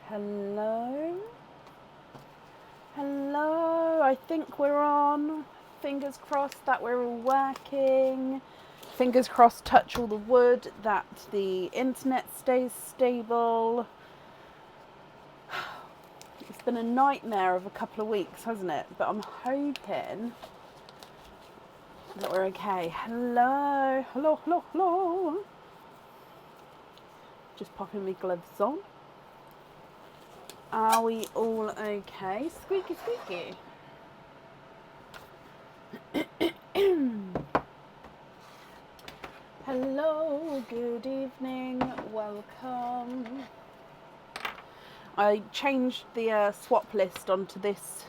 Hello? Hello? I think we're on. Fingers crossed that we're all working. Fingers crossed, touch all the wood, that the internet stays stable. It's been a nightmare of a couple of weeks, hasn't it? But I'm hoping that we're okay. Hello? Hello, hello, hello? Just popping my gloves on. Are we all okay? Squeaky, squeaky. Hello, good evening, welcome. I changed the swap list onto this.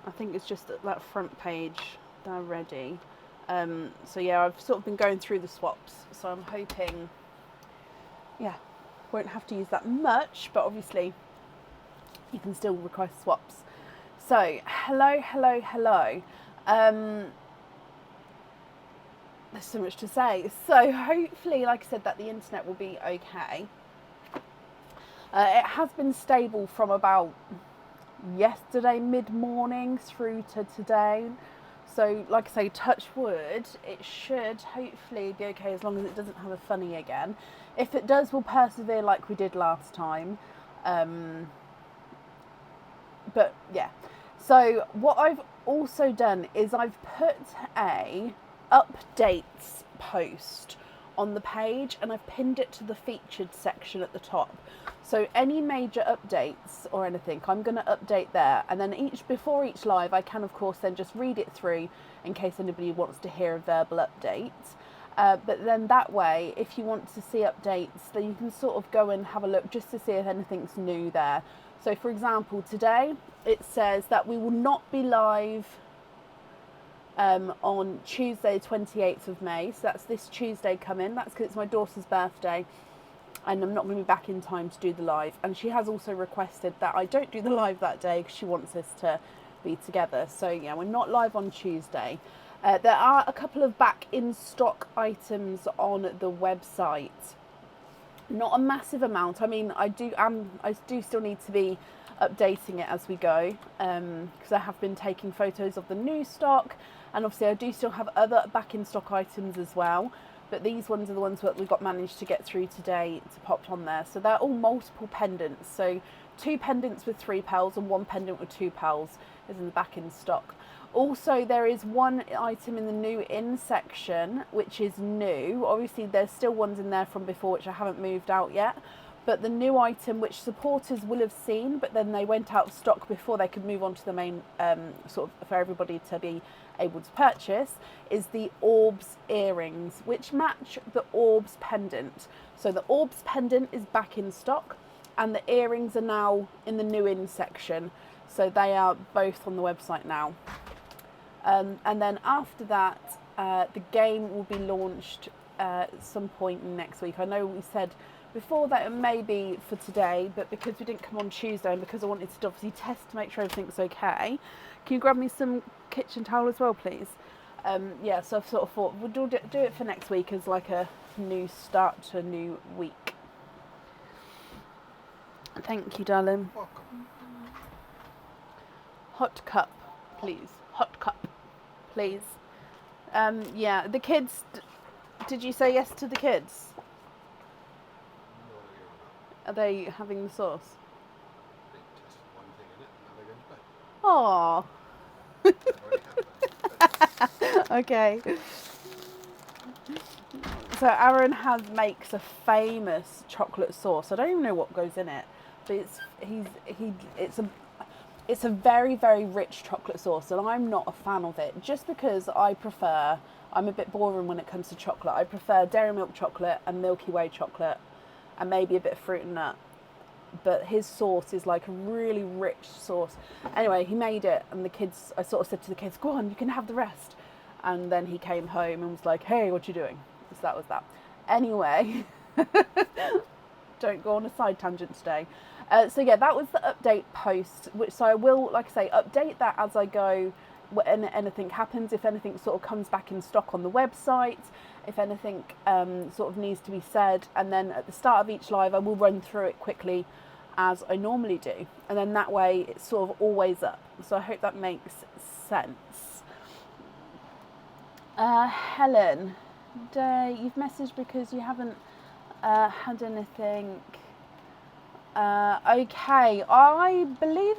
I think it's just that front page. They're ready. So yeah, I've sort of been going through the swaps. So I'm hoping, yeah, won't have to use that much, but obviously you can still request swaps. So hello, hello, hello. There's so much to say. So hopefully, like I said, that the internet will be okay. It has been stable from about yesterday mid-morning through to today. So like I say, touch wood, it should hopefully be okay as long as it doesn't have a funny again. If it does, we'll persevere like we did last time. But yeah. So what I've also done is I've put a updates post on the page and I've pinned it to the featured section at the top. So any major updates or anything, I'm going to update there, and then before each live I can of course then just read it through in case anybody wants to hear a verbal update. But then that way, if you want to see updates, then you can sort of go and have a look just to see if anything's new there. So for example, today it says that we will not be live on Tuesday 28th of May. So that's this Tuesday coming. That's because it's my daughter's birthday and I'm not going to be back in time to do the live. And she has also requested that I don't do the live that day because she wants us to be together. So yeah, we're not live on Tuesday. There are a couple of back in stock items on the website. Not a massive amount. I mean, I do still need to be updating it as we go, because I have been taking photos of the new stock, and obviously I do still have other back in stock items as well, but these ones are the ones that we got managed to get through today to pop on there. So they're all multiple pendants, so 2 pendants with 3 pearls and 1 pendant with 2 pearls is in the back in stock. Also, there is one item in the new in section, which is new. Obviously, there's still ones in there from before, which I haven't moved out yet. But the new item, which supporters will have seen, but then they went out of stock before they could move on to the main, sort of for everybody to be able to purchase, is the orbs earrings, which match the orbs pendant. So the orbs pendant is back in stock, and the earrings are now in the new in section. So they are both on the website now. And then after that, the game will be launched at some point next week. I know we said before that it may be for today, but because we didn't come on Tuesday and because I wanted to obviously test to make sure everything's okay, can you grab me some kitchen towel as well, please? Yeah, so I've sort of thought we'll do it for next week as like a new start to a new week. Thank you, darling. Welcome. Hot cup, please. Hot cup. Please. Yeah, the kids. Did you say yes to the kids? No, Are they having the sauce? they test one thing in it and now they're going to bed. Oh. Okay. So Aaron makes a famous chocolate sauce. I don't even know what goes in it, but it's a very, very rich chocolate sauce, and I'm not a fan of it, just because I'm a bit boring when it comes to chocolate. I prefer dairy milk chocolate and Milky Way chocolate, and maybe a bit of fruit and nut. But his sauce is like a really rich sauce. Anyway, he made it, and I sort of said to the kids, go on, you can have the rest. And then he came home and was like, hey, what you doing? So that was that. Anyway, don't go on a side tangent today. So yeah, that was the update post, so I will, like I say, update that as I go when anything happens, if anything sort of comes back in stock on the website, if anything sort of needs to be said, and then at the start of each live I will run through it quickly as I normally do, and then that way it's sort of always up. So I hope that makes sense. Helen, you've messaged because you haven't had anything. Okay, I believe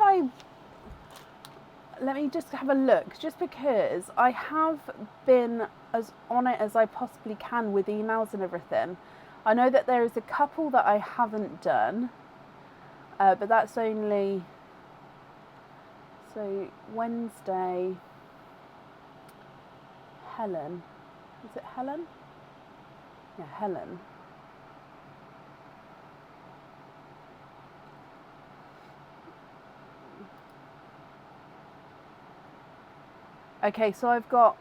let me just have a look, just because I have been as on it as I possibly can with emails and everything. I know that there is a couple that I haven't done, but that's only, so Wednesday, Helen, is it Helen? Yeah, Helen. Okay, so I've got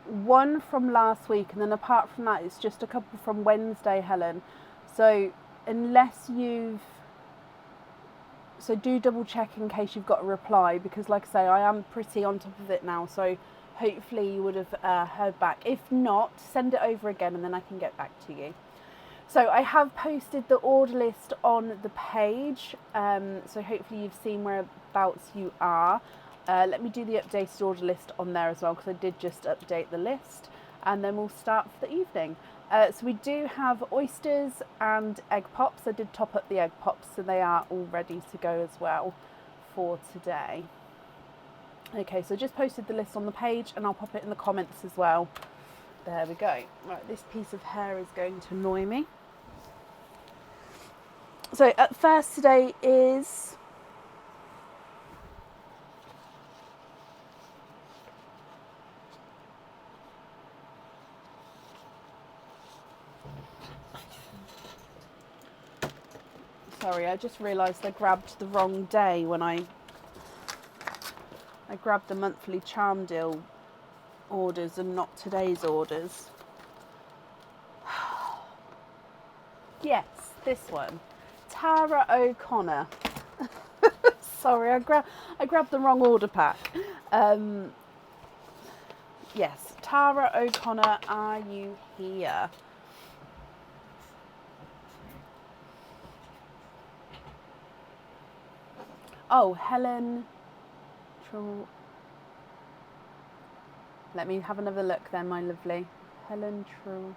one from last week, and then apart from that, it's just a couple from Wednesday, Helen. So unless so do double check in case you've got a reply, because like I say, I am pretty on top of it now, so hopefully you would have heard back. If not, send it over again and then I can get back to you. So I have posted the order list on the page, so hopefully you've seen whereabouts you are. Let me do the updated order list on there as well, because I did just update the list, and then we'll start for the evening. So we do have oysters and egg pops. I did top up the egg pops, so they are all ready to go as well for today. Okay, so I just posted the list on the page, and I'll pop it in the comments as well. There we go. Right, this piece of hair is going to annoy me. So at first today is sorry, I just realised I grabbed the wrong day when I grabbed the monthly charm deal orders and not today's orders. Yes, this one. Tara O'Connor. Sorry, I grabbed the wrong order pack. Yes, Tara O'Connor, are you here? Oh, Helen. Let me have another look then, my lovely. Helen True.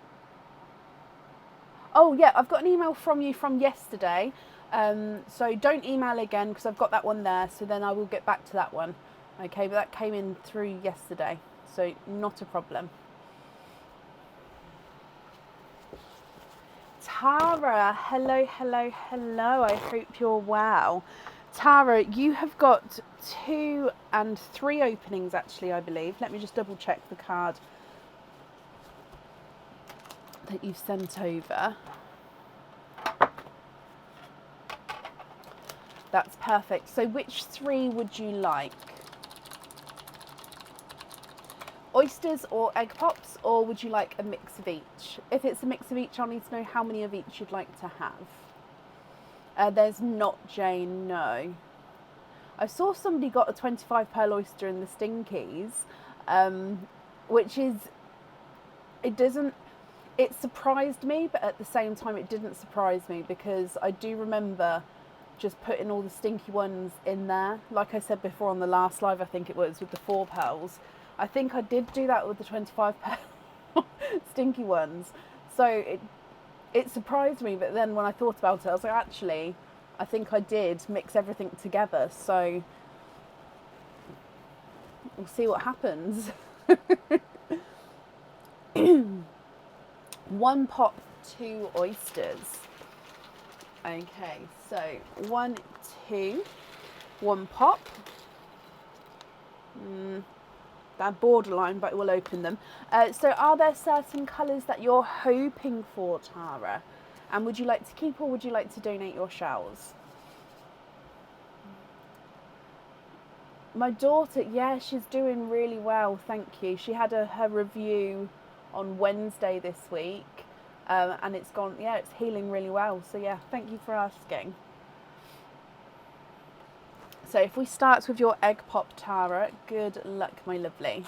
Oh yeah, I've got an email from you from yesterday. So don't email again, because I've got that one there. So then I will get back to that one. Okay, but that came in through yesterday, so not a problem. Tara, hello, hello, hello. I hope you're well. Tara, you have got 2 and 3 openings actually, I believe. Let me just double check the card that you've sent over. That's perfect. So which 3 would you like? Oysters or egg pops, or would you like a mix of each? If it's a mix of each, I'll need to know how many of each you'd like to have. There's not, Jane, no. I saw somebody got a 25 pearl oyster in the Stinkies, which is, it surprised me, but at the same time it didn't surprise me, because I do remember just putting all the stinky ones in there. Like I said before on the last live, I think it was, with the 4 pearls. I think I did do that with the 25 pearl stinky ones. So it surprised me, but then when I thought about it, I was like, actually, I think I did mix everything together. So we'll see what happens. 1 pop, 2 oysters. Okay, so 1, 2, 1 pop. They're borderline, but we'll open them. So are there certain colours that you're hoping for, Tara? And would you like to keep, or would you like to donate your shells? My daughter, yeah, she's doing really well, thank you. She had her review on Wednesday this week, and it's gone, yeah, it's healing really well. So yeah, thank you for asking. So if we start with your egg pop, Tara, good luck, my lovely.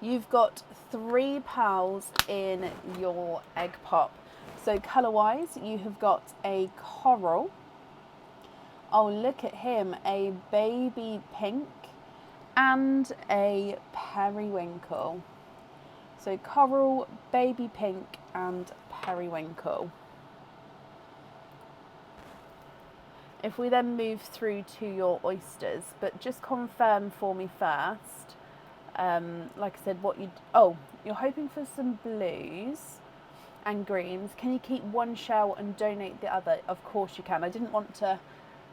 You've got 3 pearls in your egg pop. So colour wise, you have got a coral. Oh, look at him, a baby pink and a periwinkle. So coral, baby pink and periwinkle. If we then move through to your oysters, but just confirm for me first, like I said, you're hoping for some blues and greens. Can you keep one shell and donate the other? Of course you can. I didn't want to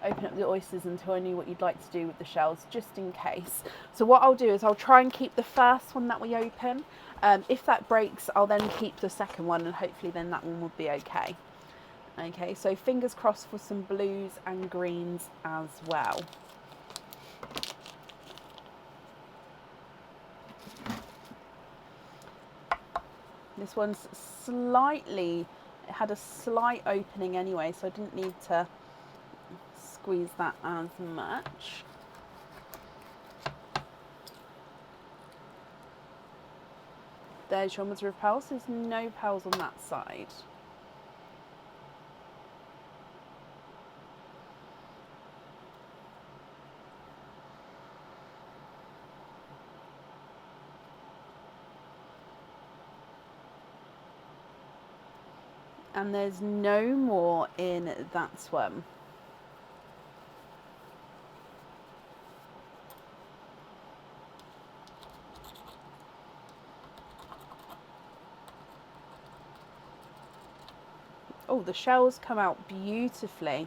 open up the oysters until I knew what you'd like to do with the shells, just in case. So what I'll do is I'll try and keep the first one that we open. If that breaks, I'll then keep the second one, and hopefully then that one will be okay. Okay, so fingers crossed for some blues and greens as well. This one's it had a slight opening anyway, so I didn't need to squeeze that as much. There's your mother of pearls. There's no pearls on that side. And there's no more in that swim. Oh, the shells come out beautifully.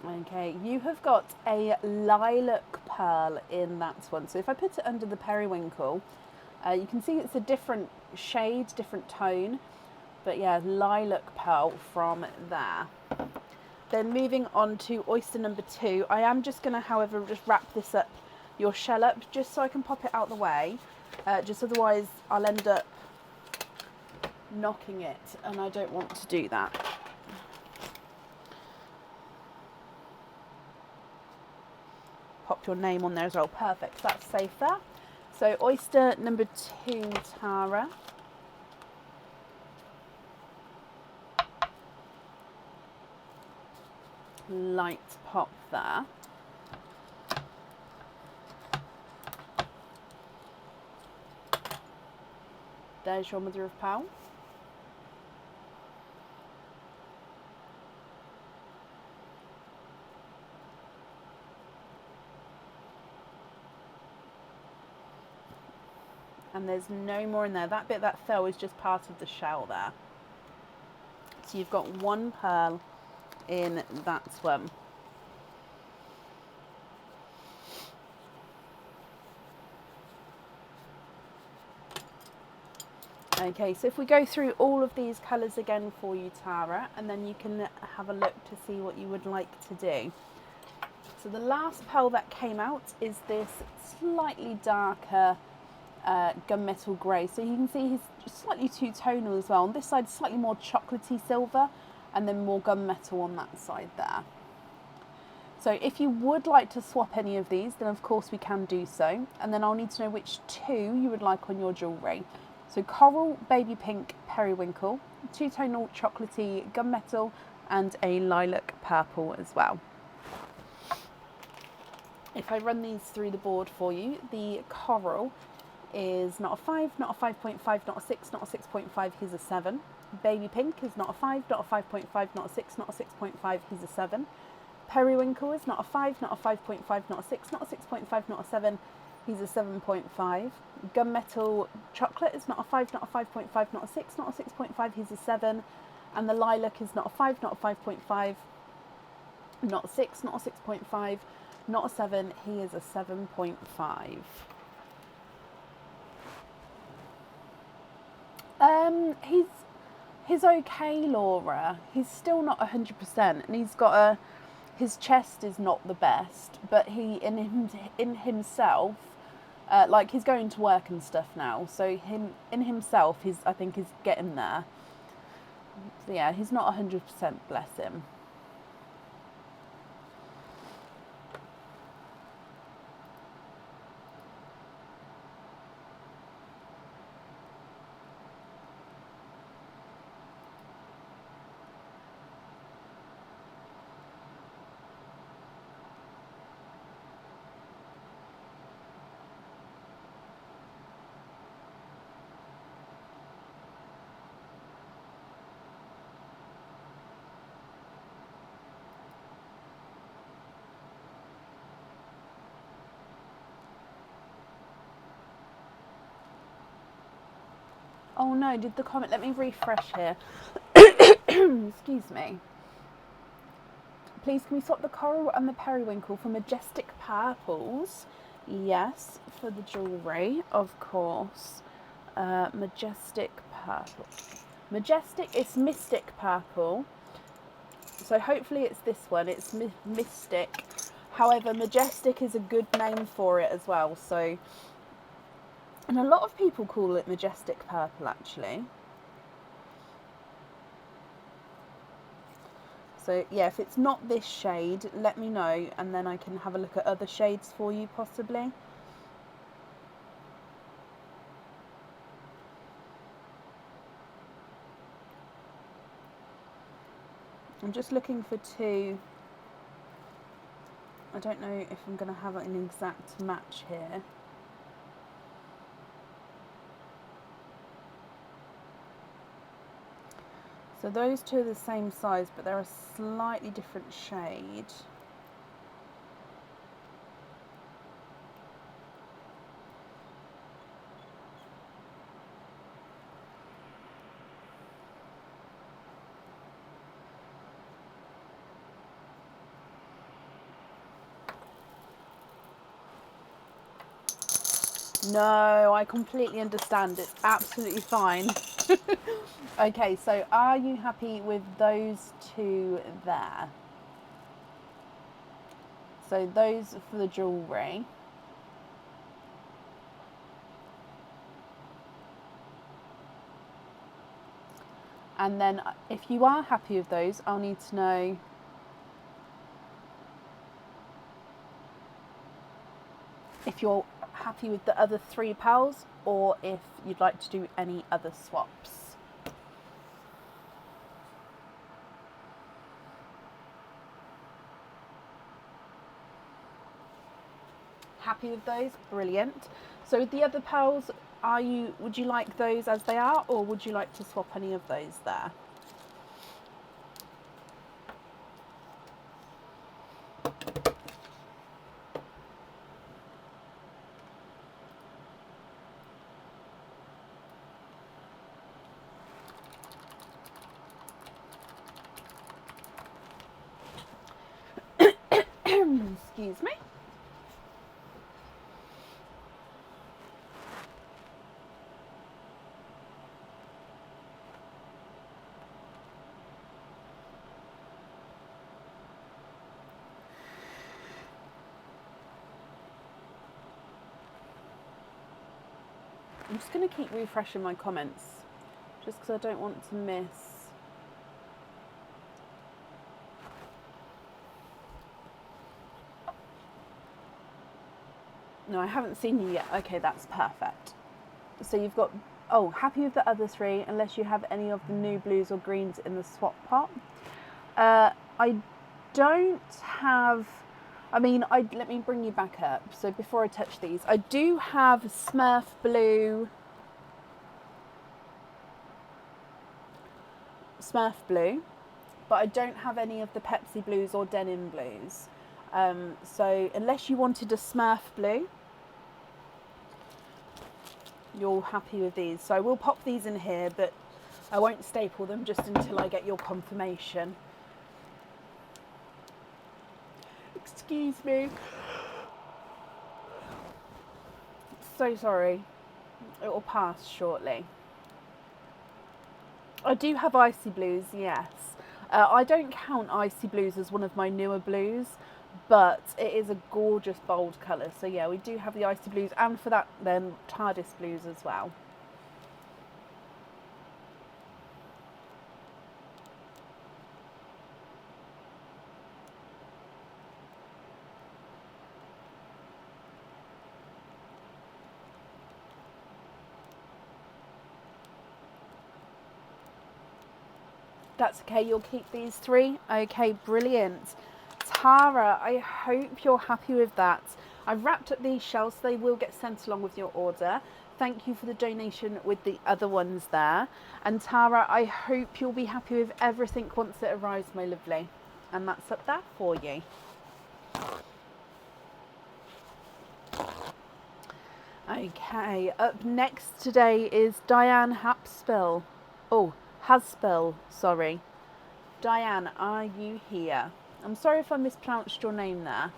Okay, you have got a lilac pearl in that one. So if I put it under the periwinkle, you can see it's a different shade, different tone. But yeah, lilac pearl from there. Then moving on to oyster number 2. I am just going to, however, just wrap this up, your shell up, just so I can pop it out the way. Just otherwise I'll end up knocking it, and I don't want to do that. Pop your name on there as well. Perfect, that's safe there. So oyster number 2, Tara. Light pop there. There's your mother of pearl. And there's no more in there. That bit that fell is just part of the shell there. So you've got 1 pearl in that swim. Okay, so if we go through all of these colours again for you, Tara, and then you can have a look to see what you would like to do. So the last pearl that came out is this slightly darker gunmetal grey. So you can see he's slightly two-tonal as well. On this side, slightly more chocolatey silver, and then more gunmetal on that side there. So if you would like to swap any of these, then of course we can do so. And then I'll need to know which 2 you would like on your jewellery. So coral, baby pink, periwinkle, two-tonal chocolatey gunmetal, and a lilac purple as well. If I run these through the board for you, the coral is not a 5, not a 5.5, not a 6, not a 6.5, he's a 7. Baby pink is not a 5, not a 5.5, not a 6, not a 6.5, he's a 7. Periwinkle is not a 5, not a 5.5, not a 6, not a 6.5, not a 7, he's a 7.5. Gunmetal chocolate is not a 5, not a 5.5, not a 6, not a 6.5, he's a 7. And the lilac is not a 5, not a 5.5, not a 6, not a 6.5, not a 7, he is a 7.5. He's okay, Laura. He's still not 100%, and his chest is not the best, but he in himself, like he's going to work and stuff now, so him in himself, I think he's getting there. So yeah, he's not 100%, bless him. Oh no, did the comment, let me refresh here. Excuse me. Please, can we swap the coral and the periwinkle for majestic purples? Yes, for the jewellery, of course. Majestic purple. Majestic, it's mystic purple. So hopefully it's this one, it's mystic. However, majestic is a good name for it as well. So, and a lot of people call it majestic purple actually. So yeah, if it's not this shade, let me know and then I can have a look at other shades for you possibly. I'm just looking for two. I don't know if I'm going to have an exact match here. So those two are the same size, but they're a slightly different shade. No, I completely understand. It's absolutely fine. Okay, so are you happy with those two there? So those for the jewellery. And then if you are happy with those, I'll need to know if you're happy with the other 3 pals or if you'd like to do any other swaps. Happy with those? Brilliant. So with the other pals, would you like those as they are or would you like to swap any of those there? Excuse me. I'm just going to keep refreshing my comments just because I don't want to miss. No, I haven't seen you yet. Okay, that's perfect. So you've got, oh, happy with the other 3 unless you have any of the new blues or greens in the swap pot. I don't have, let me bring you back up. So before I touch these, I do have Smurf blue, but I don't have any of the Pepsi blues or denim blues. So unless you wanted a Smurf blue, you're happy with these. So I will pop these in here, but I won't staple them just until I get your confirmation. Excuse me. So sorry. It will pass shortly. I do have icy blues, yes. I don't count Icy Blues as one of my newer blues, but it is a gorgeous bold colour. So yeah, we do have the Icy Blues, and for that then TARDIS Blues as well. That's okay, you'll keep these 3. Okay, brilliant. Tara, I hope you're happy with that. I've wrapped up these shells, so they will get sent along with your order. Thank you for the donation with the other ones there. And Tara, I hope you'll be happy with everything once it arrives, my lovely. And that's up there for you. Okay, up next today is Diane Haspel. Oh, Haspel, sorry. Diane, are you here? I'm sorry if I mispronounced your name there.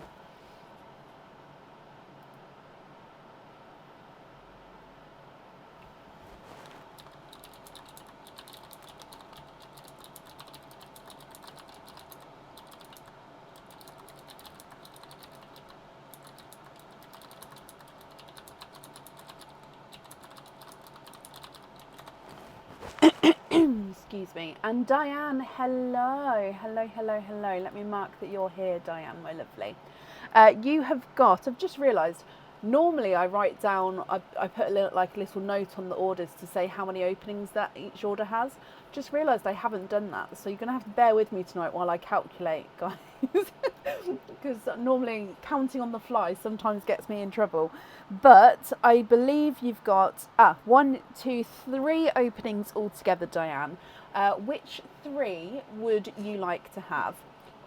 Excuse me. And Diane, hello. Let me mark that you're here, Diane, my lovely. You have got, I've just realised, normally I write down, I put a little note on the orders to say how many openings that each order has. Just realised I haven't done that, so you're going to have to bear with me tonight while I calculate, guys. Because normally counting on the fly sometimes gets me in trouble. But I believe you've got 1, 2, 3 openings altogether, Diane. Which 3 would you like to have?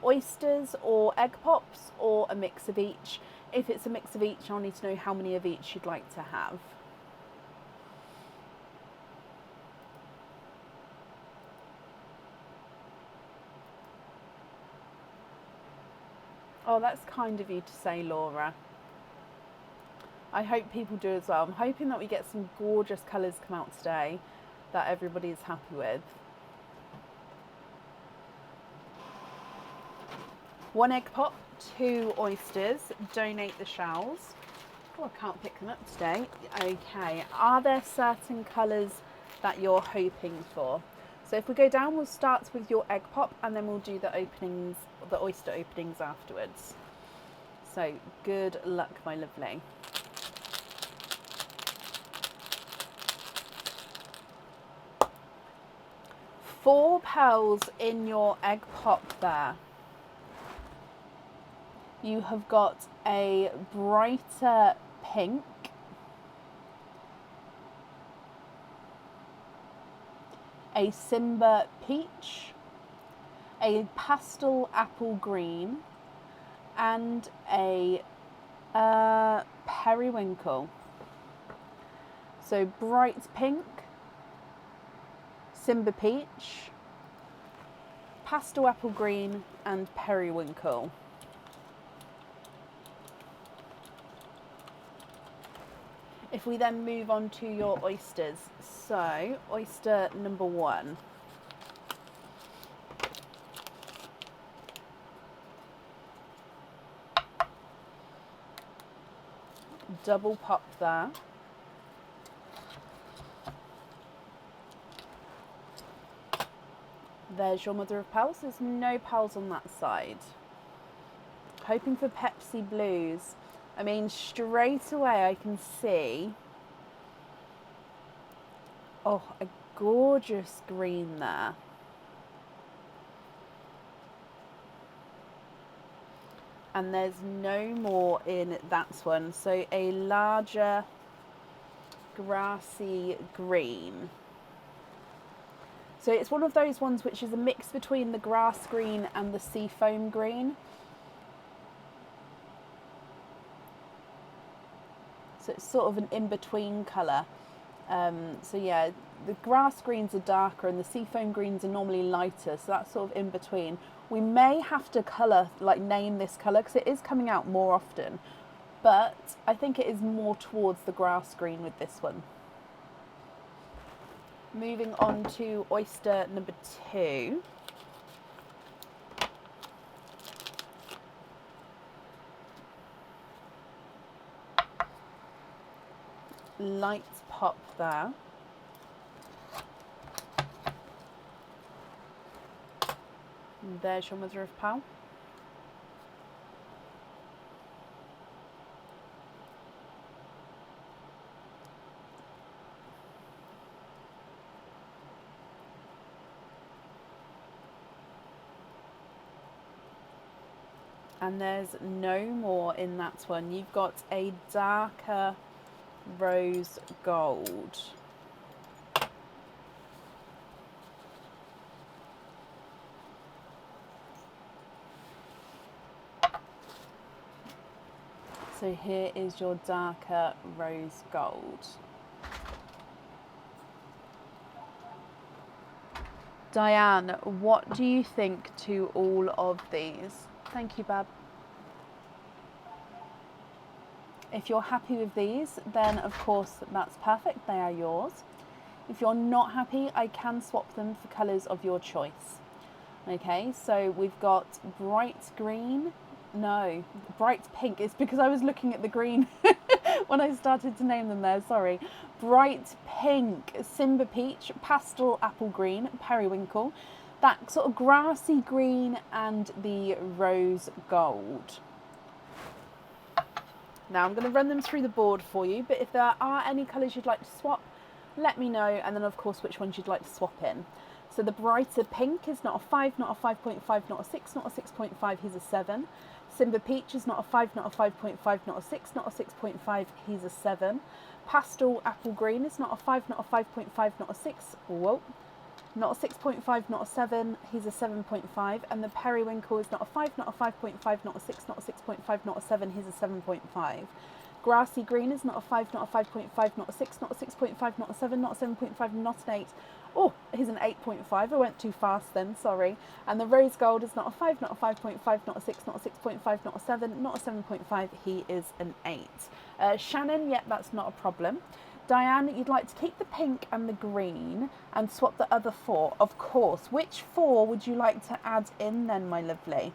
Oysters or egg pops, or a mix of each? If it's a mix of each, I'll need to know how many of each you'd like to have. Oh, that's kind of you to say, Laura. I hope people do as well. I'm hoping that we get some gorgeous colours come out today that everybody is happy with. 1 egg pop, 2 oysters, donate the shells. Oh, I can't pick them up today. Okay, are there certain colours that you're hoping for? So if we go down, we'll start with your egg pop, and then we'll do the openings, the oyster openings afterwards. So good luck, my lovely. Four pearls in your egg pop there. You have got a brighter pink, a Simba peach, a pastel apple green, and a periwinkle. So bright pink, Simba peach, pastel apple green, and periwinkle. If we then move on to your oysters, so oyster number 1. Double pop there. There's your mother of pearls. There's no pearls on that side. Hoping for Pepsi Blues. I mean, straight away I can see, oh, a gorgeous green there. And there's no more in that one. So a larger grassy green. So it's one of those ones which is a mix between the grass green and the seafoam green. So it's sort of an in-between colour. So yeah, the grass greens are darker and the seafoam greens are normally lighter, so that's sort of in between. We may have to colour, like name this colour, because it is coming out more often, but I think it is more towards the grass green with this one. Moving on to oyster number 2. light pop there. And there's your mother of pearl. And there's no more in that one. You've got a darker rose gold. So here is your darker rose gold. Diane, what do you think to all of these? Thank you, Bab. If you're happy with these, then of course that's perfect, they are yours. If you're not happy, I can swap them for colours of your choice. Okay, so we've got bright green, no, bright pink. It's because I was looking at the green when I started to name them there, sorry. Bright pink, Simba peach, pastel apple green, periwinkle, that sort of grassy green, and the rose gold. Now I'm going to run them through the board for you, but if there are any colours you'd like to swap, let me know, and then of course which ones you'd like to swap in. So the brighter pink is not a 5, not a 5.5, not a 6, not a 6.5, he's a 7. Simba peach is not a 5, not a 5.5, not a 6, not a 6.5, he's a 7. Pastel apple green is not a 5, not a 5.5, not a 6, whoa. Not a 6.5, not a 7, he's a 7.5. And the periwinkle is not a 5, not a 5.5, not a 6, not a 6.5, not a 7, he's a 7.5. Grassy green is not a 5, not a 5.5, not a 6, not a 6.5, not a 7, not a 7.5, not an 8. Oh, he's an 8.5. I went too fast then, sorry. And the rose gold is not a 5, not a 5.5, not a 6, not a 6.5, not a 7, not a 7.5, he is an 8. Shannon, yeah, that's not a problem. Diane, you'd like to keep the pink and the green and swap the other 4, of course. Which 4 would you like to add in then, my lovely?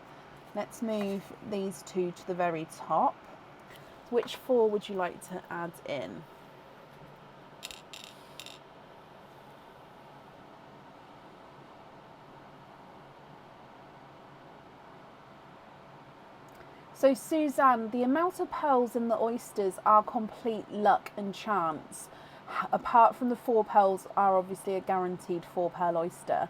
Let's move these 2 to the very top. Which 4 would you like to add in? So Suzanne, the amount of pearls in the oysters are complete luck and chance. Apart from the 4 pearls are obviously a guaranteed 4 pearl oyster.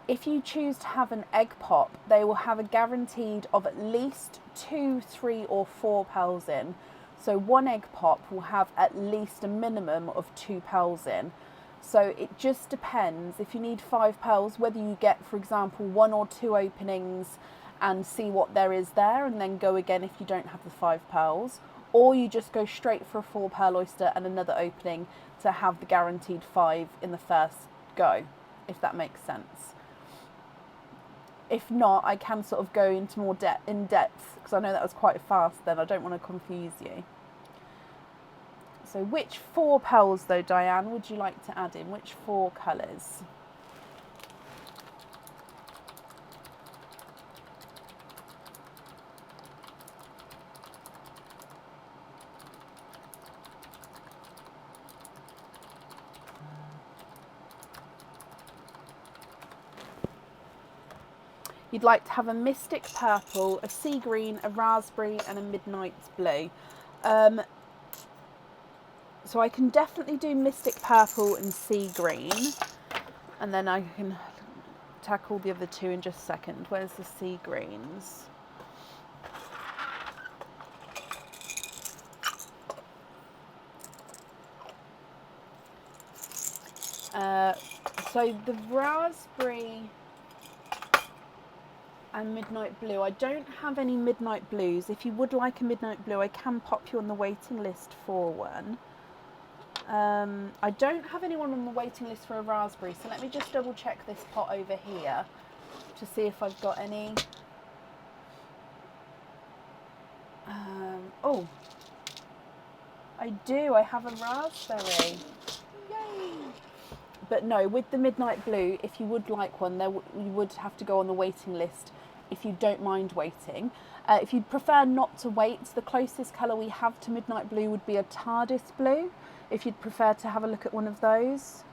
If you choose to have an egg pop, they will have a guaranteed of at least 2, 3 or 4 pearls in. So one egg pop will have at least a minimum of 2 pearls in. So it just depends. If you need 5 pearls, whether you get, for example, 1 or 2 openings and see what there is there and then go again if you don't have the 5 pearls, or you just go straight for a 4 pearl oyster and another opening to have the guaranteed 5 in the first go, if that makes sense. If not, I can sort of go into more in depth, because I know that was quite fast then, I don't want to confuse you. So which 4 pearls though, Diane, would you like to add in? Which 4 colours? You'd like to have a mystic purple, a sea green, a raspberry and a midnight blue. So I can definitely do mystic purple and sea green, and then I can tackle the other 2 in just a second. Where's the sea greens? So the raspberry and midnight blue, I don't have any midnight blues. If you would like a midnight blue, I can pop you on the waiting list for one. I don't have anyone on the waiting list for a raspberry, so let me just double check this pot over here to see if I've got any. Oh, I do, I have a raspberry. Yay! But no, with the midnight blue, if you would like one, you would have to go on the waiting list if you don't mind waiting. If you'd prefer not to wait, the closest colour we have to midnight blue would be a TARDIS blue. if you'd prefer to have a look at one of those.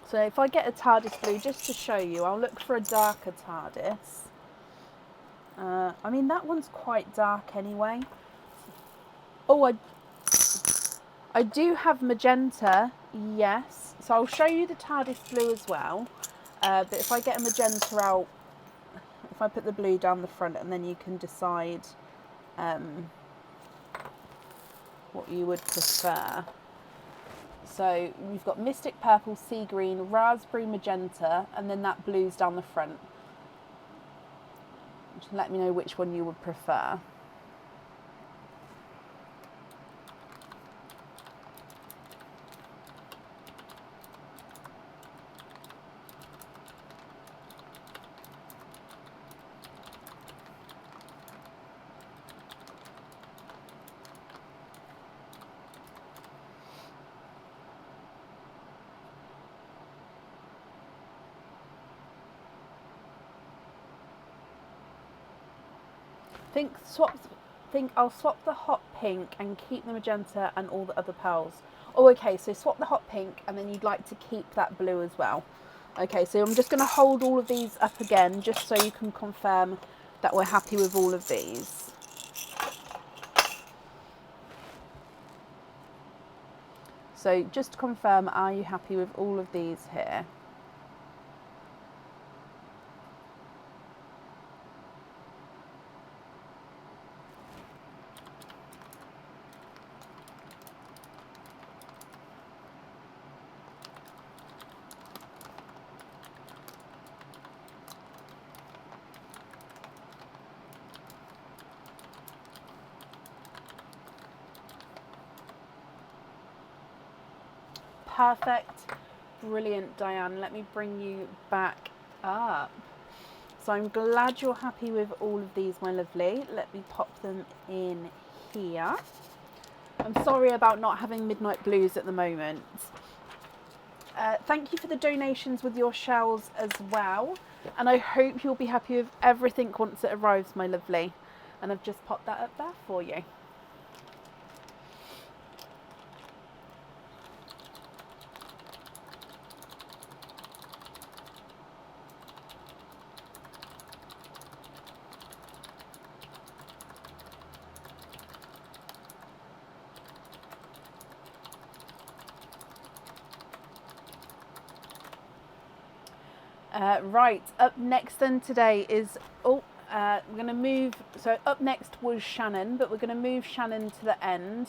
So if I get a TARDIS blue, just to show you, I'll look for a darker TARDIS. I mean, that one's quite dark anyway. Oh, I do have magenta, yes. So I'll show you the TARDIS blue as well. But if I get a magenta out, if I put the blue down the front, and then you can decide what you would prefer. So we've got Mystic Purple, Sea Green, Raspberry Magenta, and then that blue's down the front. Just let me know which one you would prefer. Think I'll swap the hot pink and keep the magenta and all the other pearls. Oh, okay, so swap the hot pink and then you'd like to keep that blue as well. Okay, so I'm just going to hold all of these up again just so you can confirm that we're happy with all of these. So just to confirm, are you happy with all of these here? Perfect. Brilliant, Diane. Let me bring you back up. So I'm glad you're happy with all of these, my lovely. Let me pop them in here. I'm sorry about not having midnight blues at the moment. Thank you for the donations with your shells as well. And I hope you'll be happy with everything once it arrives, my lovely. And I've just popped that up there for you. Right, up next then today is, we're going to move, so up next was Shannon, but we're going to move Shannon to the end,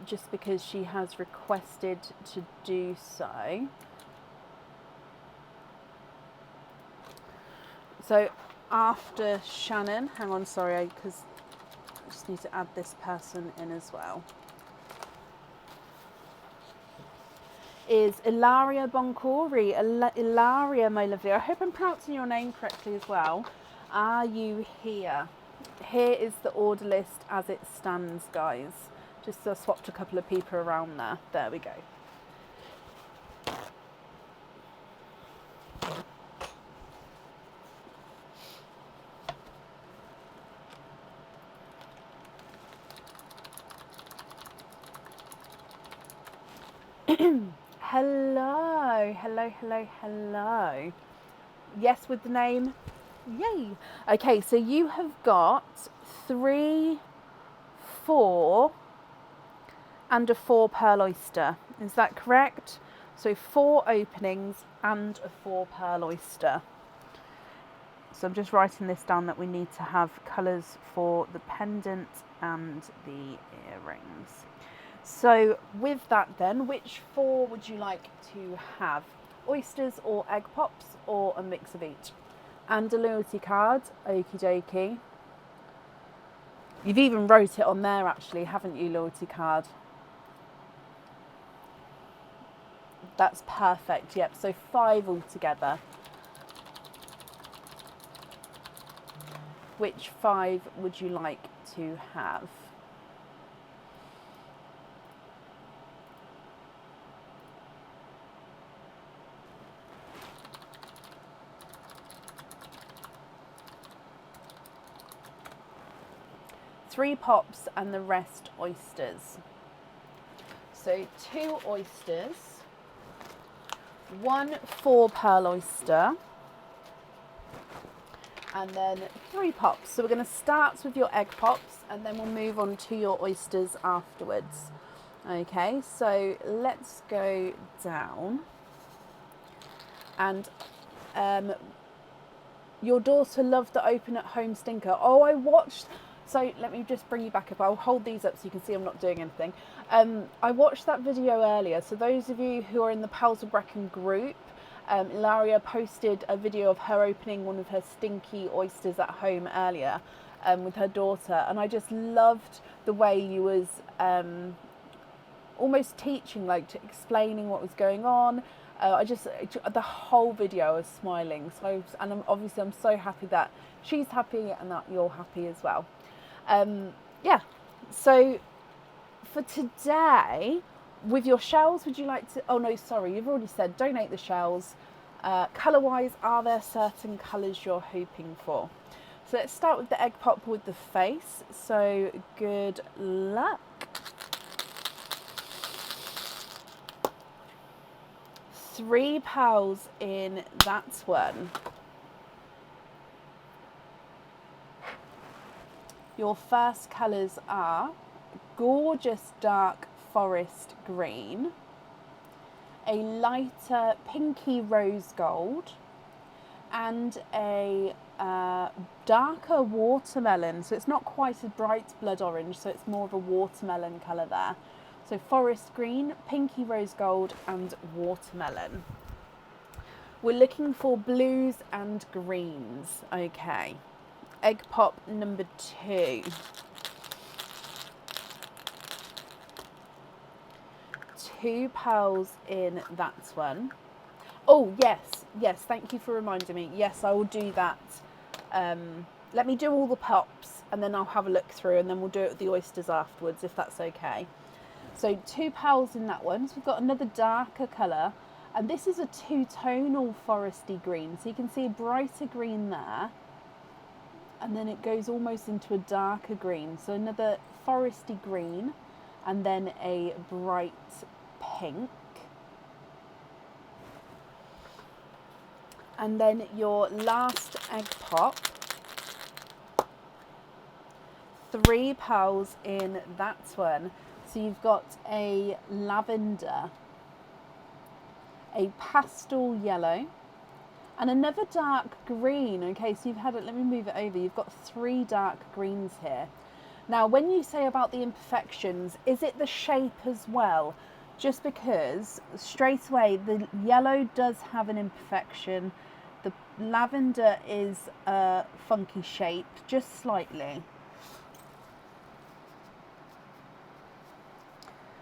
just because she has requested to do so. So after Shannon, hang on, sorry, because I just need to add this person in as well, is Ilaria Boncori. Ilaria, my lovely, I hope I'm pronouncing your name correctly as well. Are you here? Here is the order list as it stands, guys. Just swapped a couple of people around there. There we go. Hello, hello, hello, hello. Yes, with the name. Yay. Okay, so you have got 3, 4, and a 4 pearl oyster. Is that correct? So 4 openings and a 4 pearl oyster. So I'm just writing this down that we need to have colours for the pendant and the earrings. So with that then, which 4 would you like to have? Oysters or egg pops or a mix of each? And a loyalty card, okie dokie. You've even wrote it on there actually, haven't you, loyalty card? That's perfect, yep, so 5 altogether. Which 5 would you like to have? 3 pops and the rest oysters. So 2 oysters, 1 4-pearl oyster, and then 3 pops. So we're going to start with your egg pops and then we'll move on to your oysters afterwards. Okay, so let's go down. And your daughter loved the open at home stinker. Oh, I watched, so let me just bring you back up. I'll hold these up so you can see I'm not doing anything. I watched that video earlier. So those of you who are in the Pals of Brecon group, Laria posted a video of her opening one of her stinky oysters at home earlier with her daughter. And I just loved the way you was almost teaching, like explaining what was going on. The whole video I was smiling. So, and I'm so happy that she's happy and that you're happy as well. Yeah. So for today, with your shells, would you like to? Oh no, sorry, you've already said donate the shells. Colour-wise, are there certain colours you're hoping for? So let's start with the egg pop with the face. So good luck. 3 pals in that one. Your first colours are gorgeous dark forest green, a lighter pinky rose gold, and a darker watermelon. So it's not quite a bright blood orange, so it's more of a watermelon colour there. So forest green, pinky rose gold, and watermelon. We're looking for blues and greens. Okay. Egg pop number 2. 2 pearls in that one. Oh, yes, thank you for reminding me. Yes, I will do that. Let me do all the pops and then I'll have a look through and then we'll do it with the oysters afterwards, if that's okay. So 2 pearls in that one. So we've got another darker colour, and this is a 2-tonal foresty green. So you can see a brighter green there, and then it goes almost into a darker green. So another foresty green, and then a bright pink. And then your last egg pop, 3 pearls in that one. So you've got a lavender, a pastel yellow, and another dark green. Okay, so you've had it, let me move it over. You've got 3 dark greens here. Now, when you say about the imperfections, is it the shape as well? Just because straight away the yellow does have an imperfection. The lavender is a funky shape, just slightly.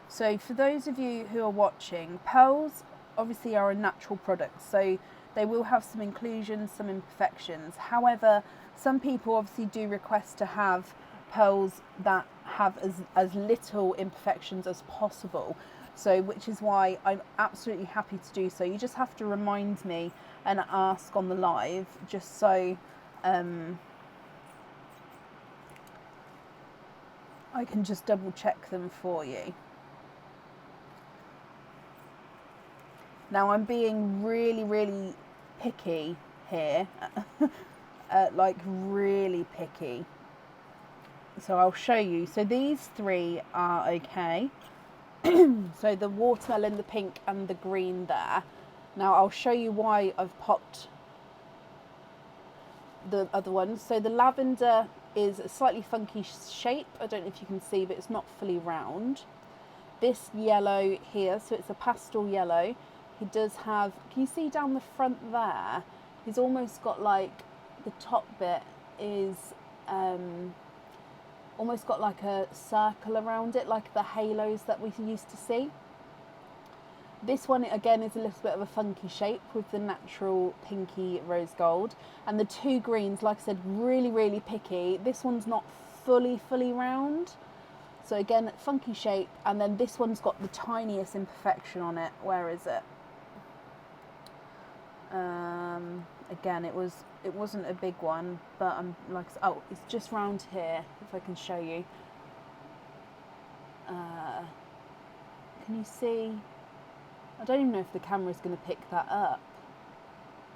So for those of you who are watching, pearls obviously are a natural product, so they will have some inclusions, some imperfections. However, some people obviously do request to have pearls that have as little imperfections as possible. So which is why I'm absolutely happy to do so. You just have to remind me and ask on the live, just so I can just double check them for you. Now I'm being really, really picky here, like really picky. So I'll show you. So these 3 are okay. So the watermelon, the pink and the green there. Now I'll show you why I've popped the other ones. So the lavender is a slightly funky shape. I don't know if you can see, but it's not fully round. This yellow here, so it's a pastel yellow. He does have, can you see down the front there? He's almost got like, the top bit is almost got like a circle around it, like the halos that we used to see. This one again is a little bit of a funky shape with the natural pinky rose gold. And the 2 greens, like I said, really, really picky. This one's not fully round. So again, funky shape. And then this one's got the tiniest imperfection on it. Where is it? Again, it wasn't a big one, but I'm like, oh, it's just round here. If I can show you, can you see? I don't even know if the camera's going to pick that up,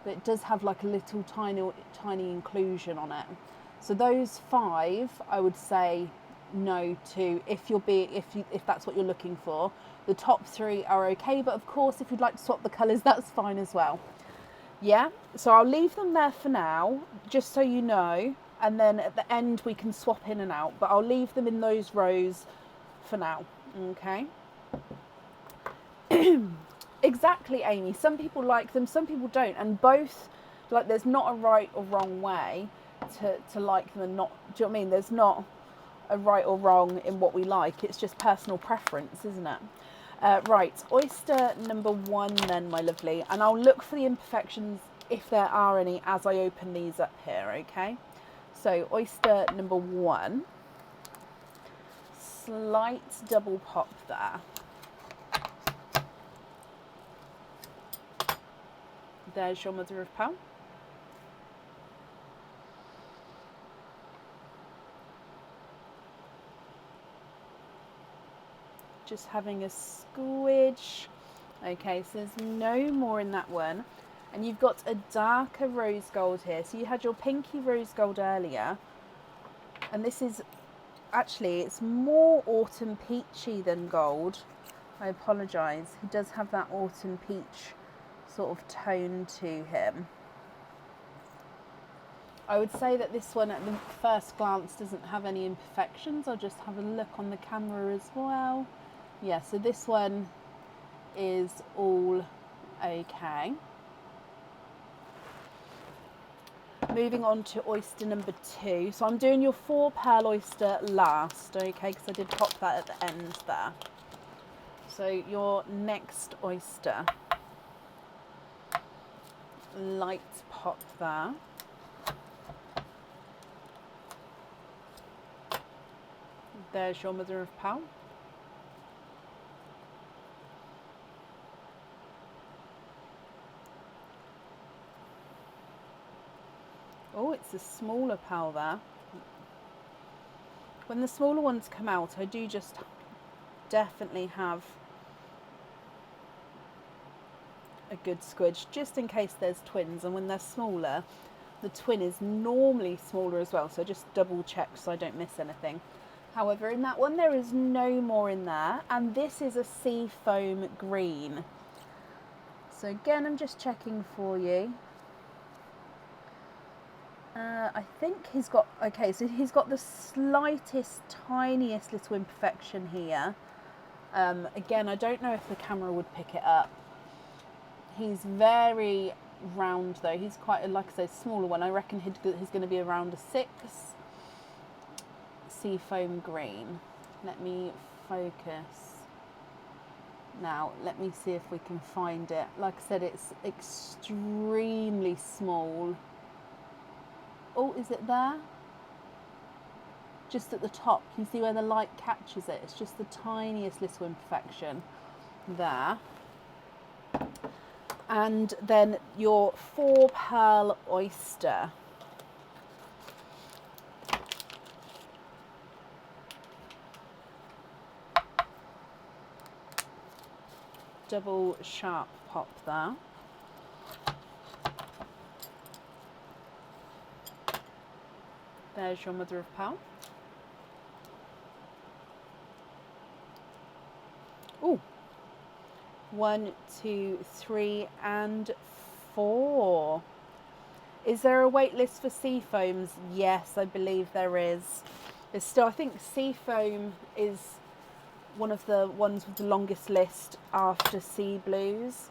but it does have like a little tiny inclusion on it. So those 5, I would say no to if that's what you're looking for. The top 3 are okay, but of course, if you'd like to swap the colours, that's fine as well. Yeah, so I'll leave them there for now, just so you know, and then at the end we can swap in and out, but I'll leave them in those rows for now, okay? Exactly, Amy. Some people like them, some people don't, and both, like, there's not a right or wrong way to like them and not, do you know what I mean? There's not a right or wrong in what we like, it's just personal preference, isn't it? Right, oyster number 1 then, my lovely, and I'll look for the imperfections if there are any as I open these up here, okay? So oyster number 1, slight double pop there. There's your mother of pearl. Just having a squidge. Okay, so there's no more in that one. And you've got a darker rose gold here. So you had your pinky rose gold earlier. And this is, actually, it's more autumn peachy than gold. I apologise. He does have that autumn peach sort of tone to him. I would say that this one at the first glance doesn't have any imperfections. I'll just have a look on the camera as well. Yeah, so this one is all okay. Moving on to oyster number 2. So I'm doing your 4 pearl oyster last, okay, because I did pop that at the end there. So your next oyster, light pop there. There's your mother of pearl. Oh, it's a smaller pearl there. When the smaller ones come out, I do just definitely have a good squidge, just in case there's twins. And when they're smaller, the twin is normally smaller as well. So just double check so I don't miss anything. However, in that one, there is no more in there. And this is a sea foam green. So again, I'm just checking for you. I think he's got, okay, so he's got the slightest, tiniest little imperfection here. Again, I don't know if the camera would pick it up. He's very round though. He's quite, like I say, smaller one. I reckon he's going to be around a 6. Seafoam green. Let me focus. Now, let me see if we can find it. Like I said, it's extremely small. Oh, is it there? Just at the top. Can you see where the light catches it? It's just the tiniest little imperfection there. And then your 4 pearl oyster. Double sharp pop there. There's your mother of pearl. Ooh. 1, 2, 3, and 4. Is there a wait list for sea foams? Yes, I believe there is. There's still, I think sea foam is one of the ones with the longest list after sea blues.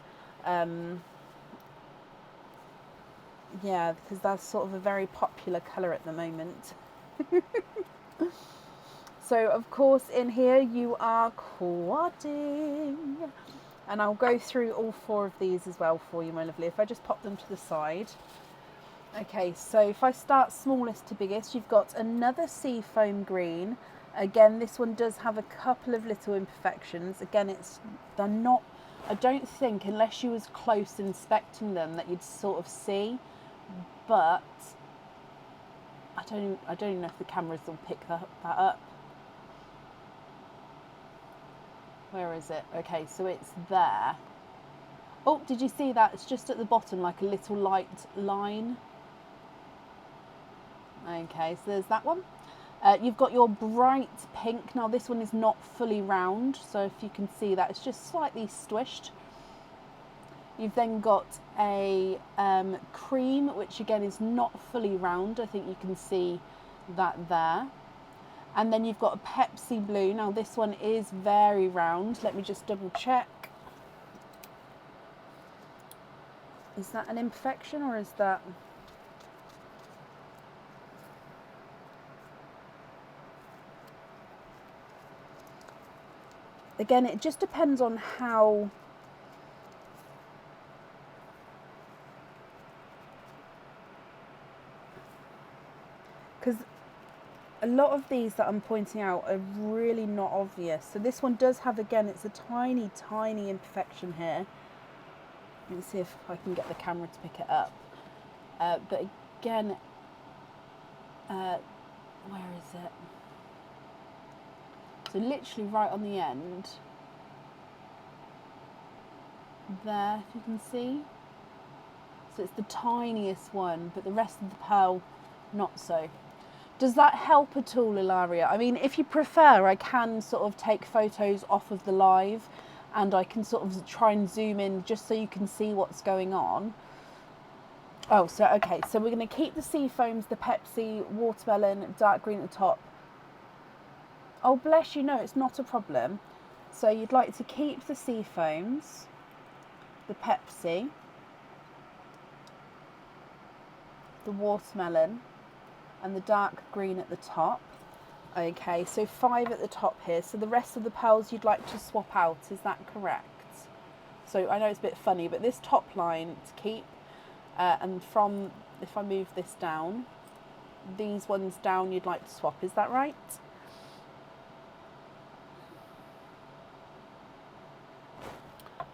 Yeah, because that's sort of a very popular colour at the moment. So, of course, in here you are quadding. And I'll go through all 4 of these as well for you, my lovely. If I just pop them to the side. Okay, so if I start smallest to biggest, you've got another seafoam green. Again, this one does have a couple of little imperfections. Again, they're not, I don't think, unless you was close inspecting them, that you'd sort of see. But I don't even know if the cameras will pick that up. Where is it? Okay, so it's there. Oh, did you see that? It's just at the bottom, like a little light line. Okay, so there's that one. You've got your bright pink. Now this one is not fully round, so if you can see that, it's just slightly squished. You've then got a cream, which again is not fully round. I think you can see that there. And then you've got a Pepsi blue. Now this one is very round. Let me just double check. Is that an imperfection or is that... Again, it just depends on how... Because a lot of these that I'm pointing out are really not obvious. So this one does have, again, it's a tiny, tiny imperfection here. Let me see if I can get the camera to pick it up. But again, where is it? So literally right on the end. There, if you can see. So it's the tiniest one, but the rest of the pearl, not so. Does that help at all, Ilaria? I mean, if you prefer, I can sort of take photos off of the live and I can sort of try and zoom in just so you can see what's going on. Oh, so, okay, so we're going to keep the sea foams, the Pepsi, watermelon, dark green at the top. Oh, bless you, no, it's not a problem. So you'd like to keep the sea foams, the Pepsi, the watermelon, and the dark green at the top. Okay, so 5 at the top here. So the rest of the pearls you'd like to swap out, is that correct? So I know it's a bit funny, but this top line to keep, and from, if I move this down, these ones down you'd like to swap, is that right?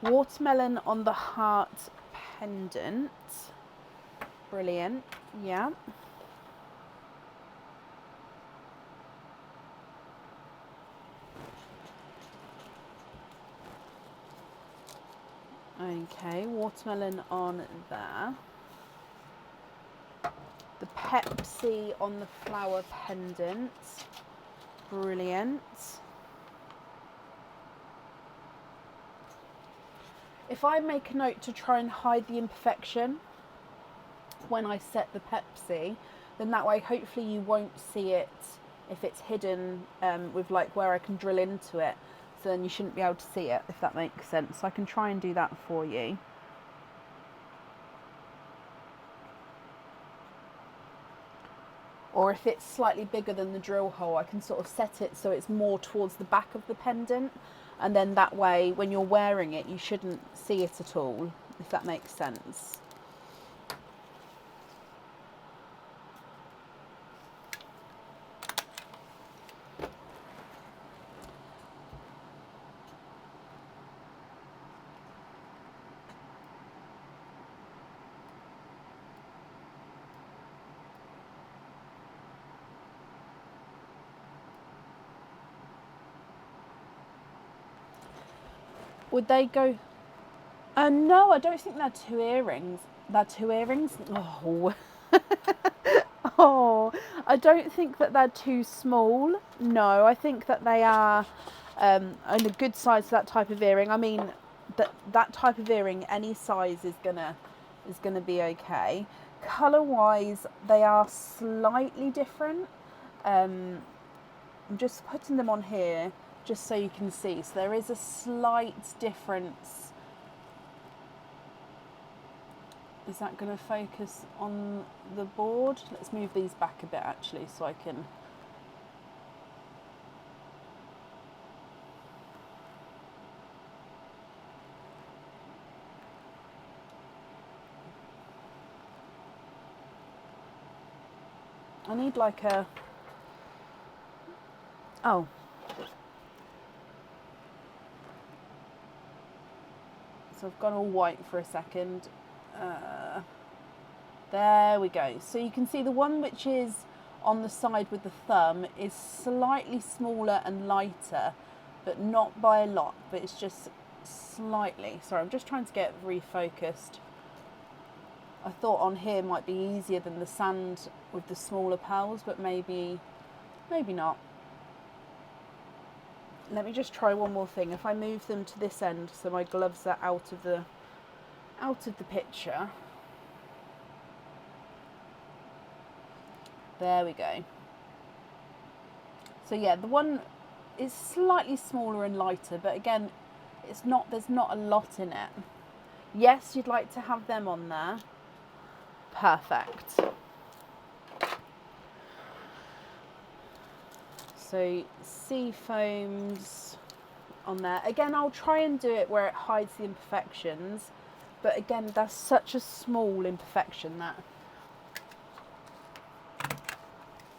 Watermelon on the heart pendant. Brilliant, yeah. Okay, watermelon on there. The Pepsi on the flower pendant. Brilliant. If I make a note to try and hide the imperfection when I set the Pepsi, then that way hopefully you won't see it if it's hidden with like where I can drill into it. So then you shouldn't be able to see it, if that makes sense. So I can try and do that for you. Or if it's slightly bigger than the drill hole, I can sort of set it so it's more towards the back of the pendant. And then that way, when you're wearing it, you shouldn't see it at all, if that makes sense. Would they go... no, I don't think they're 2 earrings. They're 2 earrings? Oh. Oh, I don't think that they're too small. No, I think that they are on a good size for that type of earring. I mean, that type of earring, any size is gonna be okay. Colour-wise, they are slightly different. I'm just putting them on here just so you can see. So there is a slight difference. Is that going to focus on the board? Let's move these back a bit actually so I can... I need like a... Oh. So I've gone all white for a second. There we go. So you can see the one which is on the side with the thumb is slightly smaller and lighter, but not by a lot, but it's just slightly. Sorry, I'm just trying to get refocused. I thought on here might be easier than the sand with the smaller pearls, but maybe not. Let me just try one more thing. If I move them to this end so my gloves are out of the picture. There we go. So yeah, the one is slightly smaller and lighter, but again, there's not a lot in it. Yes, you'd like to have them on there. Perfect. So sea foams on there. Again, I'll try and do it where it hides the imperfections, but again, that's such a small imperfection that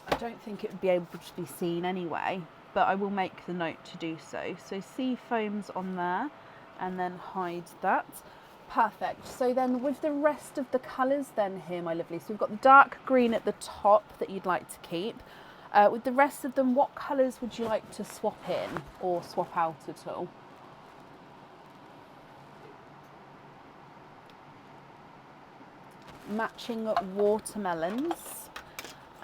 I don't think it would be able to be seen anyway, but I will make the note to do so. So sea foams on there and then hide that. Perfect. So then with the rest of the colours then here, my lovely, so we've got the dark green at the top that you'd like to keep. With the rest of them, what colours would you like to swap in or swap out at all? Matching watermelons.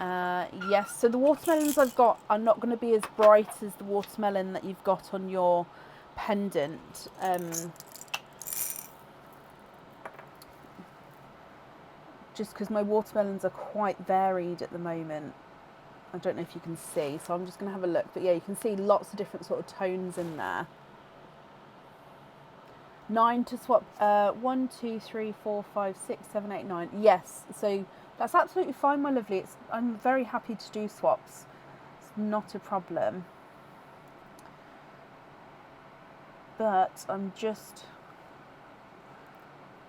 Yes, so the watermelons I've got are not going to be as bright as the watermelon that you've got on your pendant. Just because my watermelons are quite varied at the moment. I don't know if you can see, so I'm just going to have a look. But yeah, you can see lots of different sort of tones in there. 9 to swap. 1, 2, 3, 4, 5, 6, 7, 8, 9. Yes, so that's absolutely fine, my lovely. I'm very happy to do swaps. It's not a problem. But I'm just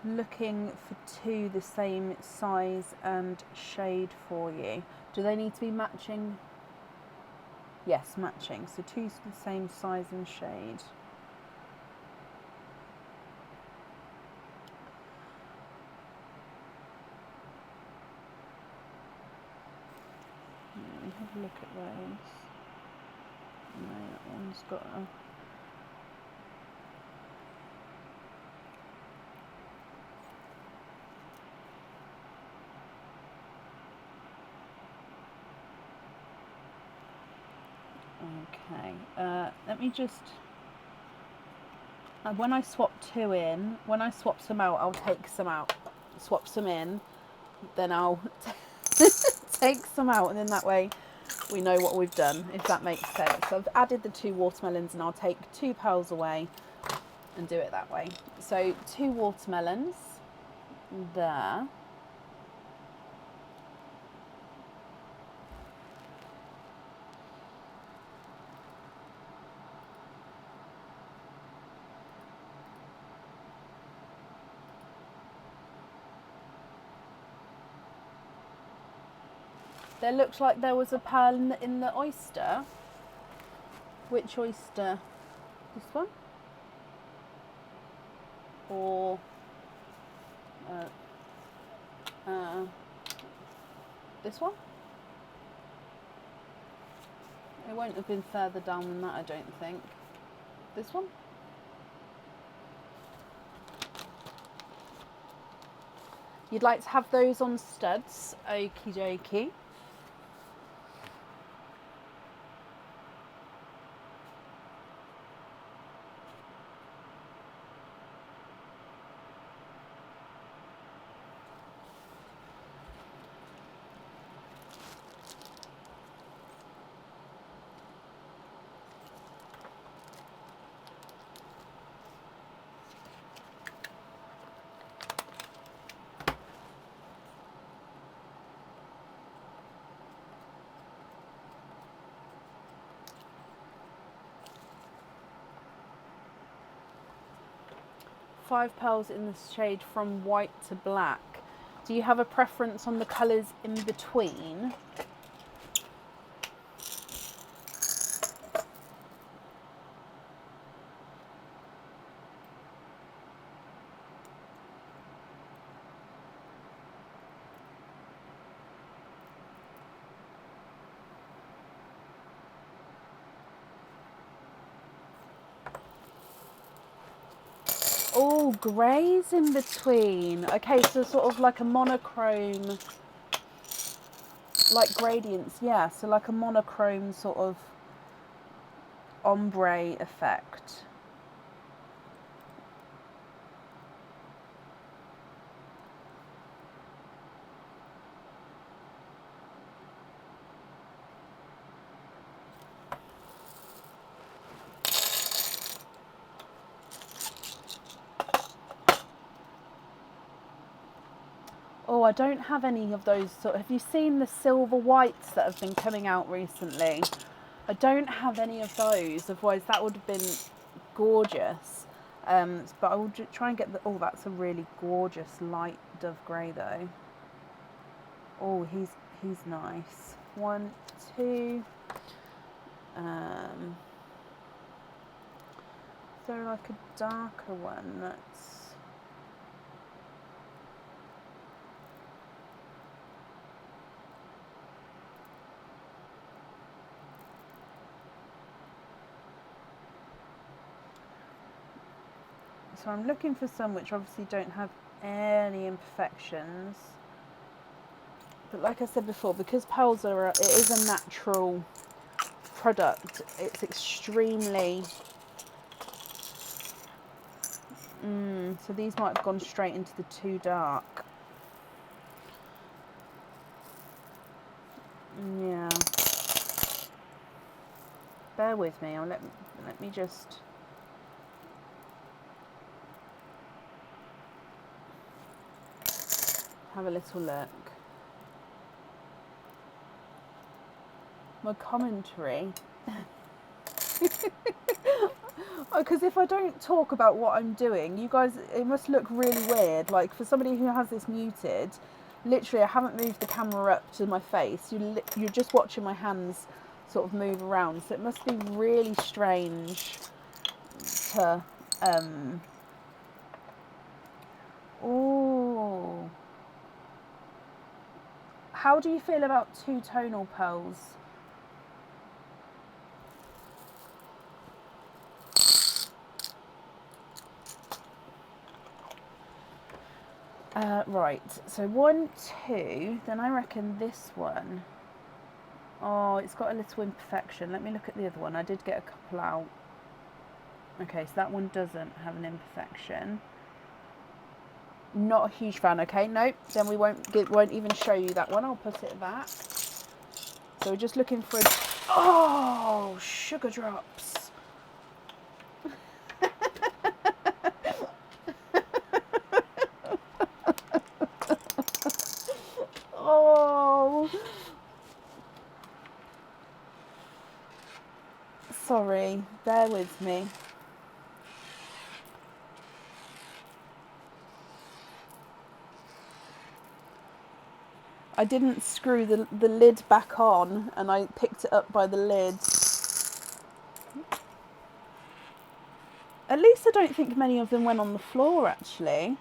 looking for 2 the same size and shade for you. Do they need to be matching? Yes, matching. So 2 the same size and shade. Let me have a look at those. No, that one's got a... Okay, let me just, when I swap 2 in, when I swap some out, I'll take some out, swap some in, then I'll take some out, and then that way we know what we've done, if that makes sense. So I've added the 2 watermelons and I'll take 2 pearls away and do it that way. So 2 watermelons there. There looks like there was a pearl in the oyster. Which oyster? This one? Or this one? It won't have been further down than that, I don't think. This one? You'd like to have those on studs. Okie dokie. Five pearls in the shade from white to black. Do you have a preference on the colours in between? Oh, greys in between. Okay, so sort of like a monochrome, like gradients, yeah. So like a monochrome sort of ombre effect. Oh, I don't have any of those have you seen the silver whites that have been coming out recently? I don't have any of those, otherwise that would have been gorgeous. But I will try and get the, oh, that's a really gorgeous light dove grey though. Oh, he's nice. 1, 2. Is there like a darker one that's... So I'm looking for some which obviously don't have any imperfections. But like I said before, because pearls are, it is a natural product, it's extremely... so these might have gone straight into the too dark. Yeah. Bear with me, let me just... have a little look. My commentary. Because if I don't talk about what I'm doing, you guys, it must look really weird. Like for somebody who has this muted, literally I haven't moved the camera up to my face. You're just watching my hands sort of move around. So it must be really strange to... Oh. How do you feel about two-tonal pearls? Right, so 1, 2, then I reckon this one. Oh, it's got a little imperfection. Let me look at the other one. I did get a couple out. Okay, so that one doesn't have an imperfection. Not a huge fan, okay? Nope, then we won't even show you that one. I'll put it back. So we're just looking for a... Oh, sugar drops. Oh. Sorry, bear with me. I didn't screw the lid back on and I picked it up by the lid. At least I don't think many of them went on the floor actually.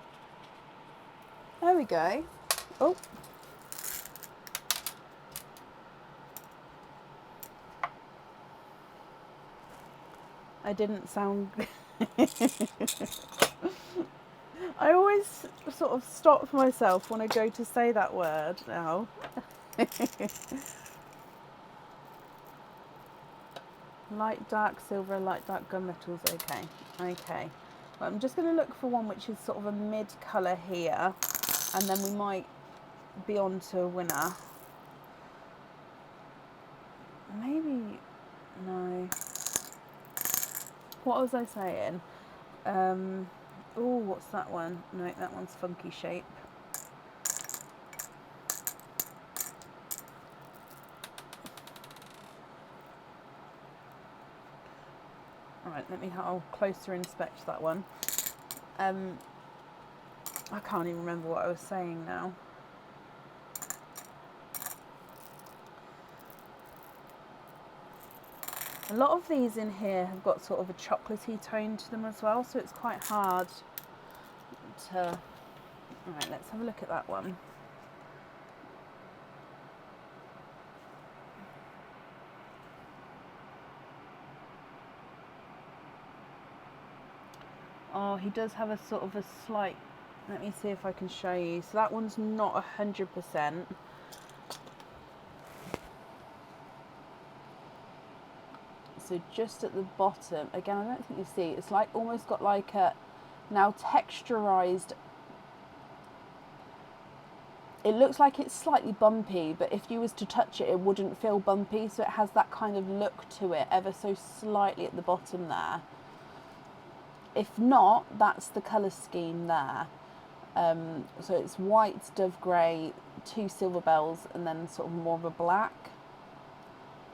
There we go. Oh. I didn't sound... I always sort of stop myself when I go to say that word now. Light dark silver, light dark gunmetals, okay. Okay. Well, I'm just going to look for one which is sort of a mid colour here, and then we might be on to a winner. Maybe, no. What was I saying? Oh, what's that one? No, that one's funky shape. Alright, I'll closer inspect that one. I can't even remember what I was saying now. A lot of these in here have got sort of a chocolatey tone to them as well, so it's quite hard to... Alright, let's have a look at that one. Oh, he does have a sort of a slight, let me see if I can show you. So that one's not 100%. So just at the bottom, again, I don't think you see, it's like almost got like a now texturized. It looks like it's slightly bumpy, but if you was to touch it, it wouldn't feel bumpy. So it has that kind of look to it, ever so slightly at the bottom there. If not, that's the colour scheme there. So it's white, dove grey, 2 silver bells, and then sort of more of a black.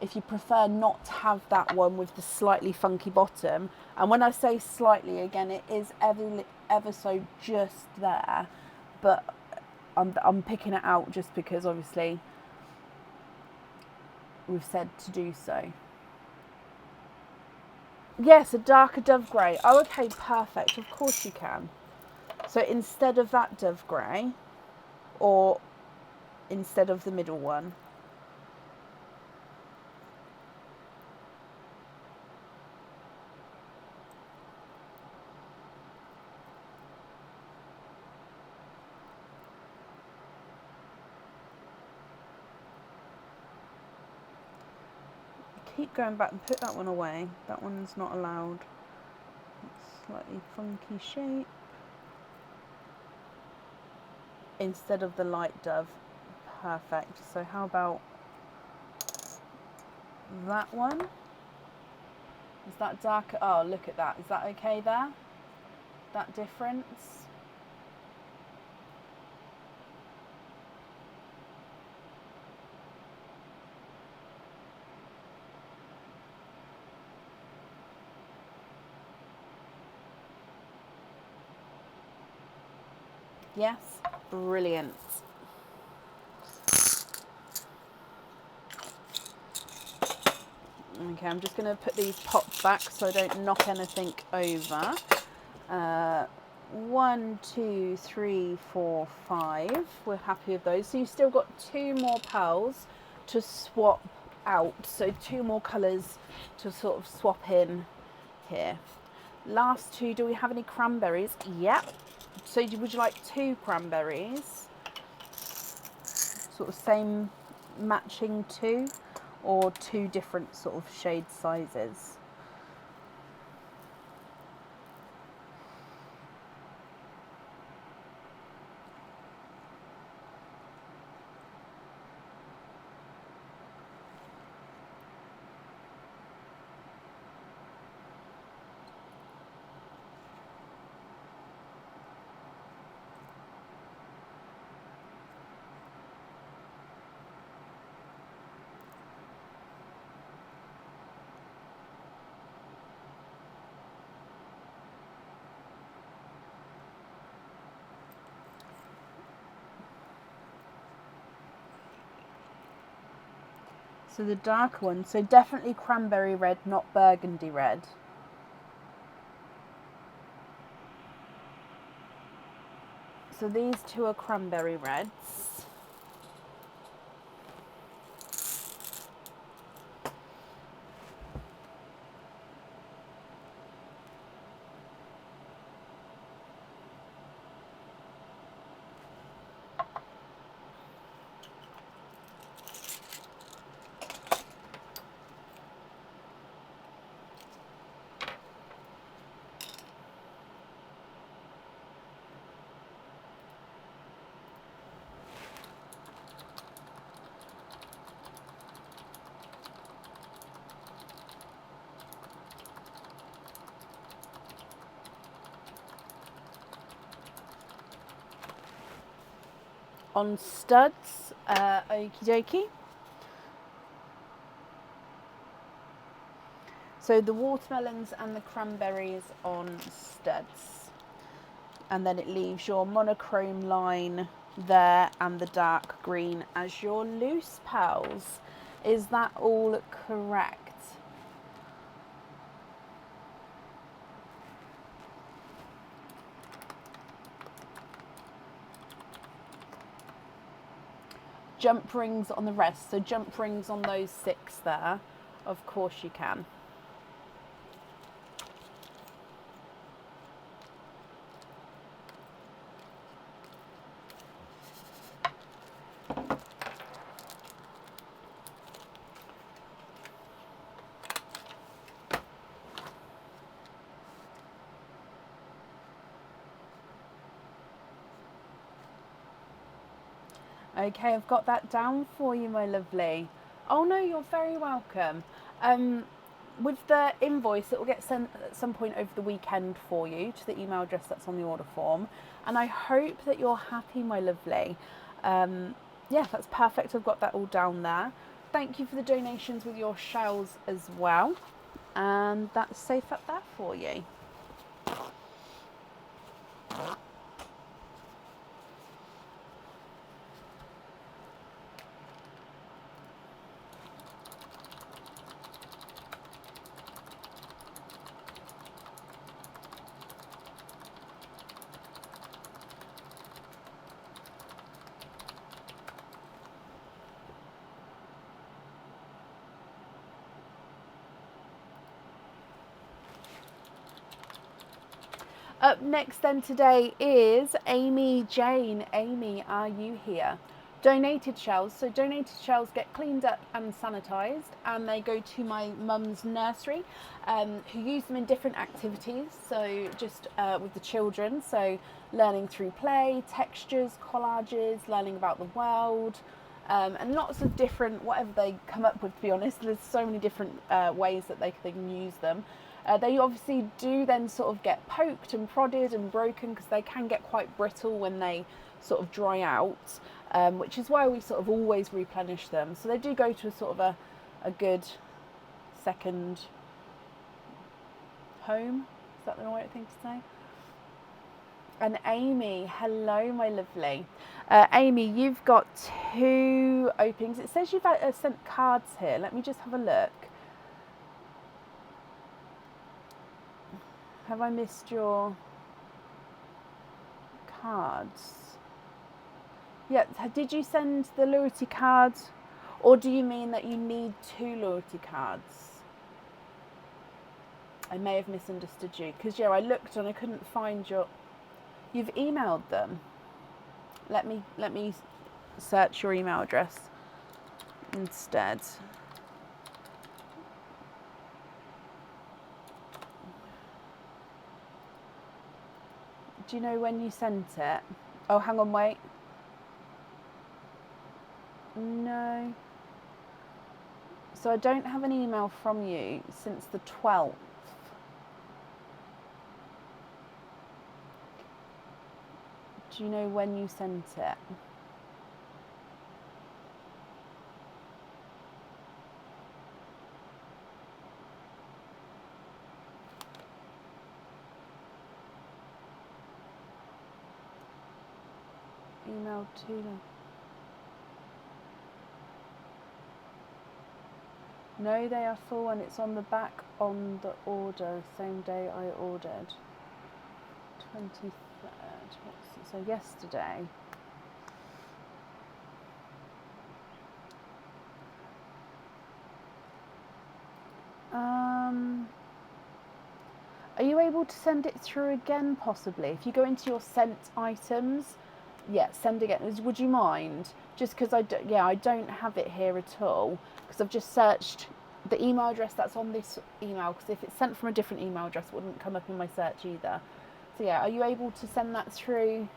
If you prefer not to have that one with the slightly funky bottom, and when I say slightly, again, it is ever so just there, but I'm picking it out just because obviously we've said to do so. Yes, a darker dove grey. Oh, okay, perfect. Of course you can. So instead of that dove grey, or instead of the middle one. Keep going back and put that one away. That one's not allowed. It's slightly funky shape. Instead of the light dove. Perfect. So how about that one? Is that darker? Oh, look at that. Is that okay there? That difference? Yes? Brilliant. Okay, I'm just going to put these pots back so I don't knock anything over. 1, 2, 3, 4, 5. We're happy with those. So you've still got 2 more pearls to swap out. So 2 more colours to sort of swap in here. Last 2, do we have any cranberries? Yep. So would you like 2 cranberries? Sort of same matching 2, or 2 different sort of shade sizes? So the darker one, so definitely cranberry red, not burgundy red. So these 2 are cranberry reds. On studs, okie dokie. So the watermelons and the cranberries on studs. And then it leaves your monochrome line there and the dark green as your loose pearls. Is that all correct? Jump rings on the rest, so jump rings on those 6 there, of course you can. Okay, I've got that down for you, my lovely. Oh no, you're very welcome. With the invoice, it will get sent at some point over the weekend for you to the email address that's on the order form. And I hope that you're happy, my lovely. Yeah, that's perfect. I've got that all down there. Thank you for the donations with your shells as well. And that's safe up there for you. Up next then today is Amy Jane. Amy, are you here? Donated shells. So donated shells get cleaned up and sanitised, and they go to my mum's nursery, who use them in different activities. So just with the children, so learning through play, textures, collages, learning about the world, and lots of different, whatever they come up with, to be honest. There's so many different ways that they can use them. They obviously do then sort of get poked and prodded and broken because they can get quite brittle when they sort of dry out, which is why we sort of always replenish them. So they do go to a sort of a good second home. Is that the right thing to say? And Amy, hello, my lovely. Amy, you've got 2 openings. It says you've sent cards here. Let me just have a look. Have I missed your cards? Yeah, did you send the loyalty cards, or do you mean that you need 2 loyalty cards? I may have misunderstood you, because yeah, I looked and I couldn't find your... You've emailed them. Let me search your email address instead. Do you know when you sent it? Oh, hang on, wait. No. So I don't have an email from you since the 12th. Do you know when you sent it? Email to them. No, they are full and it's on the back on the order, same day I ordered. 23rd, so yesterday. Are you able to send it through again possibly? If you go into your sent items, yeah, send again. Would you mind? Just because I don't have it here at all, because I've just searched the email address that's on this email, because if it's sent from a different email address, it wouldn't come up in my search either. So yeah, are you able to send that through?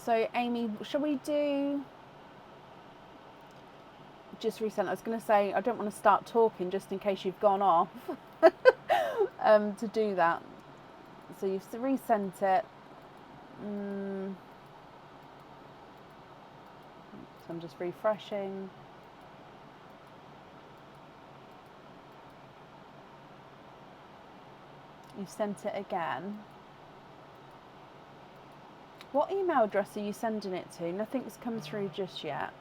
So Amy, shall we do just resent. I was going to say, I don't want to start talking just in case you've gone off to do that. So you've resent it. So I'm just refreshing. You've sent it again. What email address are you sending it to? Nothing's come through just yet.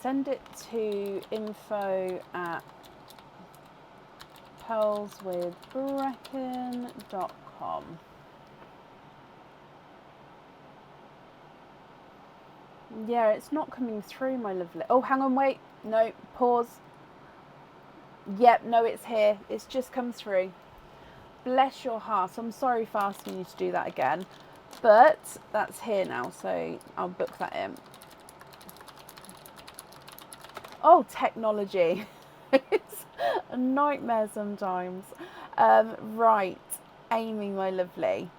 Send it to info@pearlswithbrecken.com. Yeah, it's not coming through, my lovely. Oh, hang on, wait. No, pause. Yep, no, it's here. It's just come through. Bless your heart. I'm sorry for asking you to do that again. But that's here now, so I'll book that in. Oh, technology. It's a nightmare sometimes. Right, Amy, my lovely.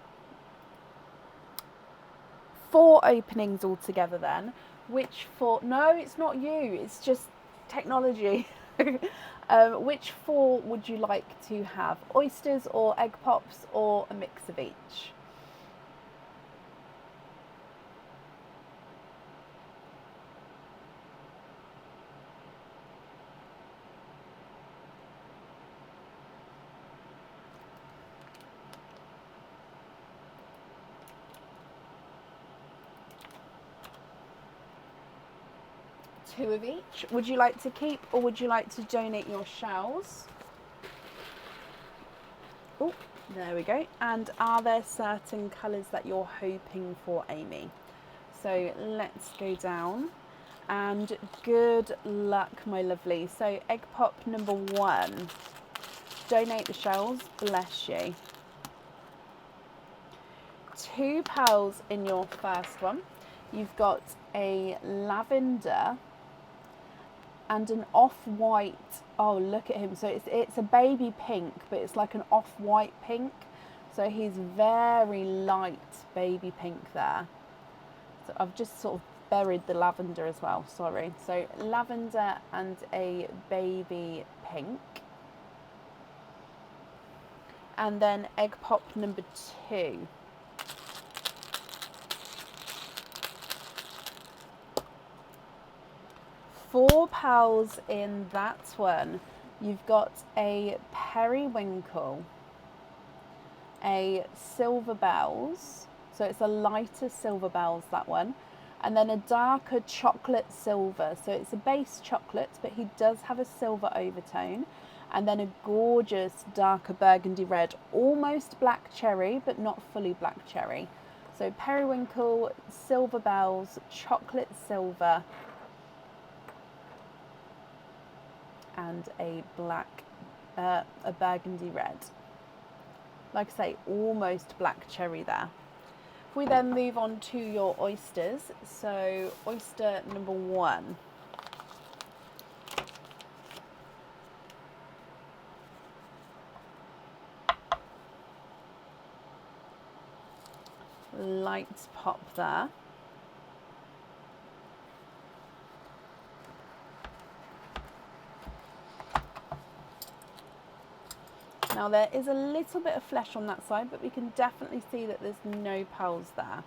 4 openings altogether then. Which 4? No, it's not you. It's just technology. Which 4 would you like to have? Oysters or egg pops or a mix of each? Two of each. Would you like to keep or would you like to donate your shells? Oh, there we go. And are there certain colours that you're hoping for, Amy? So let's go down. And good luck, my lovely. So egg pop number 1. Donate the shells. Bless you. 2 pearls in your first one. You've got a lavender and an off-white. Oh, look at him. So it's a baby pink, but it's like an off-white pink. So he's very light baby pink there. So I've just sort of buried the lavender as well, sorry. So lavender and a baby pink. And then egg pop number 2. Four pearls in that one. You've got a periwinkle, a silver bells, so it's a lighter silver bells, that one, and then a darker chocolate silver, so it's a base chocolate but he does have a silver overtone, and then a gorgeous darker burgundy red, almost black cherry but not fully black cherry. So periwinkle, silver bells, chocolate silver, and a black, a burgundy red. Like I say, almost black cherry there. If we then move on to your oysters, so oyster number 1. Light pop there. Now there is a little bit of flesh on that side, but we can definitely see that there's no pearls there.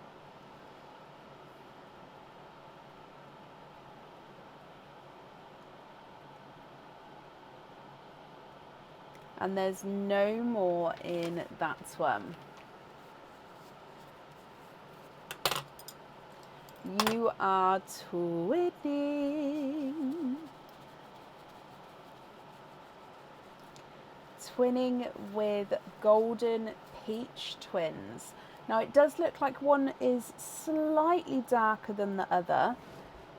And there's no more in that one. You are twinning. twinning with Golden Peach Twins. Now it does look like one is slightly darker than the other.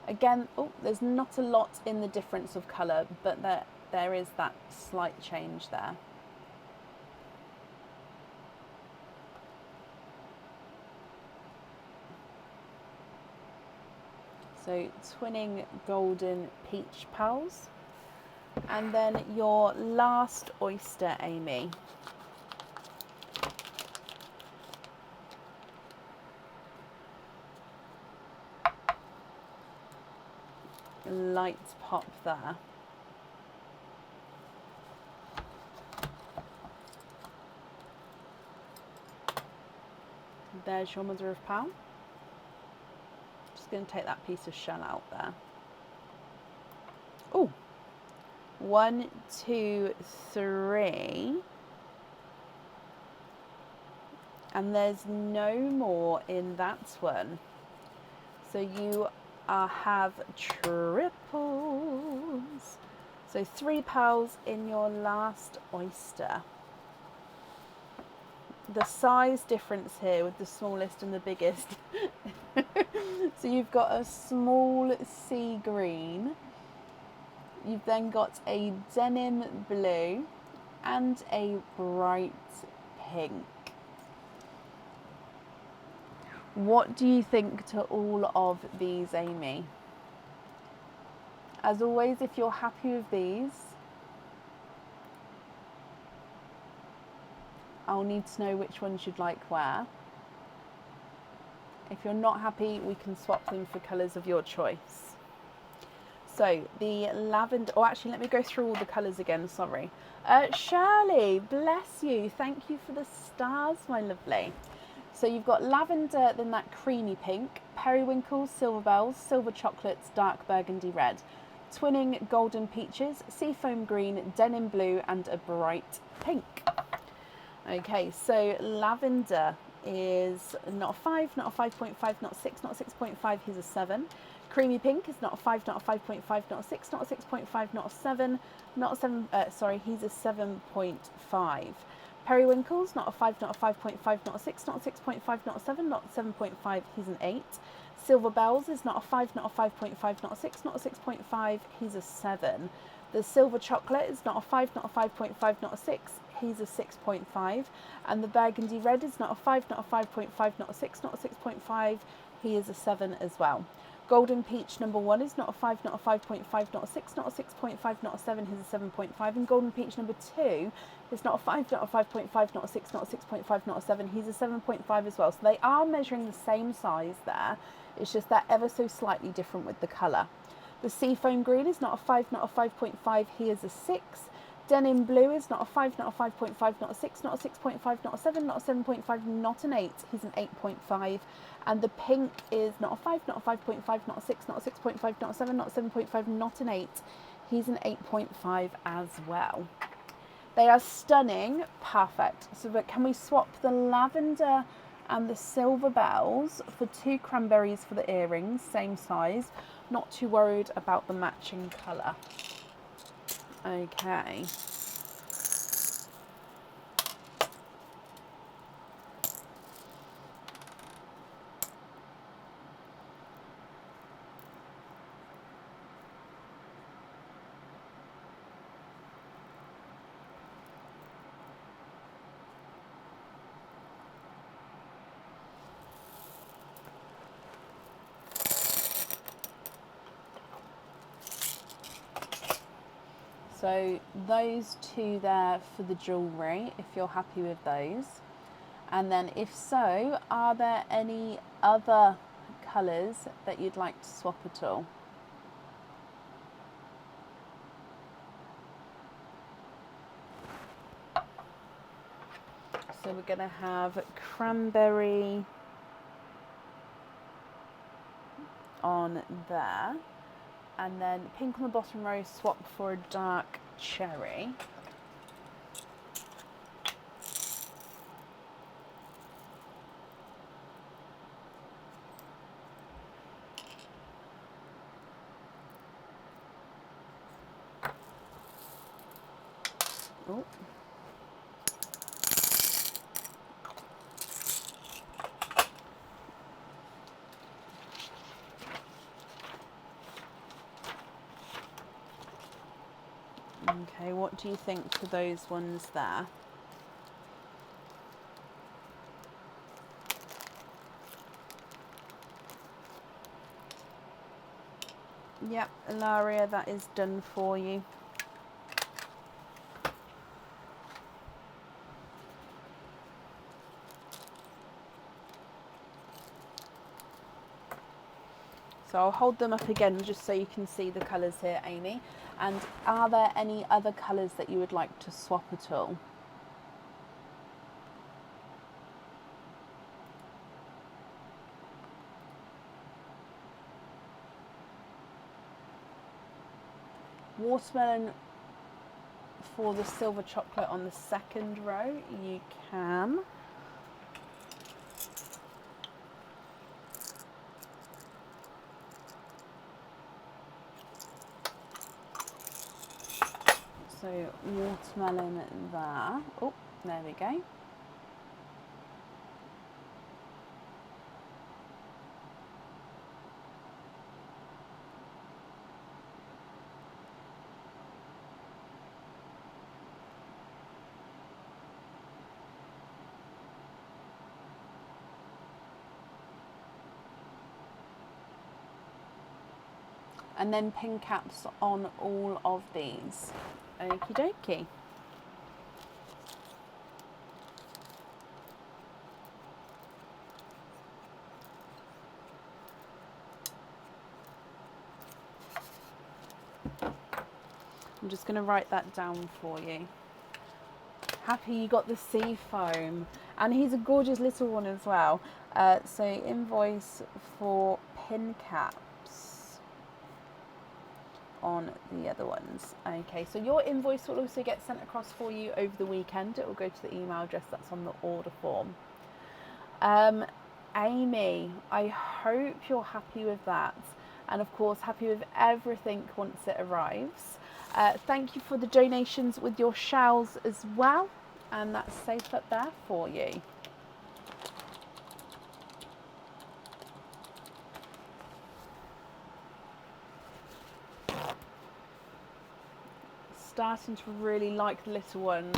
Again, oh, there's not a lot in the difference of colour, but there is that slight change there. So twinning Golden Peach Pals. And then your last oyster, Amy. Light pop there. There's your mother of pearl. Just going to take that piece of shell out there. Oh, 1, 2, 3. And there's no more in that one. So you have triples. So 3 pearls in your last oyster. The size difference here with the smallest and the biggest. So you've got a small sea green. You've then got a denim blue and a bright pink. What do you think to all of these, Amy? As always, if you're happy with these, I'll need to know which ones you'd like where. If you're not happy, we can swap them for colours of your choice. So the lavender, oh actually let me go through all the colours again, sorry. Shirley, bless you, thank you for the stars, my lovely. So you've got lavender, then that creamy pink, periwinkles, silver bells, silver chocolates, dark burgundy red, twinning golden peaches, seafoam green, denim blue and a bright pink. Okay, so lavender is not a 5, not a 5.5, not a 6, not a 6.5, he's a 7. Creamy pink is not a 5, not a 5.5, not a 6, not a 6.5, not a 7, not a 7, sorry, he's a 7.5. Periwinkles, not a 5, not a 5.5, not a 6, not a 6.5, not a 7, not a 7.5, he's an 8. Silver bells is not a 5, not a 5.5, not a 6, not a 6.5, he's a 7. The silver chocolate is not a 5, not a 5.5, not a 6, he's a 6.5. And the burgundy red is not a 5, not a 5.5, not a 6, not a 6.5, he is a 7 as well. Golden peach number 1 is not a 5, not a 5.5, not a 6, not a 6.5, not a 7, he's a 7.5. And golden peach number 2 is not a 5, not a 5.5, not a 6, not a 6.5, not a 7, he's a 7.5 as well. So they are measuring the same size there, it's just that ever so slightly different with the colour. The seafoam green is not a 5, not a 5.5, he is a 6. Denim blue is not a 5, not a 5.5, not a 6, not a 6.5, not a 7, not a 7.5, not an 8, he's an 8.5. And the pink is not a 5, not a 5.5, not a 6, not a 6.5, not a 7, not a 7.5, not an 8, he's an 8.5 as well. They are stunning, perfect. So but can we swap the lavender and the silver bells for 2 cranberries for the earrings, same size. Not too worried about the matching colour. Okay. So those 2 there for the jewellery, if you're happy with those. And then if so, are there any other colours that you'd like to swap at all? So we're going to have cranberry on there. And then pink on the bottom row, swap for a dark cherry. Oh. Okay, what do you think for those ones there? Yep, Ilaria, that is done for you. So I'll hold them up again just so you can see the colours here, Amy. And are there any other colours that you would like to swap at all? Watermelon for the silver chocolate on the second row, you can. So watermelon there. Oh, there we go. And then pin caps on all of these. Okie dokie. I'm just going to write that down for you. Happy you got the sea foam. And he's a gorgeous little one as well. So invoice for pin caps on the other ones. Okay, so your invoice will also get sent across for you over the weekend. It will go to the email address that's on the order form. Amy, I hope you're happy with that. And of course, happy with everything once it arrives. Thank you for the donations with your shells as well. And that's safe up there for you. Starting to really like the little ones.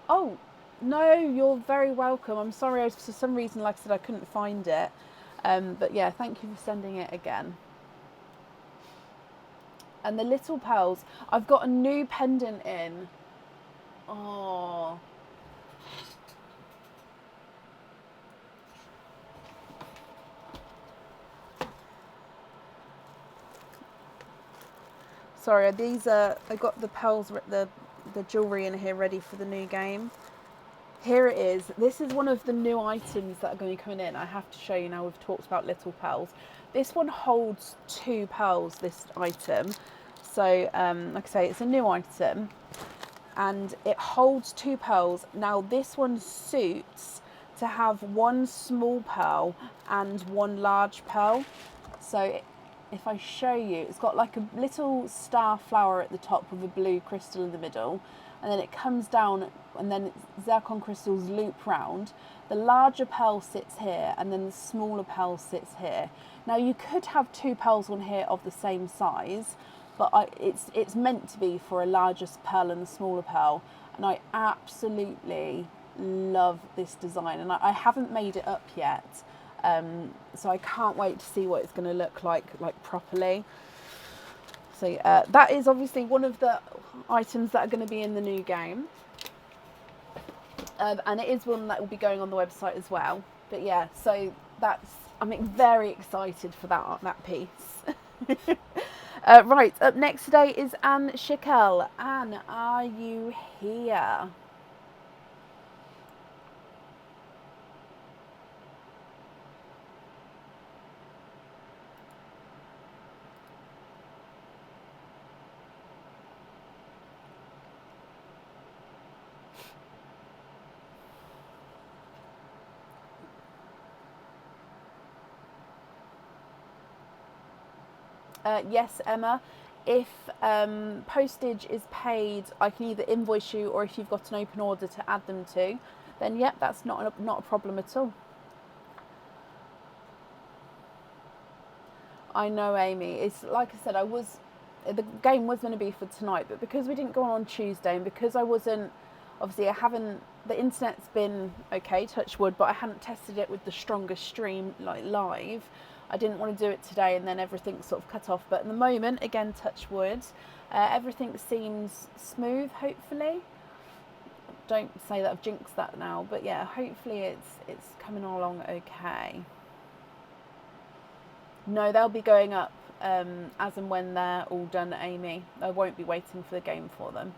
Oh, no, you're very welcome. I'm sorry, for some reason, like I said, I couldn't find it. But yeah, thank you for sending it again. And the little pearls, I've got a new pendant in. Oh. Sorry, these are, I got the pearls, the jewellery in here ready for the new game. Here it is. This is one of the new items that are going to be coming in. I have to show you now, we've talked about little pearls. This one holds 2 pearls, this item. So, like I say, it's a new item. And it holds 2 pearls. Now, this one suits to have 1 small pearl and 1 large pearl. So, if I show you, it's got like a little star flower at the top with a blue crystal in the middle. And then it comes down and then zircon crystals loop round. The larger pearl sits here and then the smaller pearl sits here. Now you could have 2 pearls on here of the same size, but it's meant to be for a larger pearl and a smaller pearl. And I absolutely love this design, and I haven't made it up yet. So I can't wait to see what it's going to look like properly. So that is obviously one of the items that are going to be in the new game. And it is one that will be going on the website as well. But yeah, so I'm very excited for that piece. Right, up next today is Anne Schickel. Anne, are you here? Yes, Emma. If postage is paid, I can either invoice you, or if you've got an open order to add them to, then yep, that's not a problem at all. I know, Amy. It's like I said, I was the game was going to be for tonight, but because we didn't go on Tuesday, and because I wasn't, obviously I haven't, the internet's been okay, touch wood, but I hadn't tested it with the strongest stream like live. I didn't want to do it today and then everything sort of cut off. But at the moment, again, touch wood, everything seems smooth, hopefully. Don't say that I've jinxed that now, but yeah, hopefully it's coming along okay. No, they'll be going up as and when they're all done, Amy. I won't be waiting for the game for them.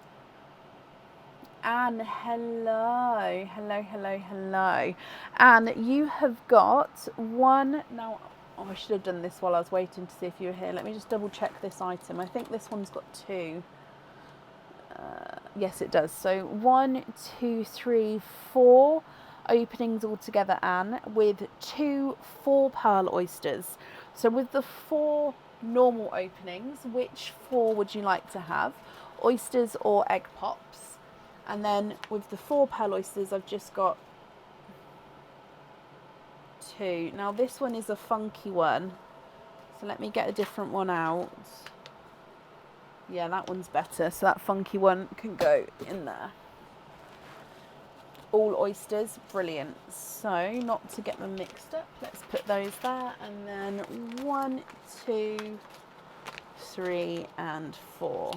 Anne, hello, hello, hello, hello. Anne, you have got one now. Oh, I should have done this while I was waiting to see if you were here. Let me just double check this item. I think this one's got two. Yes, it does. So 1, 2, 3, 4 openings altogether, Anne, with 2 4 pearl oysters. So with the 4 normal openings, which 4 would you like to have? Oysters or egg pops? And then with the 4 pearl oysters, I've just got 2. Now this one is a funky one. So let me get a different one out. Yeah, that one's better. So that funky one can go in there. All oysters, brilliant. So not to get them mixed up, let's put those there. And then 1, 2, 3, and 4.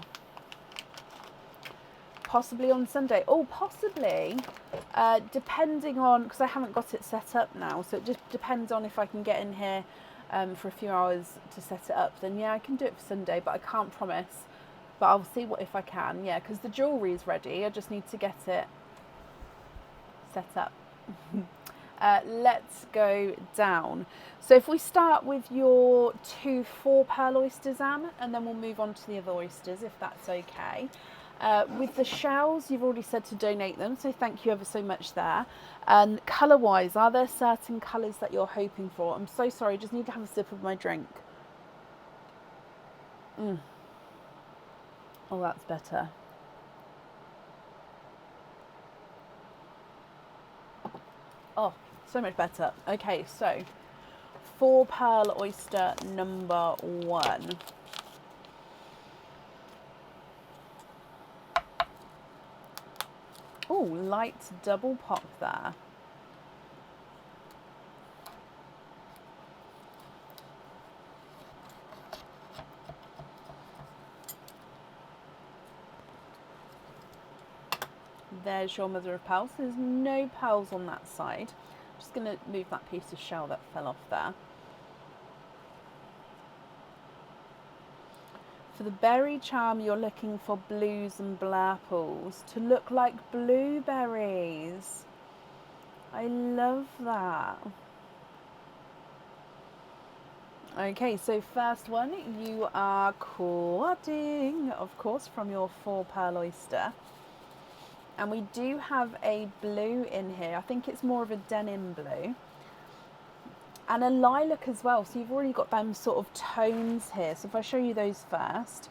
Possibly on Sunday. Oh, possibly. Depending on, because I haven't got it set up now, so it just depends on if I can get in here for a few hours to set it up. Then yeah, I can do it for Sunday, but I can't promise. But I'll see what if I can. Yeah, because the jewellery is ready. I just need to get it set up. Let's go down. So if we start with your 2 4 pearl oysters, Anne, and then we'll move on to the other oysters, if that's okay. With the shells, you've already said to donate them, so thank you ever so much there. And colour-wise, are there certain colours that you're hoping for? I'm so sorry, I just need to have a sip of my drink. Oh, that's better. Oh, so much better. Okay, so 4 pearl oyster number 1. Oh, light double pop there. There's your mother of pearls. There's no pearls on that side. I'm just going to move that piece of shell that fell off there. For the berry charm, you're looking for blues and blurples to look like blueberries. I love that. Okay, so first one, you are quadding, of course, from your 4 pearl oyster. And we do have a blue in here. I think it's more of a denim blue. And a lilac as well. So you've already got them sort of tones here. So if I show you those first.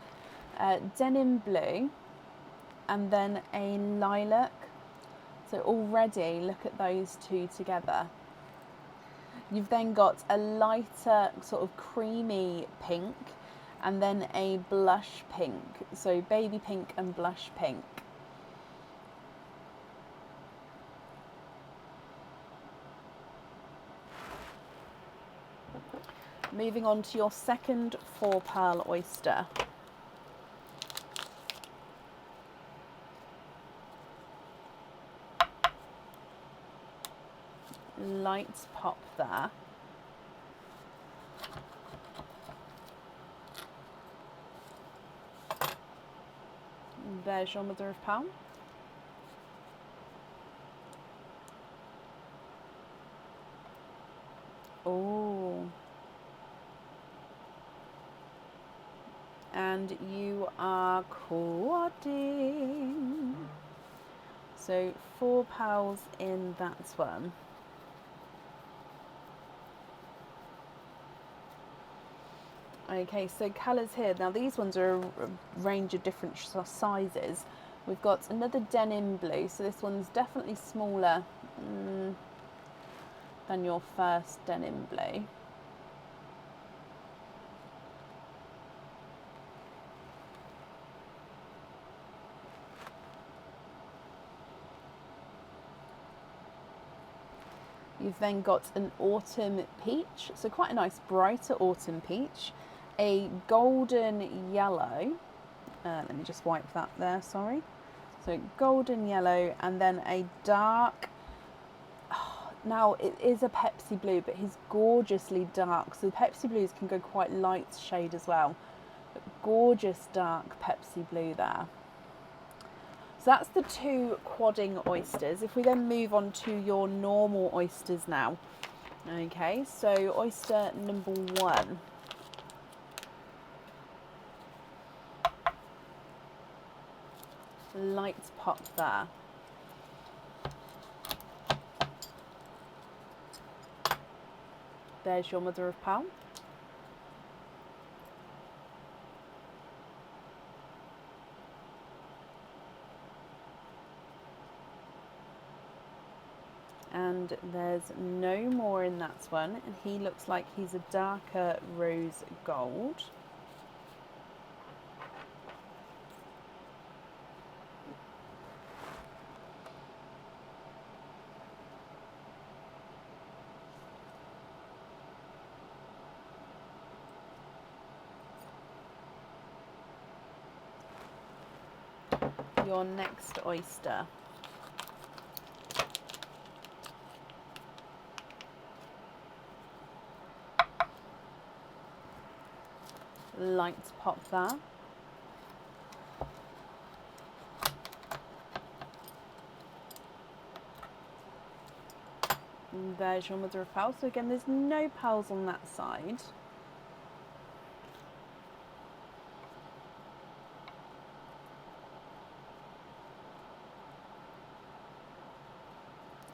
Denim blue. And then a lilac. So already look at those two together. You've then got a lighter sort of creamy pink. And then a blush pink. So baby pink and blush pink. Moving on to your second 4 pearl oyster. Light pop there. There's your mother of pearl. Oh. And you are quadding. So 4 pearls in that one. Okay, so colours here. Now these ones are a range of different sizes. We've got another denim blue. So this one's definitely smaller than your first denim blue. You've then got an autumn peach, so quite a nice brighter autumn peach, a golden yellow, let me just wipe that there, sorry. So golden yellow, and then a dark, now it is a Pepsi blue, but he's gorgeously dark, so the Pepsi blues can go quite light shade as well, but gorgeous dark Pepsi blue there. So that's the 2 quadding oysters. If we then move on to your normal oysters now. Okay, so oyster number 1. Light pop there. There's your mother of pearl. And there's no more in that one, and he looks like he's a darker rose gold. Your next oyster. Light pop there. And there's your mother of pearl. So again, there's no pearls on that side.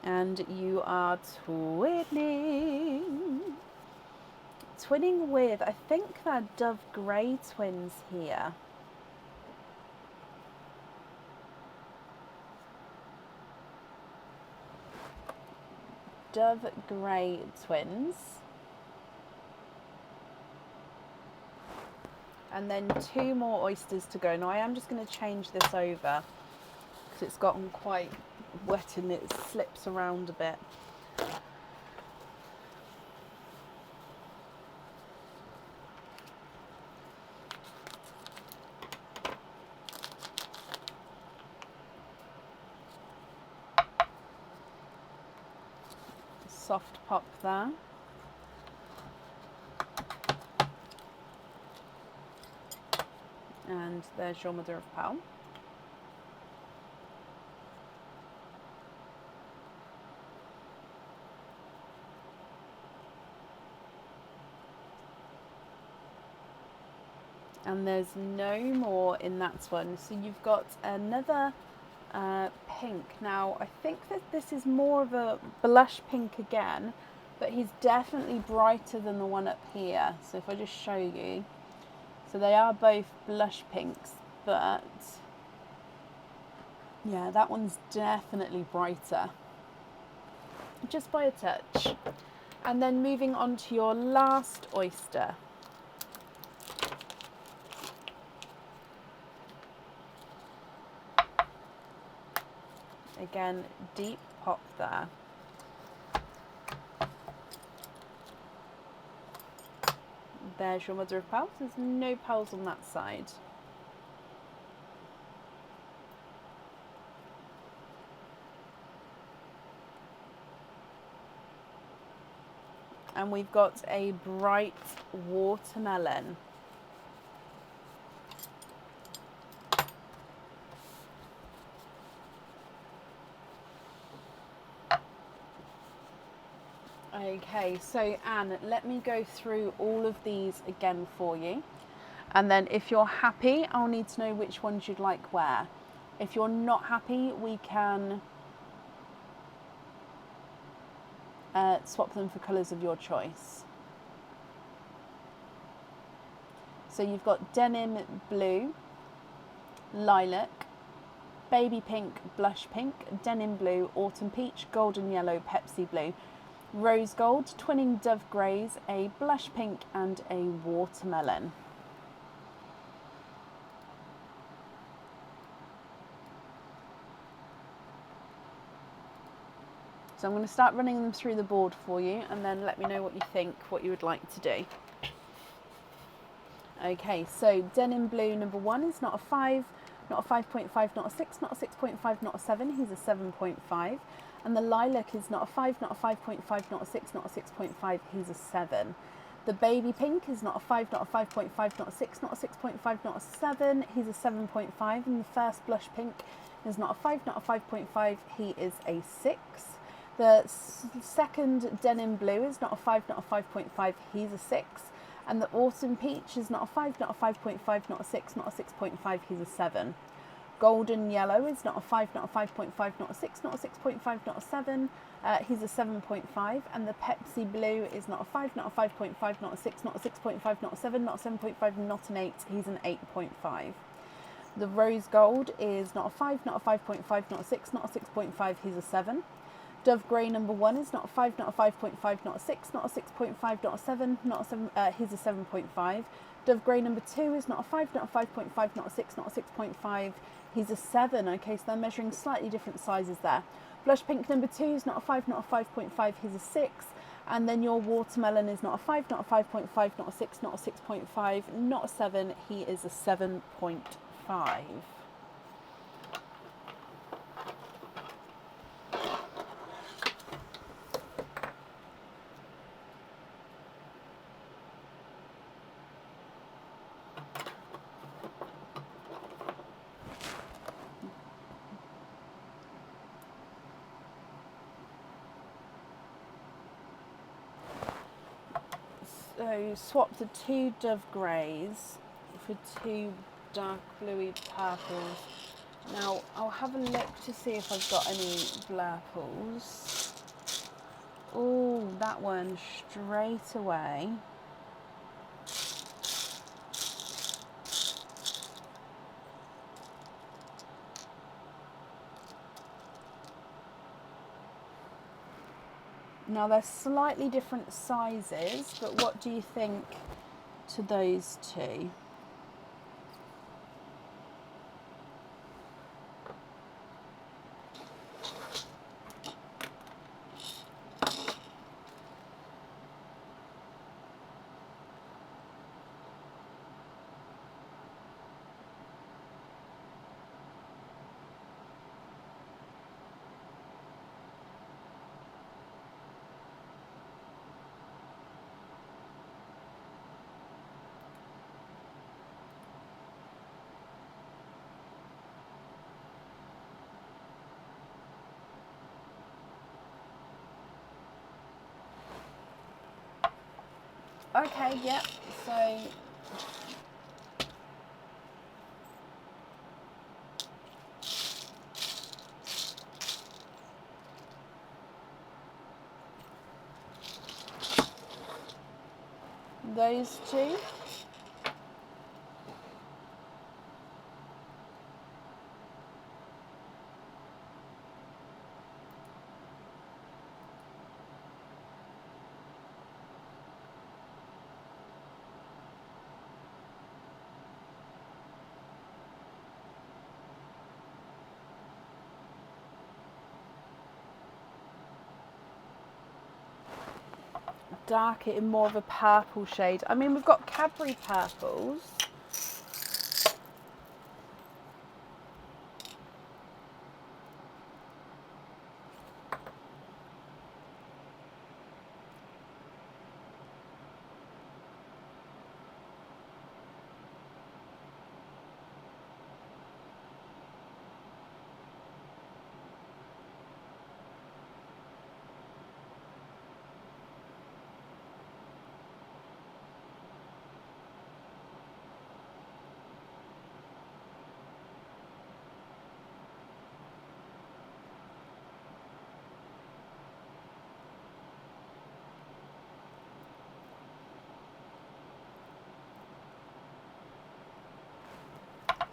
And you are twinning. Twinning with, I think they're Dove Grey twins here. Dove Grey twins. And then 2 more oysters to go. Now I am just going to change this over because it's gotten quite wet and it slips around a bit. Soft pop there. And there's your mother of pearl. And there's no more in that one. So you've got another pink. Now I think that this is more of a blush pink again, but he's definitely brighter than the one up here. So if I just show you, so they are both blush pinks, but yeah, that one's definitely brighter, just by a touch. And then moving on to your last oyster. Again, deep pop there. There's your mother of pearl. There's no pearls on that side. And we've got a bright watermelon. Okay, so Anne, let me go through all of these again for you. And then if you're happy, I'll need to know which ones you'd like where. If you're not happy, we can swap them for colours of your choice. So you've got denim blue, lilac, baby pink, blush pink, denim blue, autumn peach, golden yellow, Pepsi blue, rose gold, twinning dove greys, a blush pink and a watermelon. So I'm going to start running them through the board for you, and then let me know what you think, what you would like to do. Okay, so denim blue number 1 is not a 5, not a 5.5, not a 6, not a 6.5, not a 7, he's a 7.5. And the lilac is not a 5, not a 5.5, not a 6, not a 6.5, he's a 7. The baby pink is not a 5, not a 5.5, not a 6, not a 6.5, not a 7, he's a 7.5. And the first blush pink is not a 5, not a 5.5, he is a 6. The second denim blue is not a 5, not a 5.5, he's a 6. And the autumn peach is not a 5, not a 5.5, not a 6, not a 6.5, he's a 7. Golden yellow is not a 5, not a 5.5, not a 6, not a 6.5, not a 7, he's a 7.5. And the Pepsi blue is not a 5, not a 5.5, not a 6, not a 6.5, not a 7, not a 7.5, not an 8, he's an 8.5. The rose gold is not a 5, not a 5.5, not a 6, not a 6.5, he's a 7. Dove grey number 1 is not a 5, not a 5.5, not a 6, not a 6.5, not a 7, not a 7, he's a 7.5. Dove grey number 2 is not a 5, not a 5.5, not a 6, not a 6.5, he's a 7. Okay, so they're measuring slightly different sizes there. Blush pink number 2 is not a 5, not a 5.5, he's a 6. And then your watermelon is not a 5, not a 5.5, not a 6, not a 6.5, not a 7, he is a 7.5. So swap the 2 dove greys for 2 dark bluey purples. Now I'll have a look to see if I've got any blurples. Oh, that one straight away. Now they're slightly different sizes, but what do you think to those two? Okay, yep, so those two. Dark it in more of a purple shade. I mean, we've got Cadbury purples.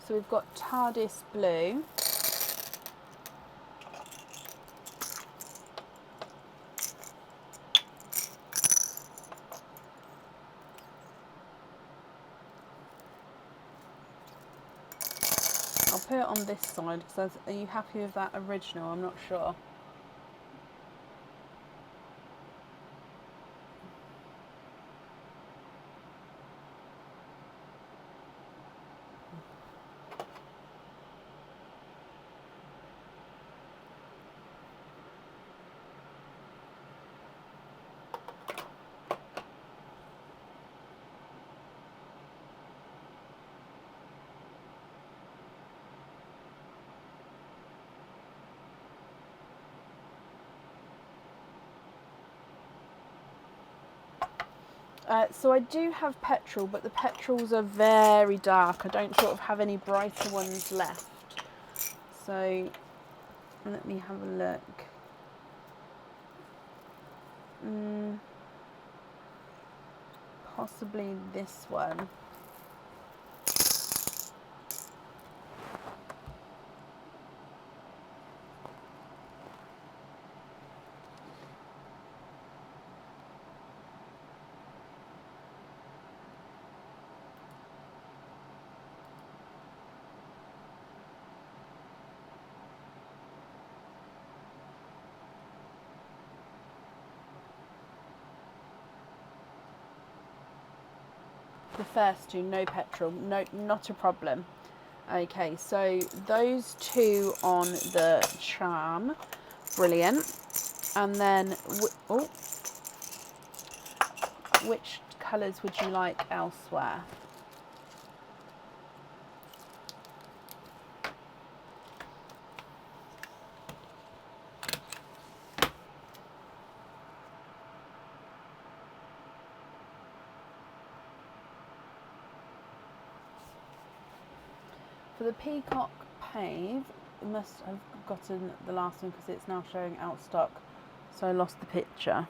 So we've got TARDIS blue. I'll put it on this side because are you happy with that original? I'm not sure. So I do have petrol, but the petrols are very dark. I don't sort of have any brighter ones left. So let me have a look. Possibly this one. The first two, no petrol, no, not a problem. Okay, so those two on the charm, brilliant. And then, which colours would you like elsewhere? For the peacock pave, you must have gotten the last one because it's now showing out of stock. So I lost the picture.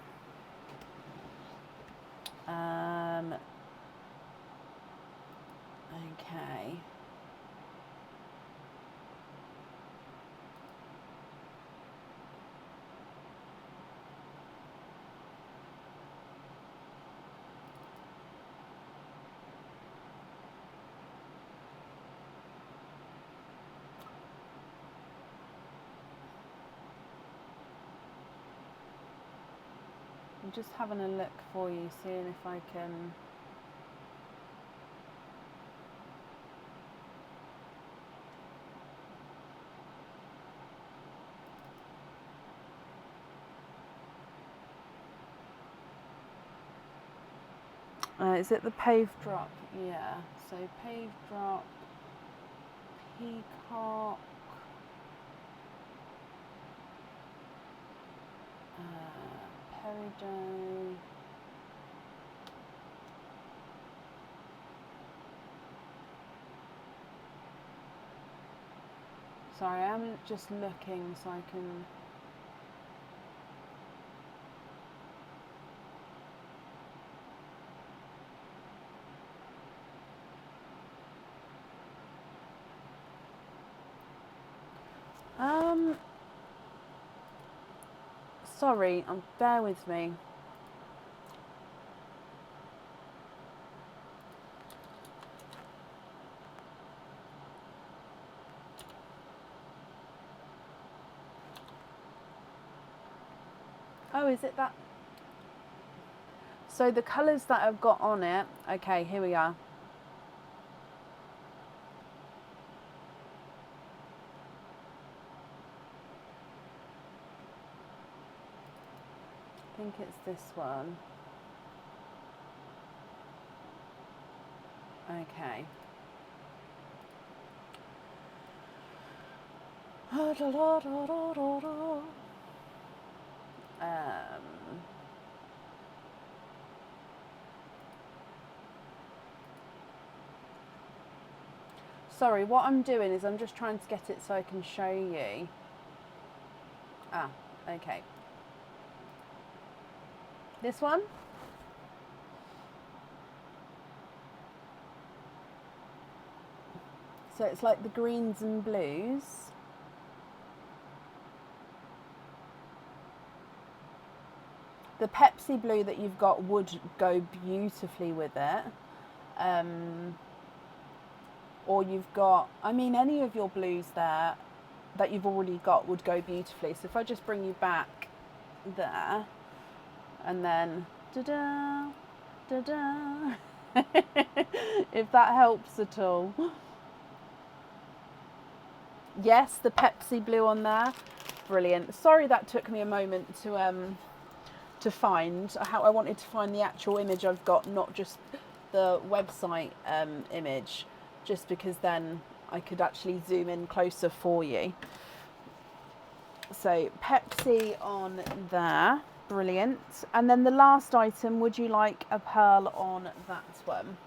Okay. I'm just having a look for you, seeing if I can. Is it the pave drop? Yeah. So pave drop, peacock, peridot. Sorry, I'm just looking so I can. Sorry, bear with me. Oh, is it that? So the colours that I've got on it, okay, here we are. I think it's this one. Okay. Sorry, what I'm doing is I'm just trying to get it so I can show you. Ah, okay. This one? So it's like the greens and blues. The Pepsi blue that you've got would go beautifully with it. Or you've got, I mean, any of your blues there that you've already got would go beautifully. So if I just bring you back there, and then da-da, da-da, if that helps at all. Yes, the Pepsi blue on there, brilliant. Sorry that took me a moment to find. How I wanted to find the actual image I've got, not just the website image, just because then I could actually zoom in closer for you. So Pepsi on there. Brilliant. And then the last item, would you like a pearl on that one?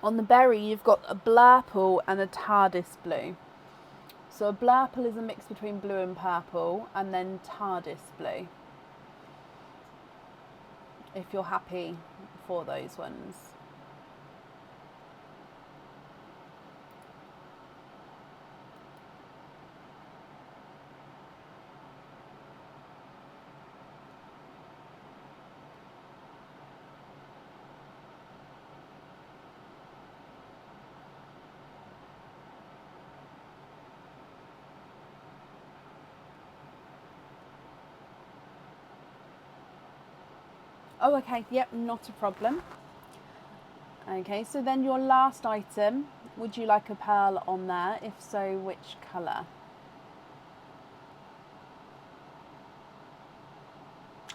On the berry, you've got a blurple and a TARDIS blue. So a blurple is a mix between blue and purple, and then TARDIS blue, if you're happy for those ones. Oh, okay, yep, not a problem. Okay, so then your last item, would you like a pearl on there? If so, which colour?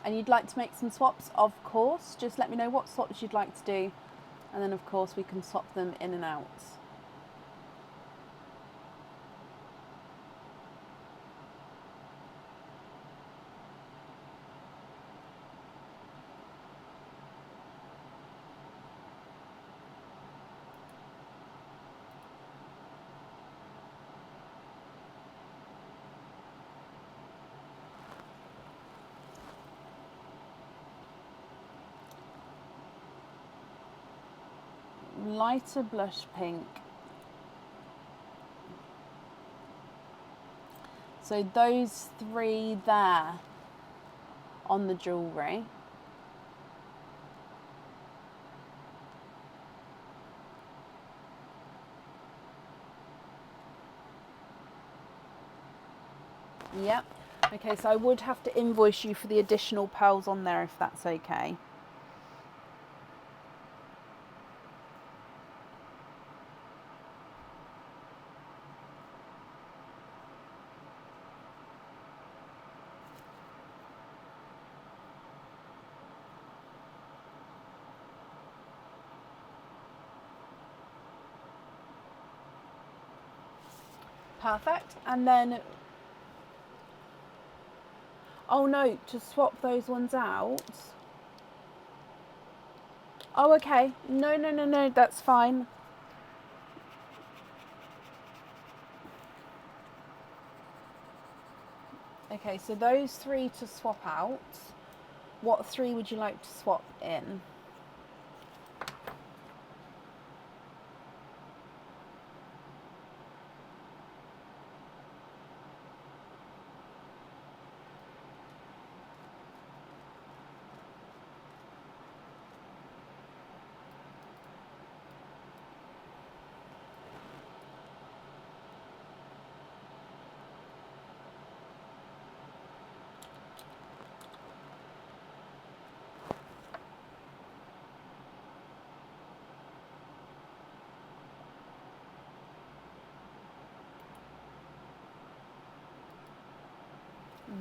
And you'd like to make some swaps, of course. Just let me know what swaps you'd like to do, and then of course we can swap them in and out. Lighter blush pink. So those three there on the jewellery. Yep. Okay, so I would have to invoice you for the additional pearls on there if that's okay. Perfect. And then, oh no, to swap those ones out. Oh, okay. No, that's fine. Okay, so those three to swap out. What three would you like to swap in?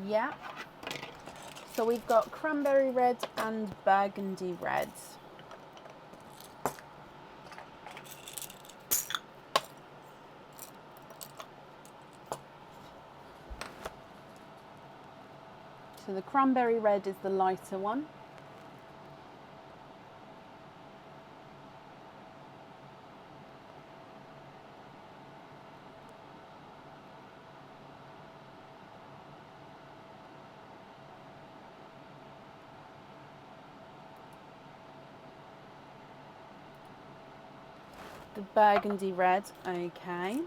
Yeah. So we've got cranberry red and burgundy red. So the cranberry red is the lighter one. The burgundy red, okay.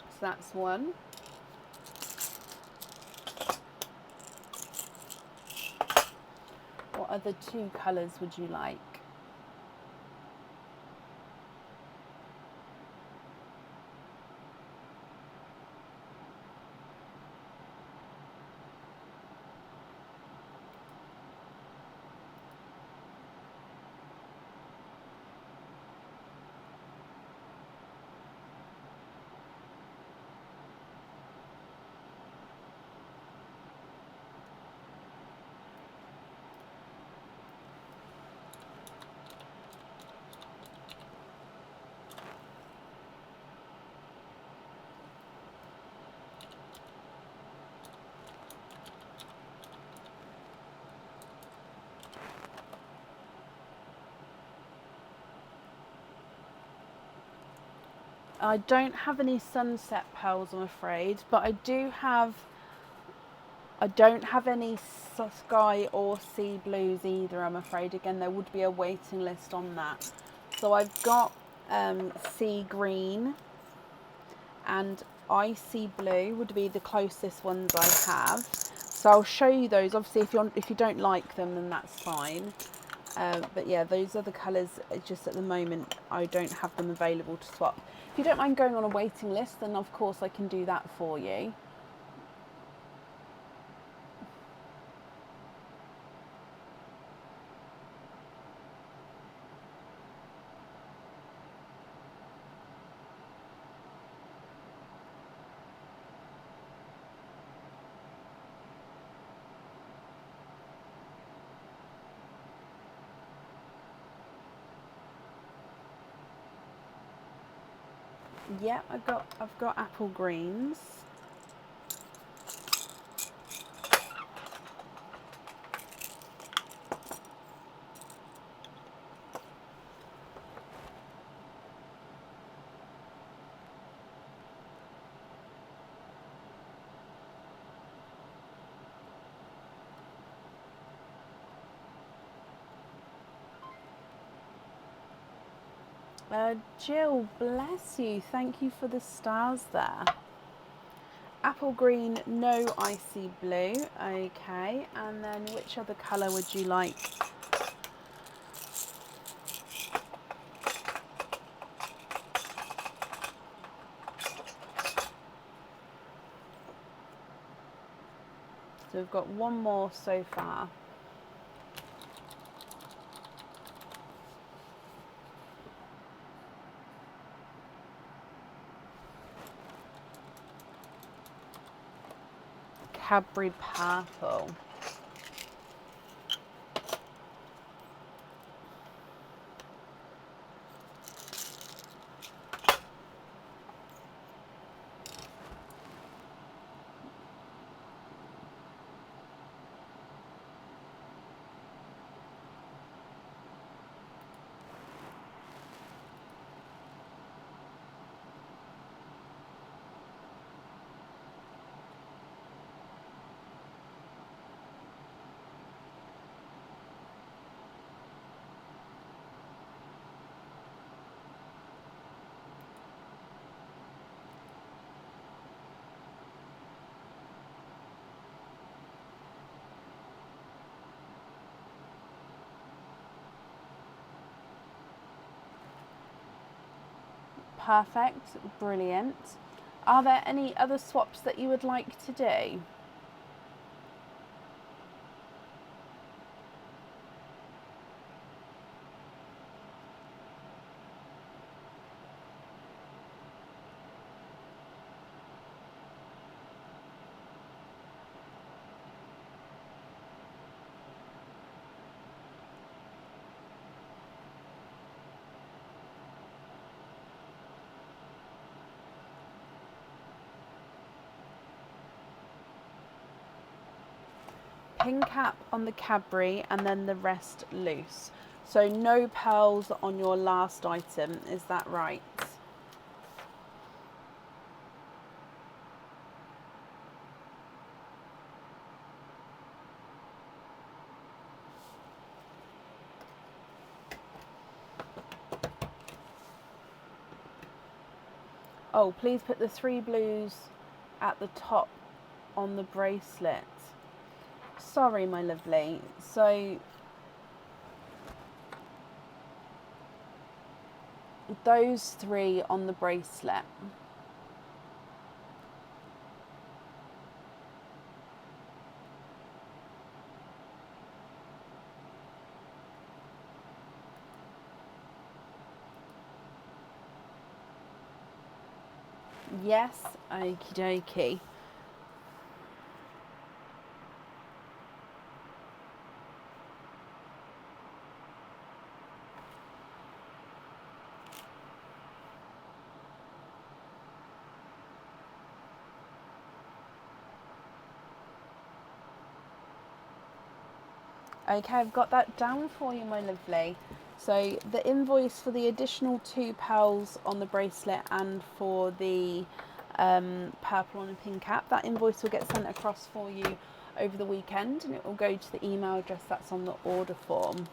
So that's one. What other two colours would you like? I don't have any sunset pearls, I'm afraid, but I don't have any sky or sea blues either, I'm afraid. Again, there would be a waiting list on that. So I've got sea green and icy blue would be the closest ones I have. So I'll show you those. Obviously, if you don't like them, then that's fine. But yeah, those are the colours. Just at the moment, I don't have them available to swap. If you don't mind going on a waiting list, then of course I can do that for you. Yeah, I've got apple greens. Jill, bless you. Thank you for the stars there. Apple green, no icy blue. Okay, and then which other colour would you like? So we've got one more so far. Cadbury purple. Perfect, brilliant. Are there any other swaps that you would like to do? Pin cap on the Cadbury and then the rest loose. So no pearls on your last item, is that right? Oh, please put the 3 blues at the top on the bracelet. Sorry, my lovely. So those 3 on the bracelet. Yes, okie dokie. Okay, I've got that down for you, my lovely. So the invoice for the additional 2 pearls on the bracelet and for the purple on a pin cap, that invoice will get sent across for you over the weekend, and it will go to the email address that's on the order form.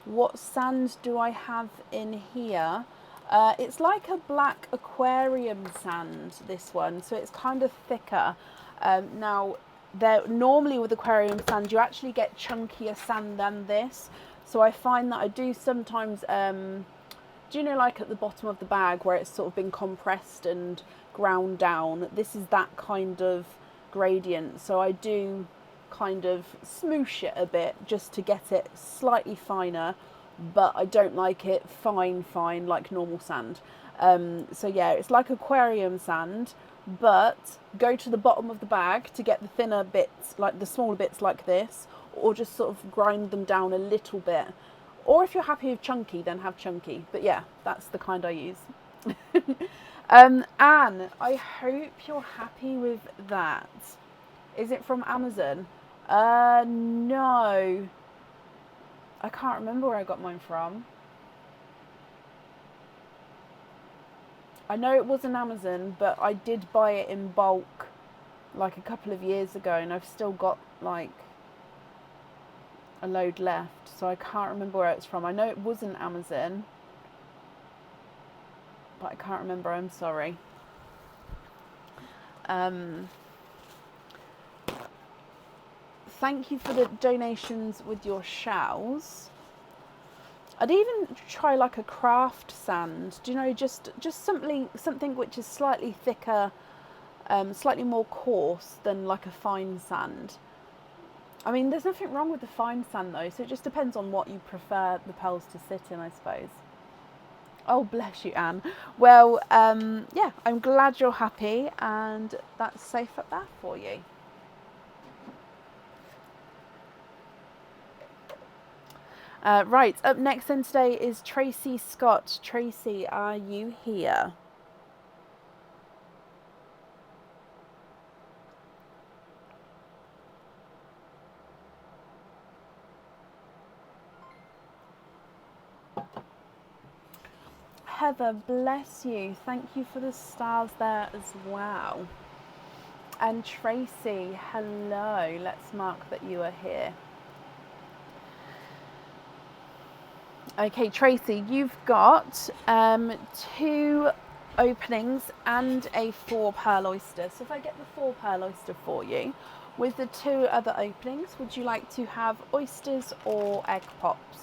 What sand do I have in here? It's like a black aquarium sand, this one, so it's kind of thicker. Now, normally with aquarium sand, you actually get chunkier sand than this. So I find that I do sometimes, do you know, like at the bottom of the bag where it's sort of been compressed and ground down? This is that kind of gradient. So I do kind of smoosh it a bit just to get it slightly finer, but I don't like it fine like normal sand. So yeah, it's like aquarium sand, but go to the bottom of the bag to get the thinner bits, like the smaller bits like this, or just sort of grind them down a little bit. Or if you're happy with chunky, then have chunky. But yeah, that's the kind I use. Anne, I hope you're happy with that. Is it from Amazon? No. I can't remember where I got mine from. I know it wasn't Amazon, but I did buy it in bulk like a couple of years ago, and I've still got like a load left, so I can't remember where it's from. I know it wasn't Amazon, but I can't remember. I'm sorry. Thank you for the donations with your shells. I'd even try like a craft sand. Do you know, just something which is slightly thicker, slightly more coarse than like a fine sand. I mean, there's nothing wrong with the fine sand though, so it just depends on what you prefer the pearls to sit in, I suppose. Oh, bless you, Anne. Well, yeah, I'm glad you're happy, and that's safe up there for you. Right, up next then today is Tracy Scott. Tracy, are you here? Heather, bless you. Thank you for the stars there as well. And Tracy, hello. Let's mark that you are here. Okay, Tracy, you've got 2 openings and a 4 pearl oyster. So if I get the 4 pearl oyster for you, with the 2 other openings, would you like to have oysters or egg pops,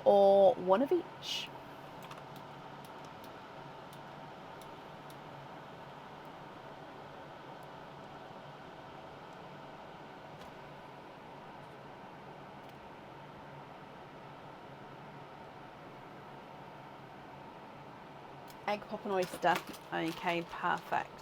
or one of each? Egg pop and oyster. Okay, perfect.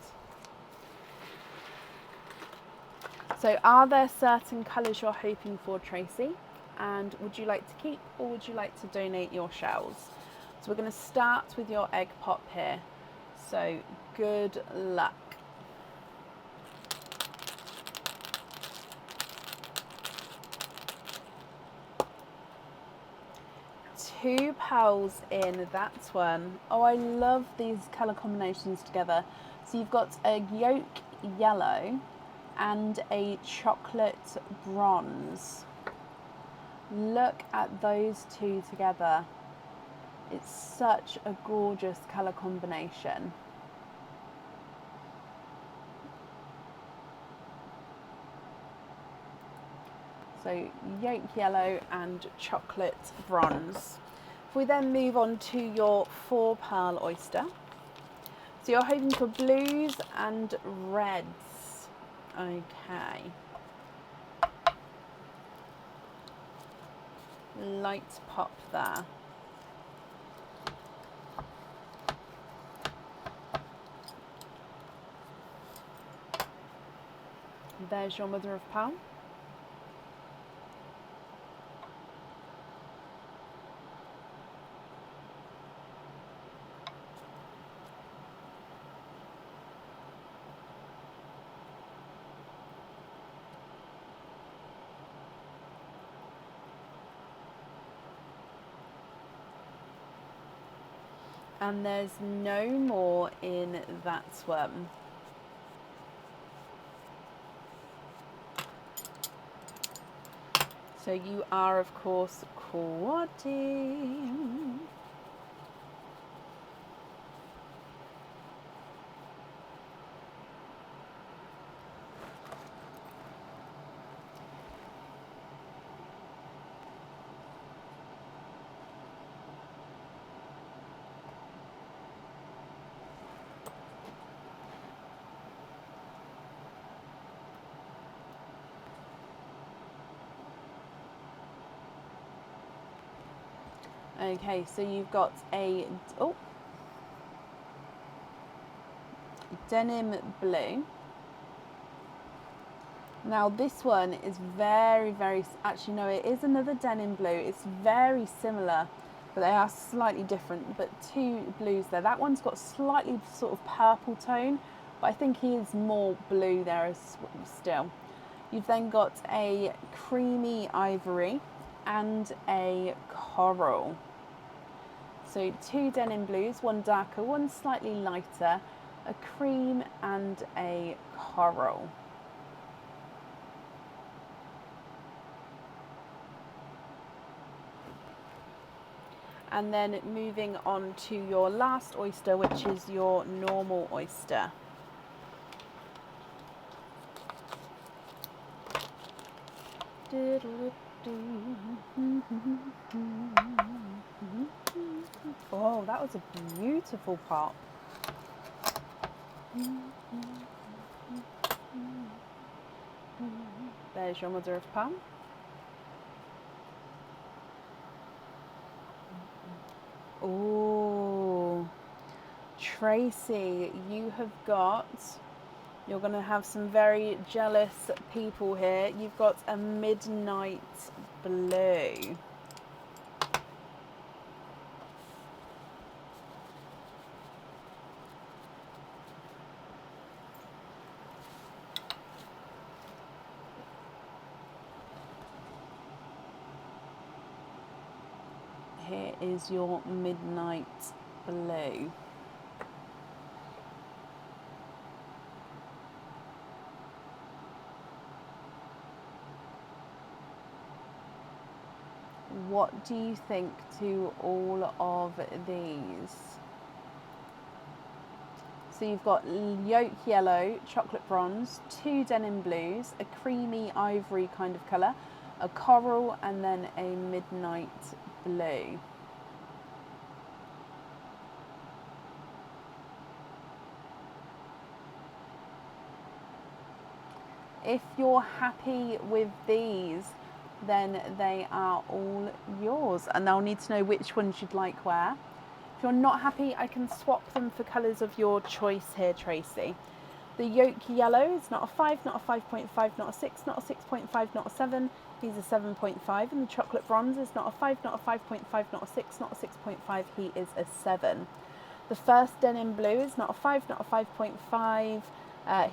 So are there certain colours you're hoping for, Tracy? And would you like to keep, or would you like to donate your shells? So we're going to start with your egg pop here. So good luck. Two pearls in that one. Oh, I love these colour combinations together. So you've got a yolk yellow and a chocolate bronze. Look at those 2 together. It's such a gorgeous colour combination. So yolk yellow and chocolate bronze. If we then move on to your 4 pearl oyster. So you're hoping for blues and reds. Okay. Light pop there. There's your mother of pearl. And there's no more in that one. So you are, of course, quadding. Okay, so you've got a denim blue. Now this one is very, actually no, it is another denim blue. It's very similar, but they are slightly different, but two blues there. That one's got slightly sort of purple tone, but I think he is more blue there as still. You've then got a creamy ivory and a coral. So two denim blues, one darker, one slightly lighter, a cream and a coral. And then moving on to your last oyster, which is your normal oyster. Oh, that was a beautiful pop. There's your mother of pearl. Oh, Tracy, you're going to have some very jealous people here. You've got a midnight blue. Here is your midnight blue. What do you think to all of these? So you've got yolk yellow, chocolate bronze, two denim blues, a creamy ivory kind of colour, a coral, and then a midnight blue. If you're happy with these, then they are all yours, and I'll need to know which ones you'd like where. If you're not happy, I can swap them for colours of your choice here, Tracy. The yolk yellow is not a 5, not a 5.5, not a 6, not a 6.5, not a 7. He's a 7.5. And the chocolate bronze is not a 5, not a 5.5, not a 6, not a 6.5. He is a 7. The first denim blue is not a 5, not a 5.5.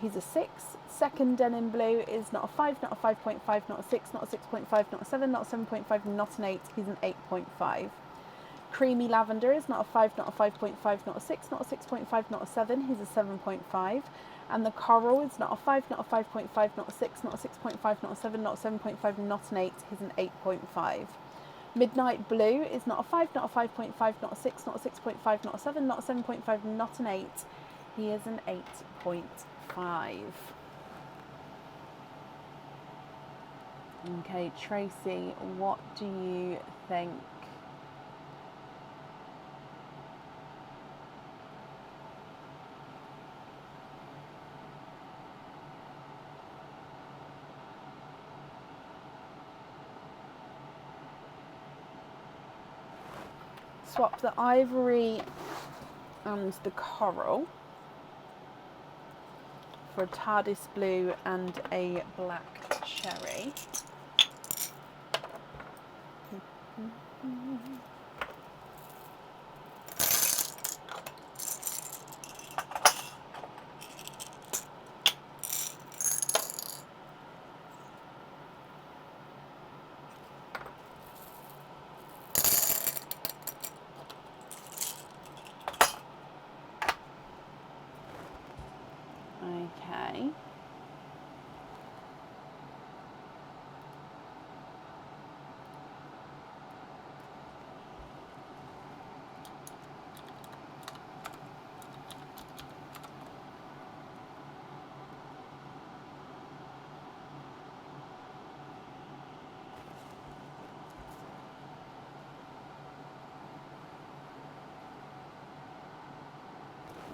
He's a 6. Second denim blue is not a 5, not a 5.5, not a 6, not a 6.5, not a 7, not a 7.5, not an 8. He's an 8.5. Creamy lavender is not a 5, not a 5.5, not a 6, not a 6.5, not a 7. He's a 7.5. And the coral is not a 5, not a 5.5, not a 6, not a 6.5, not a 7, not a 7.5, not an 8. He's an 8.5. Midnight blue is not a 5, not a 5.5, not a 6, not a 6.5, not a 7, not a 7.5, not an 8. He is an 8.5. Okay, Tracy, what do you think? Swap the ivory and the coral for a TARDIS blue and a black cherry.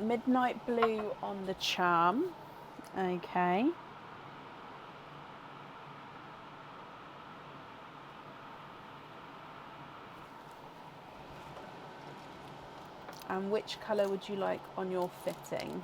midnight blue on the charm. Okay. And which colour would you like on your fitting?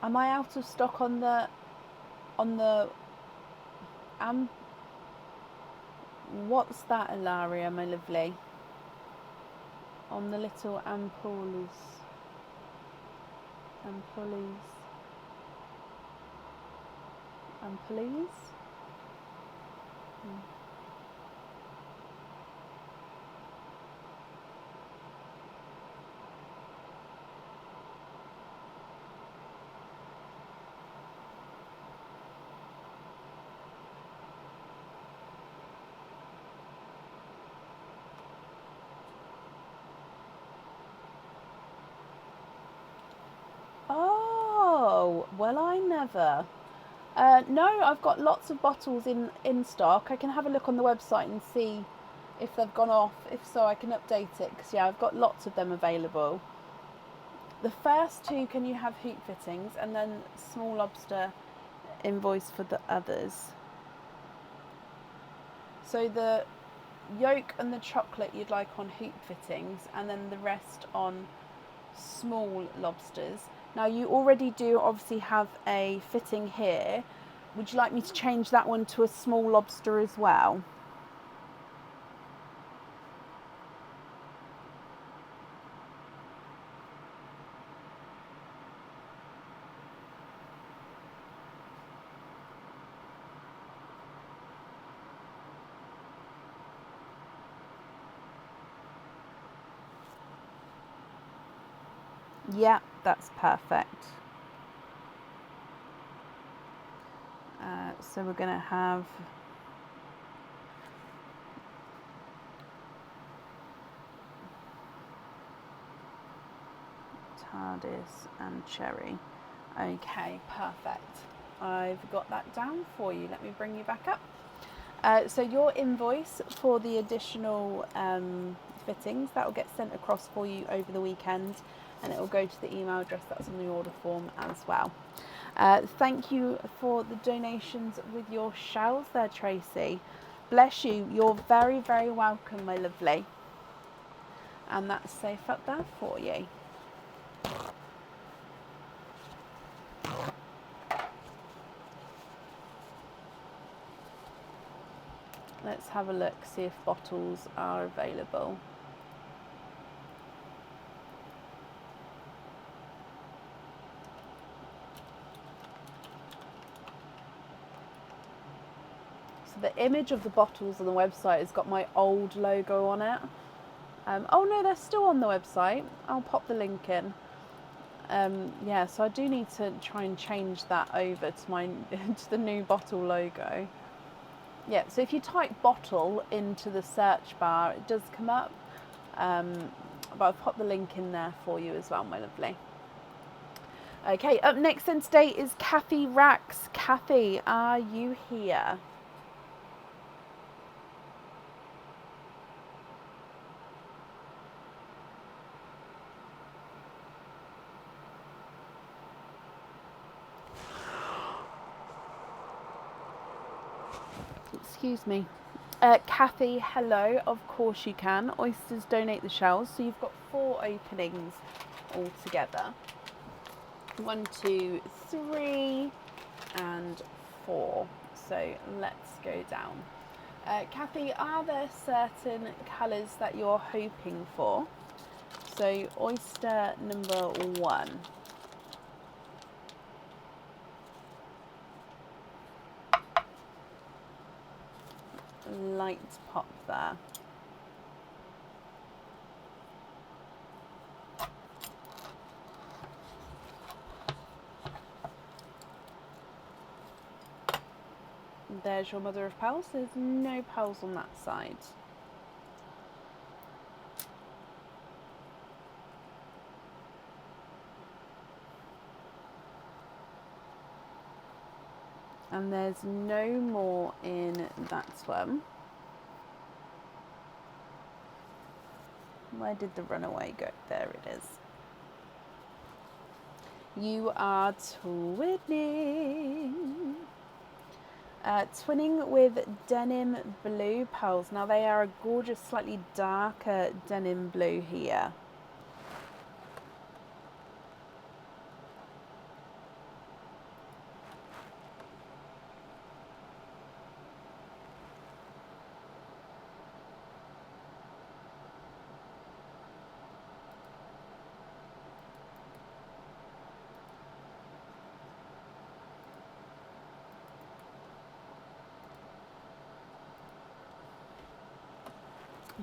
Am I out of stock on the what's that, Ilaria, my lovely? On the little ampoules. Oh, well, I never. No, I've got lots of bottles in stock. I can have a look on the website and see if they've gone off. If so, I can update it, because yeah, I've got lots of them available. The first two, can you have hoop fittings, and then small lobster invoice for the others. So the yolk and the chocolate you'd like on hoop fittings, and then the rest on small lobsters. Now you already do obviously have a fitting here. Would you like me to change that one to a small lobster as well? Yeah, that's perfect. So we're going to have TARDIS and cherry. Okay, perfect. I've got that down for you. Let me bring you back up. So your invoice for the additional fittings, that will get sent across for you over the weekend, and it will go to the email address that's on the order form as well. Thank you for the donations with your shells there, Tracy. Bless you. You're very, very welcome, my lovely. And that's safe up there for you. Let's have a look, see if bottles are available. So the image of the bottles on the website has got my old logo on it. Oh no, they're still on the website. I'll pop the link in. Yeah, so I do need to try and change that over to my to the new bottle logo. Yeah, so if you type bottle into the search bar, it does come up. But I've popped the link in there for you as well, my lovely. Okay, up next then today is Kathy Rax. Kathy, are you here? Excuse me. Kathy, hello. Of course you can. Oysters donate the shells. So you've got 4 openings altogether. 1, 2, 3, and 4. So let's go down. Kathy, are there certain colours that you're hoping for? So oyster number 1. Light pop there. There's your mother of pearls. There's no pearls on that side. And there's no more in that one. Where did the runaway go? There it is. You are twinning. Twinning with denim blue pearls. Now they are a gorgeous, slightly darker denim blue here.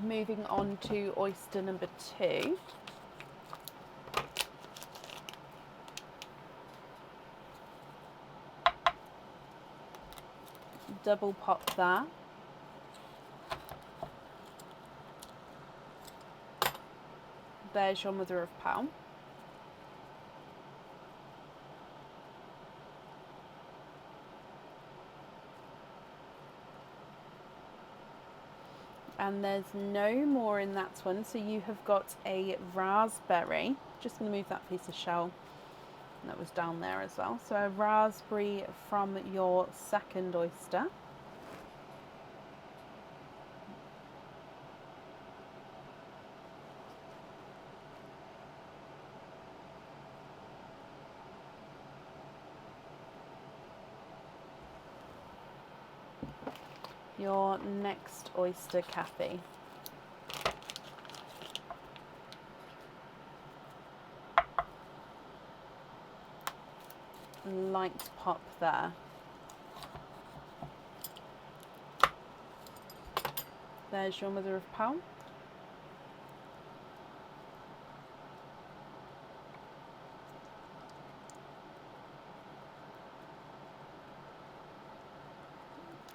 Moving on to oyster number 2. Double pop there. There's your mother of pearl. And there's no more in that one, so you have got a raspberry. Just going to move that piece of shell that was down there as well. So a raspberry from your second oyster. Your next oyster, Kathy. Light pop there. There's your mother of pearl.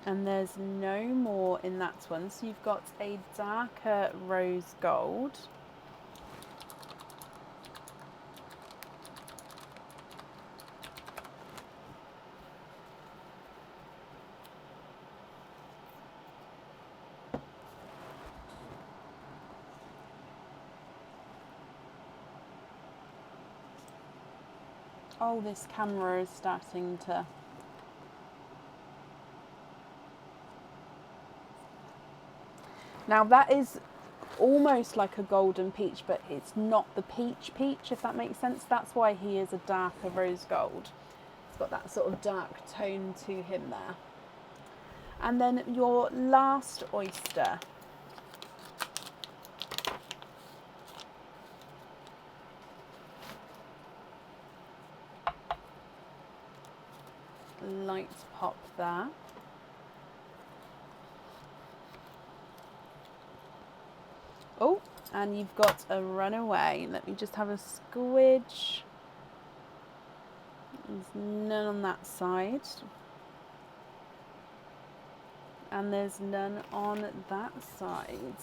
And there's no more in that one. So you've got a darker rose gold. Oh, this camera is starting to... Now that is almost like a golden peach, but it's not the peach, if that makes sense. That's why he is a darker rose gold. It's got that sort of dark tone to him there. And then your last oyster. Light pop there. Oh, and you've got a runaway. Let me just have a squidge. There's none on that side. And there's none on that side.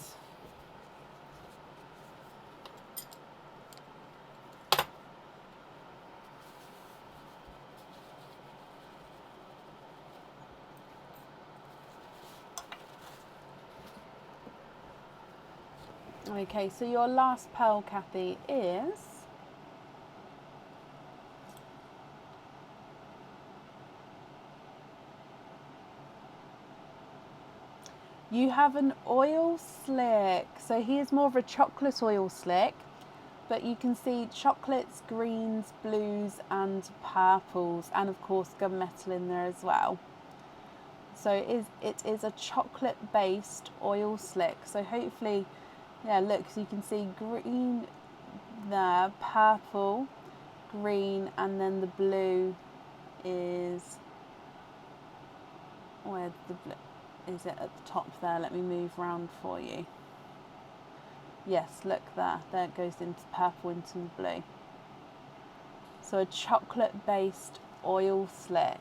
Okay, so your last pearl, Kathy, is you have an oil slick. So he is more of a chocolate oil slick, but you can see chocolates, greens, blues and purples, and of course gunmetal in there as well. So it is a chocolate based oil slick. So hopefully, yeah, look, so you can see green there, purple, green, and then the blue is, where's the blue? Is it at the top there? Let me move round for you. Yes, look there. There it goes into purple, into the blue. So a chocolate based oil slick.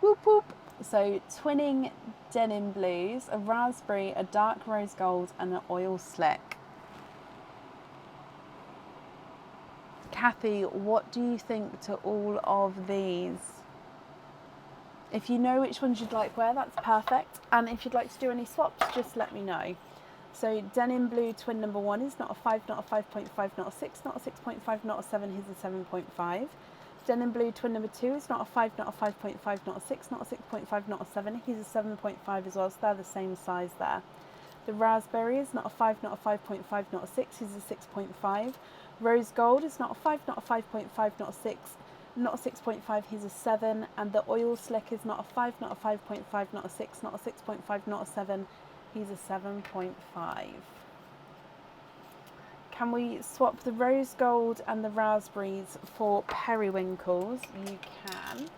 Whoop whoop. So twinning denim blues, a raspberry, a dark rose gold and an oil slick. Kathy, what do you think to all of these? If you know which ones you'd like wear, that's perfect. And if you'd like to do any swaps, just let me know. So denim blue twin number 1 is not a 5, not a 5.5, not a 6, not a 6.5, not a 7, here's a 7.5. Denim blue twin number 2 is not a 5, not a 5.5, not a 6, not a 6.5, not a 7, here's a 7.5 as well, so they're the same size there. The raspberry is not a 5, not a 5.5, not a 6, here's a 6.5. Rose gold is not a 5, not a 5.5, not a 6, not a 6.5, here's a 7. And the oil slick is not a 5, not a 5.5, not a 6, not a 6.5, not a 7, here's a 7.5. Can we swap the rose gold and the raspberries for periwinkles? You can.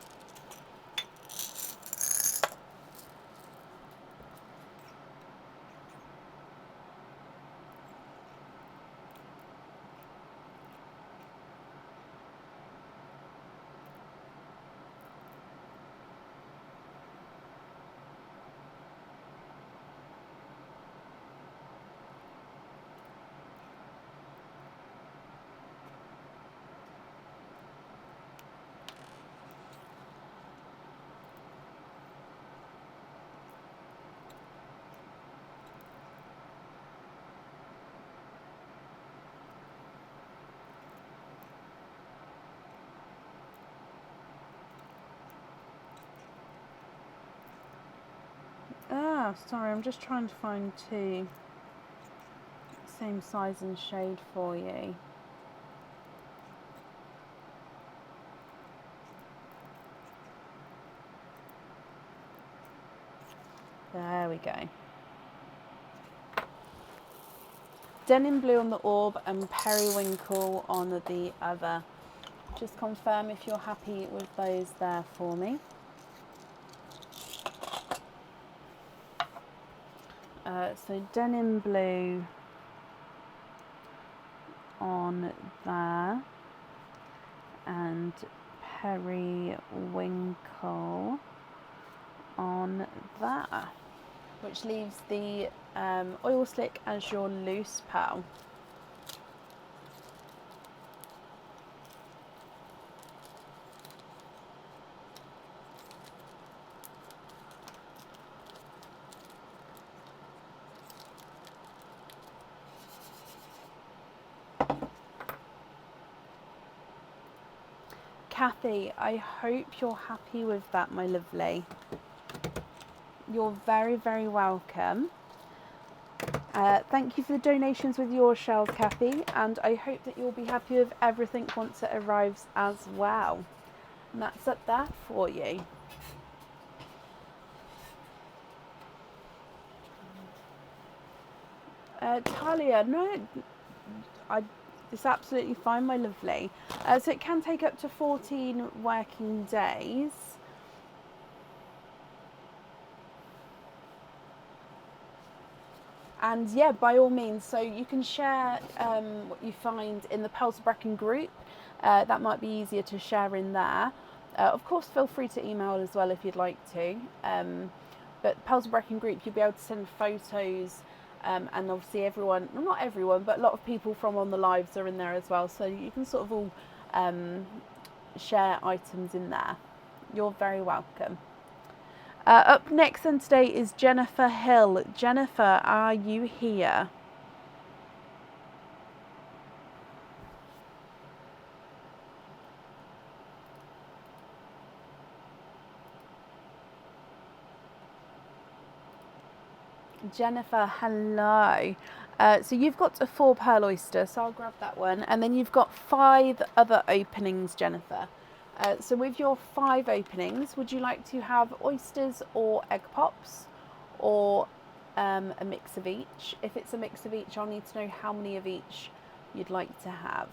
Sorry, I'm just trying to find 2 same size and shade for you. There we go. Denim blue on the orb and periwinkle on the other. Just confirm if you're happy with those there for me. So denim blue on there and periwinkle on there, which leaves the oil slick as your loose pearl. Kathy, I hope you're happy with that, my lovely. You're very, very welcome. Thank you for the donations with your shells, Kathy, and I hope that you'll be happy with everything once it arrives as well. And that's up there for you. Talia, no, it's absolutely fine, my lovely. So it can take up to 14 working days. And yeah, by all means, so you can share what you find in the Pearls of Brecon group. That might be easier to share in there. Of course, feel free to email as well if you'd like to. But Pearls of Brecon group, you'll be able to send photos. And obviously everyone, well, not everyone, but a lot of people from on the lives are in there as well. So you can sort of all share items in there. You're very welcome. Up next and today is Jennifer Hill. Jennifer, are you here? Jennifer, hello. So you've got a 4 pearl oyster, so I'll grab that one. And then you've got 5 other openings, Jennifer. So with your 5 openings, would you like to have oysters or egg pops, or a mix of each? If it's a mix of each, I'll need to know how many of each you'd like to have.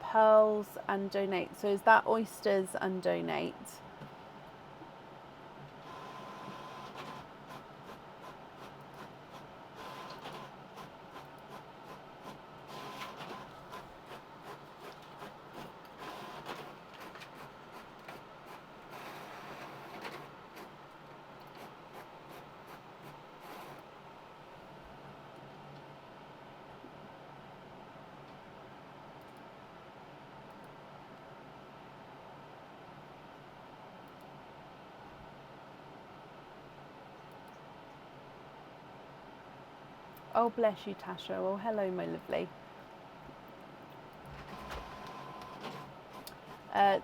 Pearls and donate. So is that oysters and donate? Oh, bless you, Tasha. Well, hello, my lovely.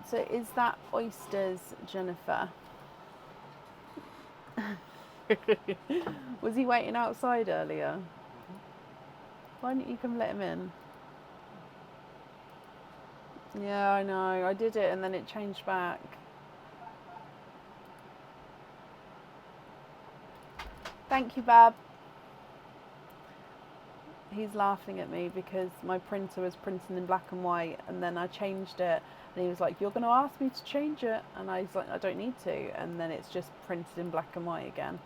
So is that oysters, Jennifer? Was he waiting outside earlier? Why didn't you come let him in? Yeah, I know. I did it and then it changed back. Thank you, Bab. He's laughing at me because my printer was printing in black and white and then I changed it and he was like, you're going to ask me to change it, and I was like, I don't need to, and then it's just printed in black and white again.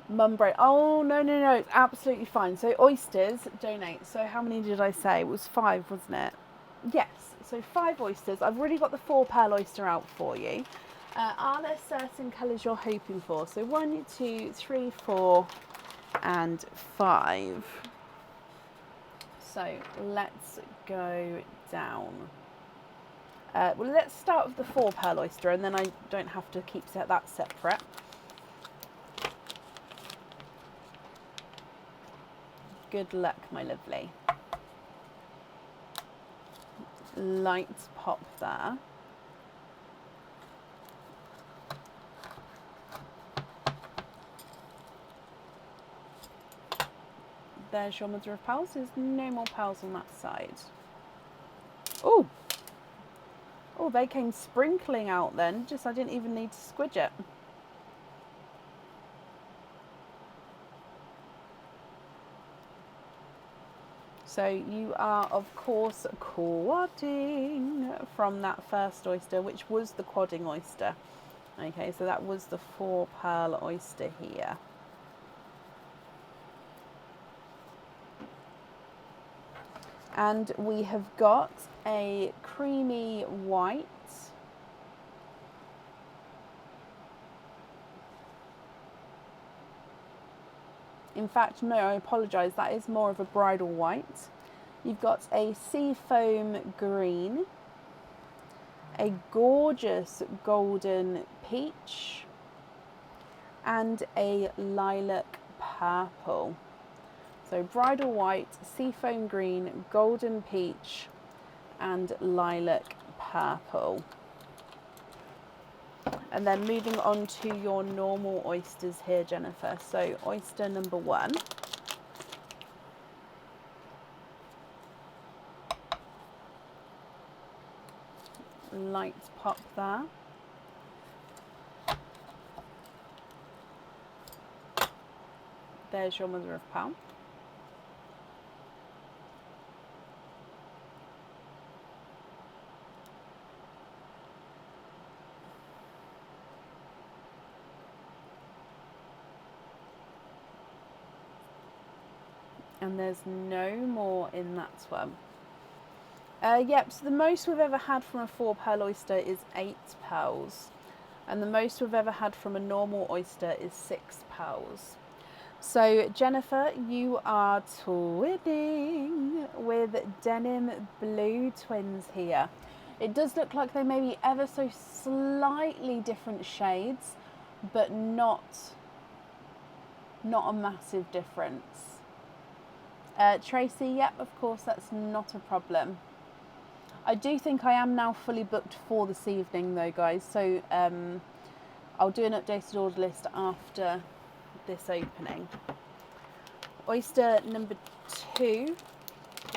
Mum break. Oh, no, it's absolutely fine. So oysters, donate. So how many did I say? It was 5, wasn't it? Yes, so 5 oysters. I've already got the 4 pearl oyster out for you. Are there certain colours you're hoping for? So 1, 2, 3, 4 and 5. So let's go down. Well, let's start with the 4 pearl oyster and then I don't have to keep that separate. Good luck, my lovely. Light pop there. There's your mother of pearls. There's no more pearls on that side. Oh, they came sprinkling out then. Just I didn't even need to squidge it. So you are, of course, quadding from that first oyster, which was the quadding oyster. Okay, so that was the 4 pearl oyster here. And we have got a creamy white. In fact, no, I apologise, that is more of a bridal white. You've got a sea foam green, a gorgeous golden peach, and a lilac purple. So bridal white, seafoam green, golden peach, and lilac purple. And then moving on to your normal oysters here, Jennifer. So oyster number 1. Light pop there. There's your mother of pearl. And there's no more in that one. Yep, so the most we've ever had from a 4 pearl oyster is 8 pearls. And the most we've ever had from a normal oyster is 6 pearls. So Jennifer, you are twinning with denim blue twins here. It does look like they may be ever so slightly different shades, but not a massive difference. Tracy, yep, of course, that's not a problem. I do think I am now fully booked for this evening though, guys, so I'll do an updated order list after this opening. Oyster number 2,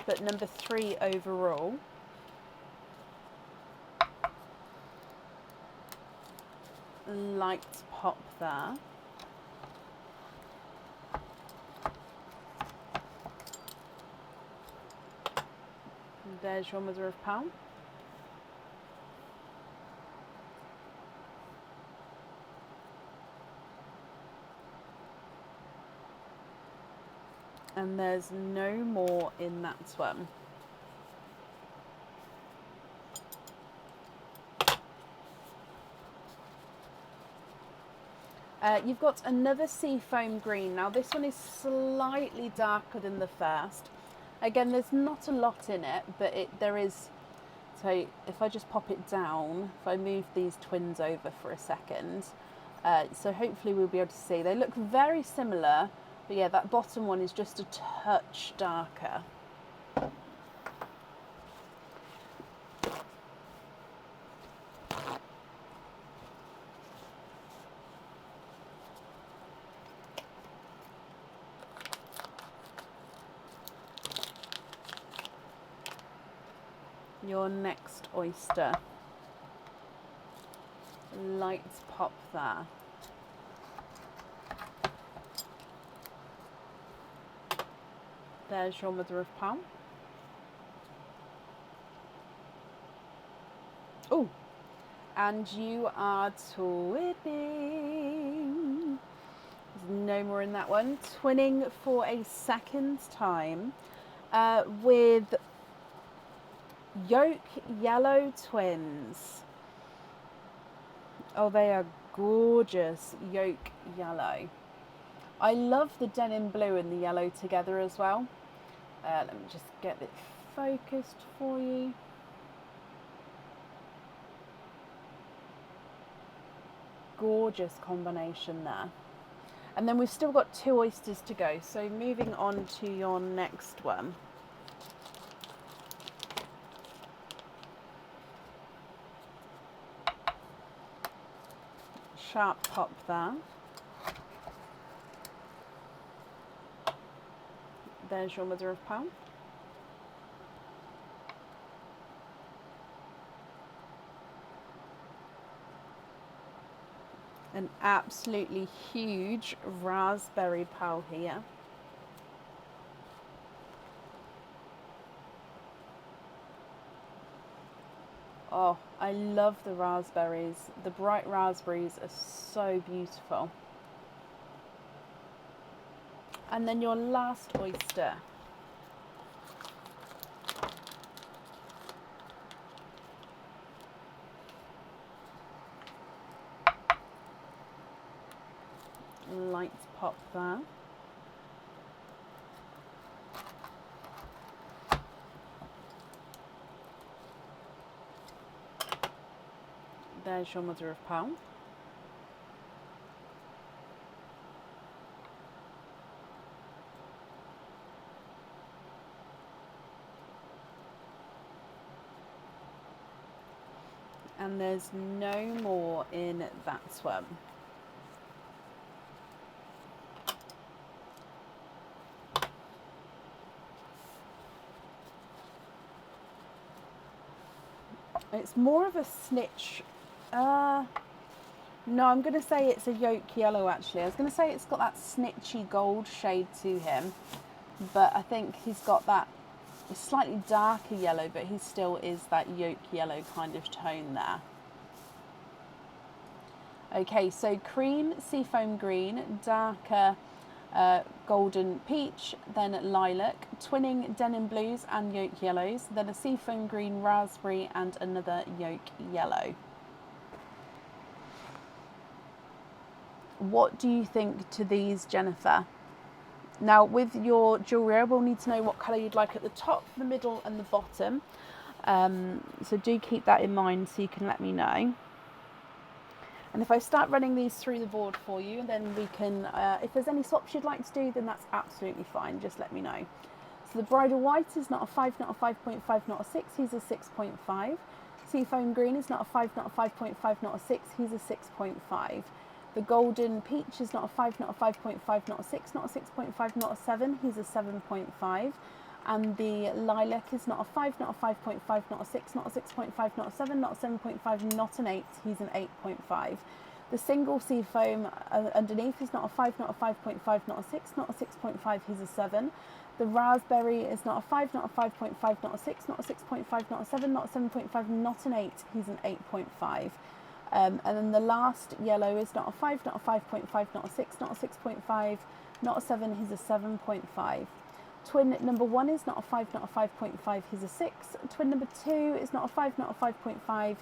but number 3 overall. Light pop there. There's your mother of pearl. And there's no more in that one. You've got another seafoam green. Now this one is slightly darker than the first. Again, there's not a lot in it, but there is. So if I just pop it down, if I move these twins over for a second, so hopefully we'll be able to see. They look very similar, But yeah, that bottom one is just a touch darker. Your next oyster. Lights pop there. There's your mother of pearl. Oh, and you are twinning. There's no more in that one. Twinning for a second time with yolk yellow twins. Oh, they are gorgeous yolk yellow. I love the denim blue and the yellow together as well. Let me just get it focused for you. Gorgeous combination there. And then we've still got 2 oysters to go. So moving on to your next one. Sharp pop there. There's your mother of pearl. An absolutely huge raspberry pearl here. Oh, I love the raspberries. The bright raspberries are so beautiful. And then your last oyster. Lights pop there. There's your mother of pearl. And there's no more in that one. It's more of a snitch. No, I'm going to say it's a yolk yellow actually. I was going to say it's got that snitchy gold shade to him, but I think he's got that slightly darker yellow, but he still is that yolk yellow kind of tone there. Okay, so cream, seafoam green, darker golden peach, then lilac, twinning denim blues and yolk yellows, then a seafoam green raspberry and another yolk yellow. What do you think to these, Jennifer? Now with your jewellery, I will need to know what colour you'd like at the top, the middle and the bottom. So do keep that in mind so you can let me know. And if I start running these through the board for you, then we can, if there's any swaps you'd like to do, then that's absolutely fine. Just let me know. So the bridal white is not a 5, not a 5.5, not a 6. He's a 6.5. Seafoam green is not a 5, not a 5.5, not a 6. He's a 6.5. The golden peach is not a 5, not a 5.5, not a 6, not a 6.5, not a 7. He's a 7.5. And the lilac is not a 5, not a 5.5, not a 6, not a 6.5, not a 7, not a 7.5, not an 8. He's an 8.5. The single seafoam underneath is not a 5, not a 5.5, not a 6, not a 6.5. He's a 7. The raspberry is not a 5, not a 5.5, not a 6, not a 6.5, not a 7, not a 7.5, not an 8. He's an 8.5. And then the last yellow is not a 5, not a 5.5, not a 6, not a 6.5, not a 7. He's a 7.5. Twin number 1 is not a 5, not a 5.5, he's a 6. Twin number 2 is not a 5, not a 5.5,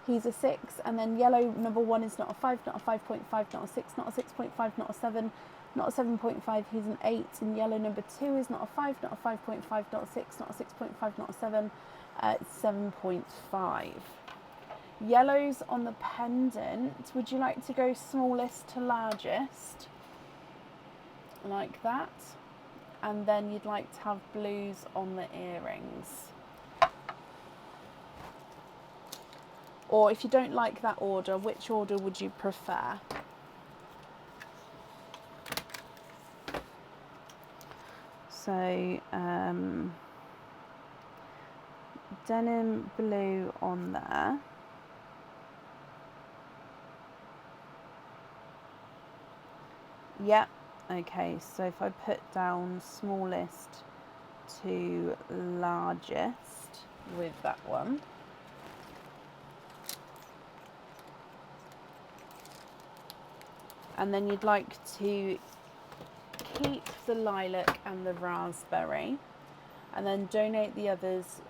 he's a 6. And then yellow number 1 is not a 5, not a 5.5, not a 6, not a 6.5, not a 7, not a 7.5, he's an 8. And yellow number 2 is not a 5, not a 5.5, not a 6, not a 6.5, not a 7, it's 7.5. Yellows on the pendant, would you like to go smallest to largest? like that. And then you'd like to have blues on the earrings. Or if you don't like that order, which order would you prefer? So, denim blue on there. Yep. Okay, so if I put down smallest to largest with that one. And then you'd like to keep the lilac and the raspberry, and then donate the others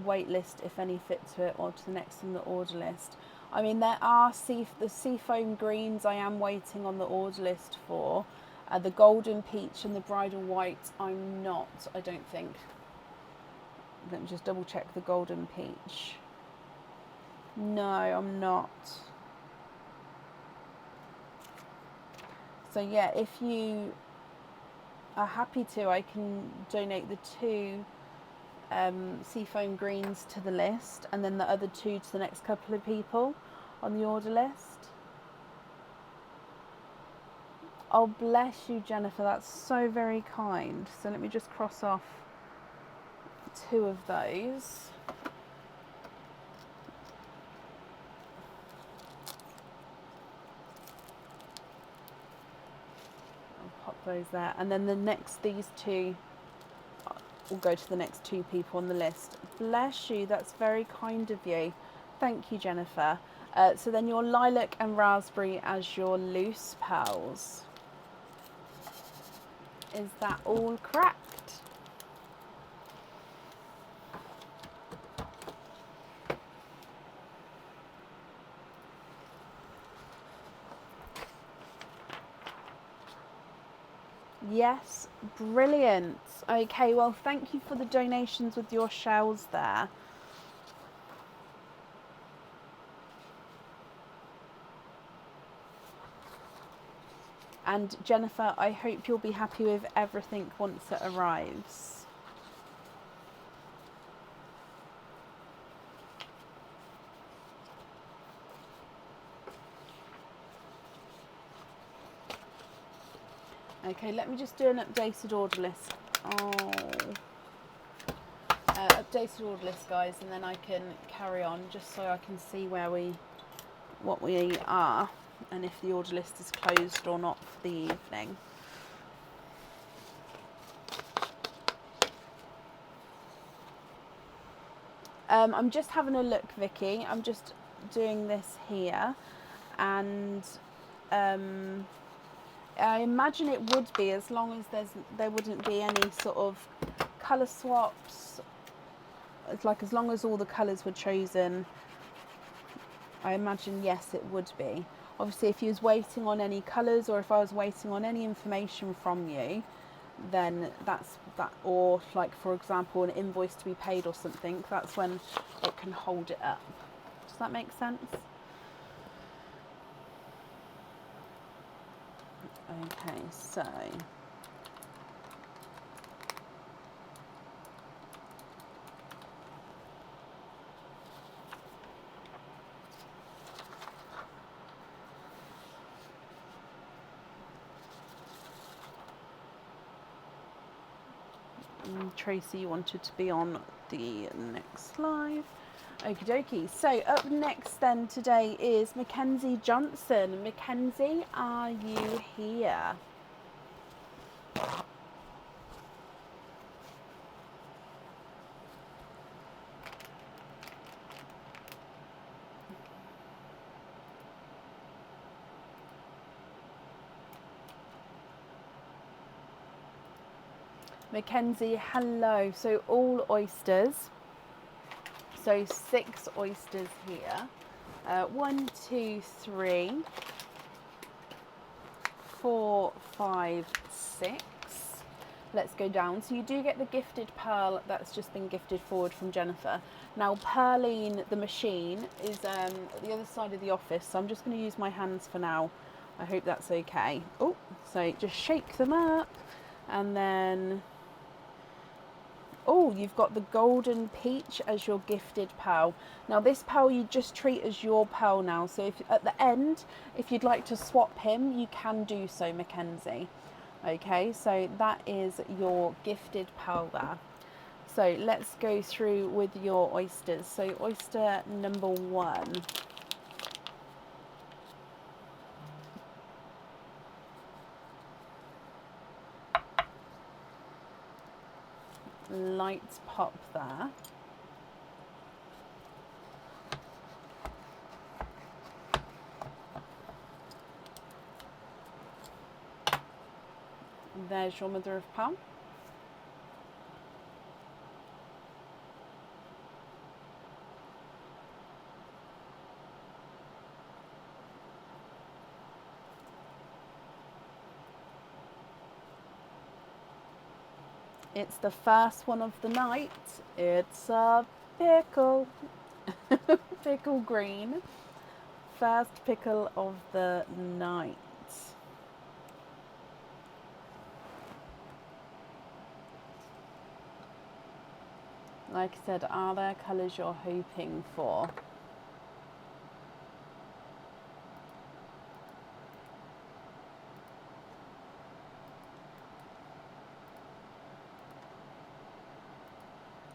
waitlist if any fit to it, or to the next on the order list. I mean, there are the seafoam greens I am waiting on the order list for. The golden peach and the bridal white I'm not, I don't think. Let me just double check the golden peach. No, I'm not. So yeah, if you are happy to, I can donate the 2 seafoam greens to the list, and then the other 2 to the next couple of people on the order list. Oh, bless you, Jennifer. That's so very kind. So let me just cross off 2 of those. I'll pop those there. And then these 2 will go to the next 2 people on the list. Bless you. That's very kind of you. Thank you, Jennifer. So then your lilac and raspberry as your loose pearls. Is that all correct? Yes, brilliant. Okay, well, thank you for the donations with your shells there. And Jennifer, I hope you'll be happy with everything once it arrives. Okay, let me just do an updated order list. Updated order list, guys, and then I can carry on just so I can see what we are, and if the order list is closed or not for the evening. I'm just having a look, Vicky. I'm just doing this here, and I imagine it would be, as long as there wouldn't be any sort of colour swaps. It's like, as long as all the colours were chosen, I imagine yes, it would be. Obviously, if you was waiting on any colours, or if I was waiting on any information from you, then that's that. Or like, for example, an invoice to be paid or something, that's when it can hold it up. Does that make sense? Okay, so Tracy, you wanted to be on the next live. Okie dokie. So up next then today is Mackenzie Johnson. Mackenzie, are you here? Mackenzie, hello. So all oysters. So 6 oysters here. 1, 2, 3, 4, 5, 6. Let's go down. So you do get the gifted pearl that's just been gifted forward from Jennifer. Now Pearline, the machine, is at the other side of the office, so I'm just going to use my hands for now. I hope that's okay. Oh, So just shake them up, and then, oh, you've got the golden peach as your gifted pearl. Now this pearl you just treat as your pearl now. So if at the end, if you'd like to swap him, you can do so, Mackenzie. Okay, so that is your gifted pearl there. So let's go through with your oysters. So oyster number 1. Light pop there. There's your mother of pearl. It's the first one of the night. It's a pickle. Pickle green. First pickle of the night. Like I said, are there colours you're hoping for?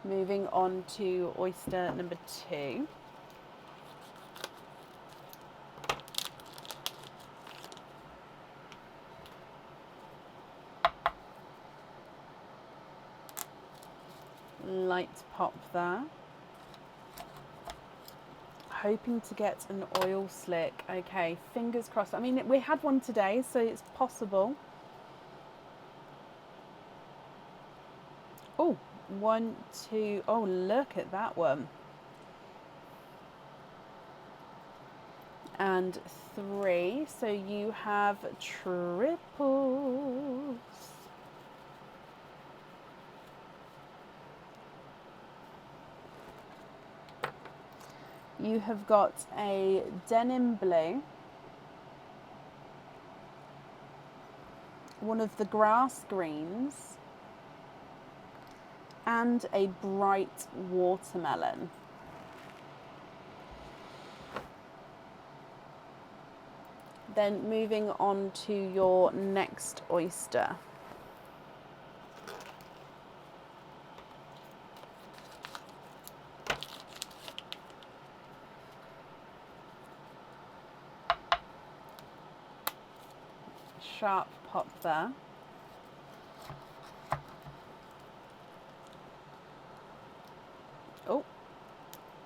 Moving on to oyster number 2. Light pop there. Hoping to get an oil slick. Okay, fingers crossed. I mean, we had one today, so it's possible. Oh, 1, 2. Oh, look at that one. And 3. So you have triples. You have got a denim blue, one of the grass greens, and a bright watermelon. Then moving on to your next oyster. Sharp pop there.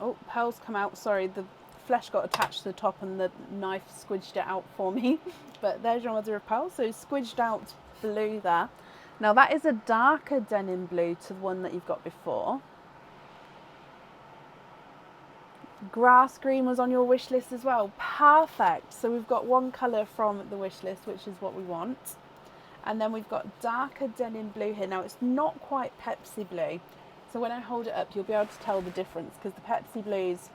Oh, pearls come out. Sorry, the flesh got attached to the top and the knife squidged it out for me. But there's your mother of pearl. So squidged out blue there. Now that is a darker denim blue to the one that you've got before. Grass green was on your wish list as well. Perfect. So we've got one colour from the wish list, which is what we want. And then we've got darker denim blue here. Now it's not quite Pepsi blue. So when I hold it up, you'll be able to tell the difference because the Pepsi blues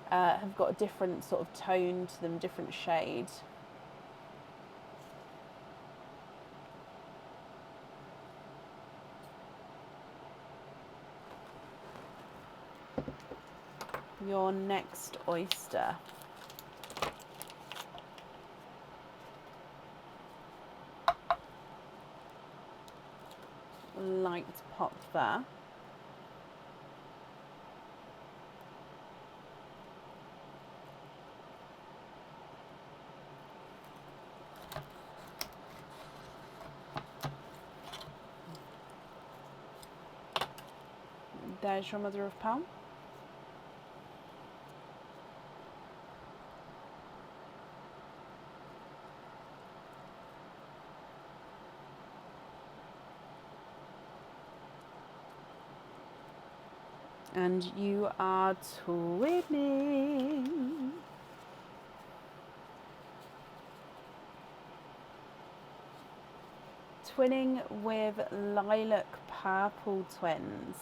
have got a different sort of tone to them, different shade. Your next oyster. Light pop there. There's your mother of pearl. And you are twinning. Twinning with lilac purple twins.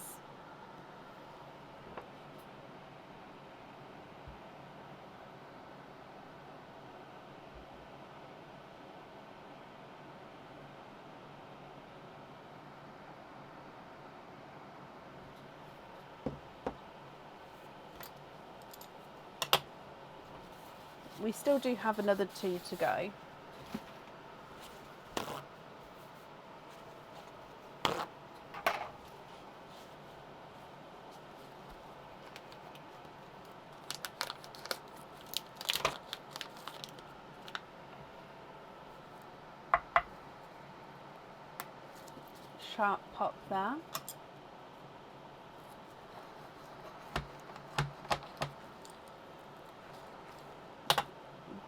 We still do have another 2 to go. Sharp pop there.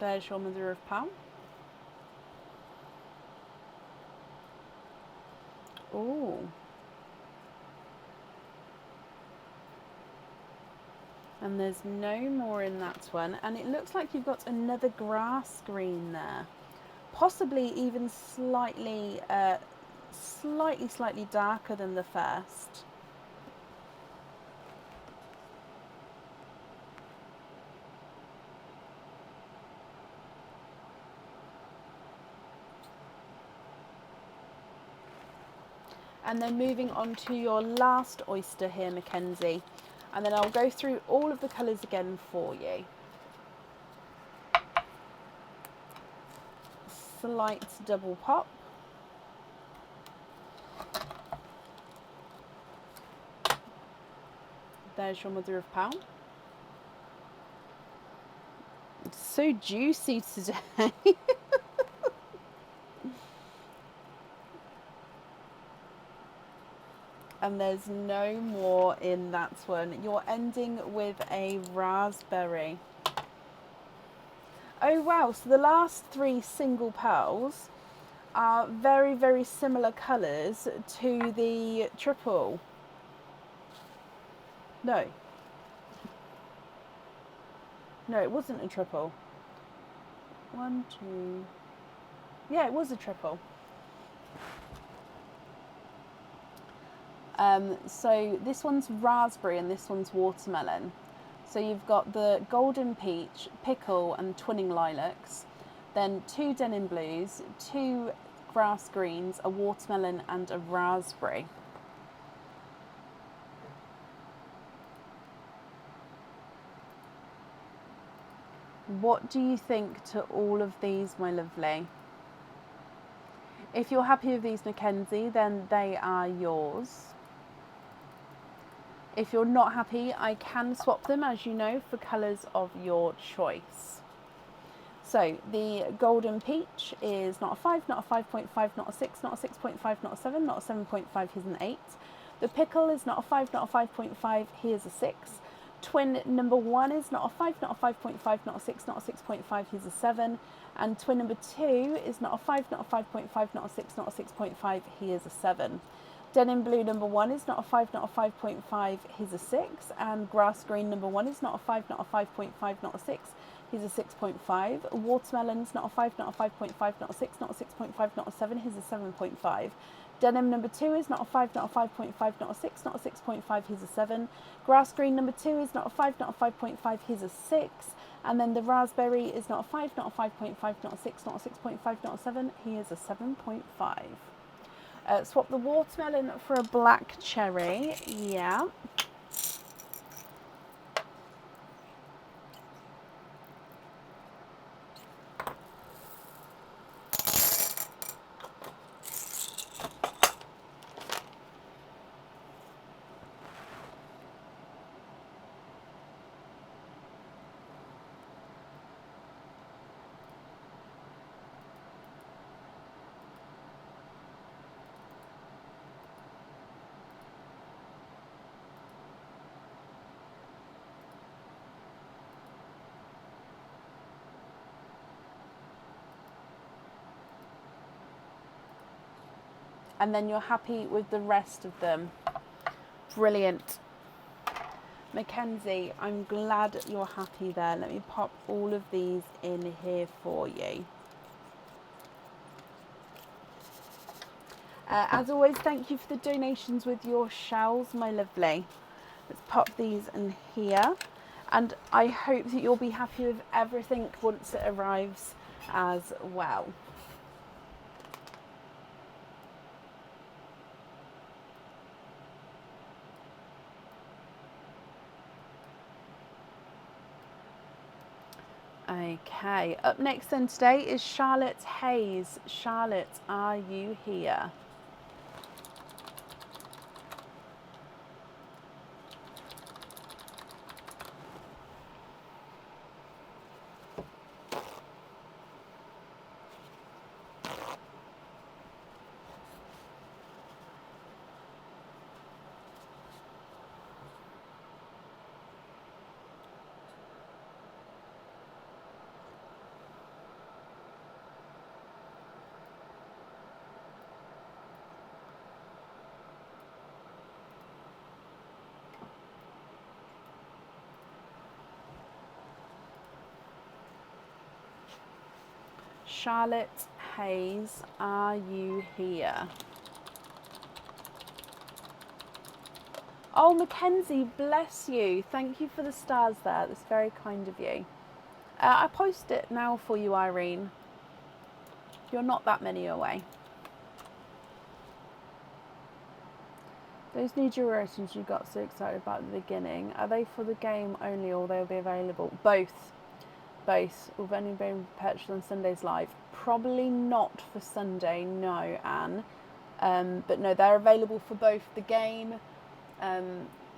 There's your mother of pearl. Oh. And there's no more in that one. And it looks like you've got another grass green there. Possibly even slightly darker than the first. And then moving on to your last oyster here, Mackenzie. And then I'll go through all of the colours again for you. Slight double pop. There's your mother of pearl. It's so juicy today. And there's no more in that one. You're ending with a raspberry. Oh wow, so the last 3 single pearls are very, very similar colours to the triple. No, it wasn't a triple. 1, 2, yeah, it was a triple. So this one's raspberry and this one's watermelon. So you've got the golden peach, pickle and twinning lilacs, then 2 denim blues, 2 grass greens, a watermelon and a raspberry. What do you think to all of these, my lovely? If you're happy with these, Mackenzie, then they are yours. If you're not happy, I can swap them, as you know, for colours of your choice. So the golden peach is not a 5, not a 5.5, not a 6, not a 6.5, not a 7, not a 7.5, here's an 8. The pickle is not a 5, not a 5.5, here's a 6. Twin number 1 is not a 5, not a 5.5, not a 6, not a 6.5, here's a 7. And twin number 2 is not a 5, not a 5.5, not a 6, not a 6.5, here's a 7. Denim blue number 1 is not a 5, not a 5.5, here's a 6. And grass green number 1 is not a 5, not a 5.5, not a 6, here's a 6.5. Watermelon's not a 5, not a 5.5, not a 6, not a 6.5, not a 7, here's a 7.5. Denim number 2 is not a 5, not a 5.5, not a 6, not a 6.5, here's a 7. Grass green number 2 is not a 5, not a 5.5, here's a 6. And then the raspberry is not a 5, not a 5.5, not a 6, not a 6.5, not a 7, here's a 7.5. Swap the watermelon for a black cherry, yeah. And then you're happy with the rest of them. Brilliant. Mackenzie, I'm glad you're happy there. Let me pop all of these in here for you. As always, thank you for the donations with your shells, my lovely. Let's pop these in here. And I hope that you'll be happy with everything once it arrives as well. Okay, up next then today is Charlotte Hayes. Charlotte, are you here? Charlotte Hayes, are you here? Oh, Mackenzie, bless you. Thank you for the stars there. That's very kind of you. I post it now for you, Irene. You're not that many away. Those new jewelry items you got so excited about at the beginning, are they for the game only or they'll be available? Both. Both. We've only been purchased on Sunday's live. Probably not for Sunday, no, Anne. But no, they're available for both the game.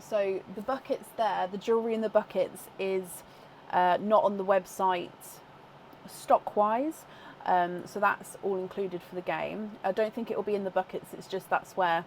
So the buckets there, the jewellery in the buckets is not on the website stock-wise. So that's all included for the game. I don't think it will be in the buckets. It's just that's where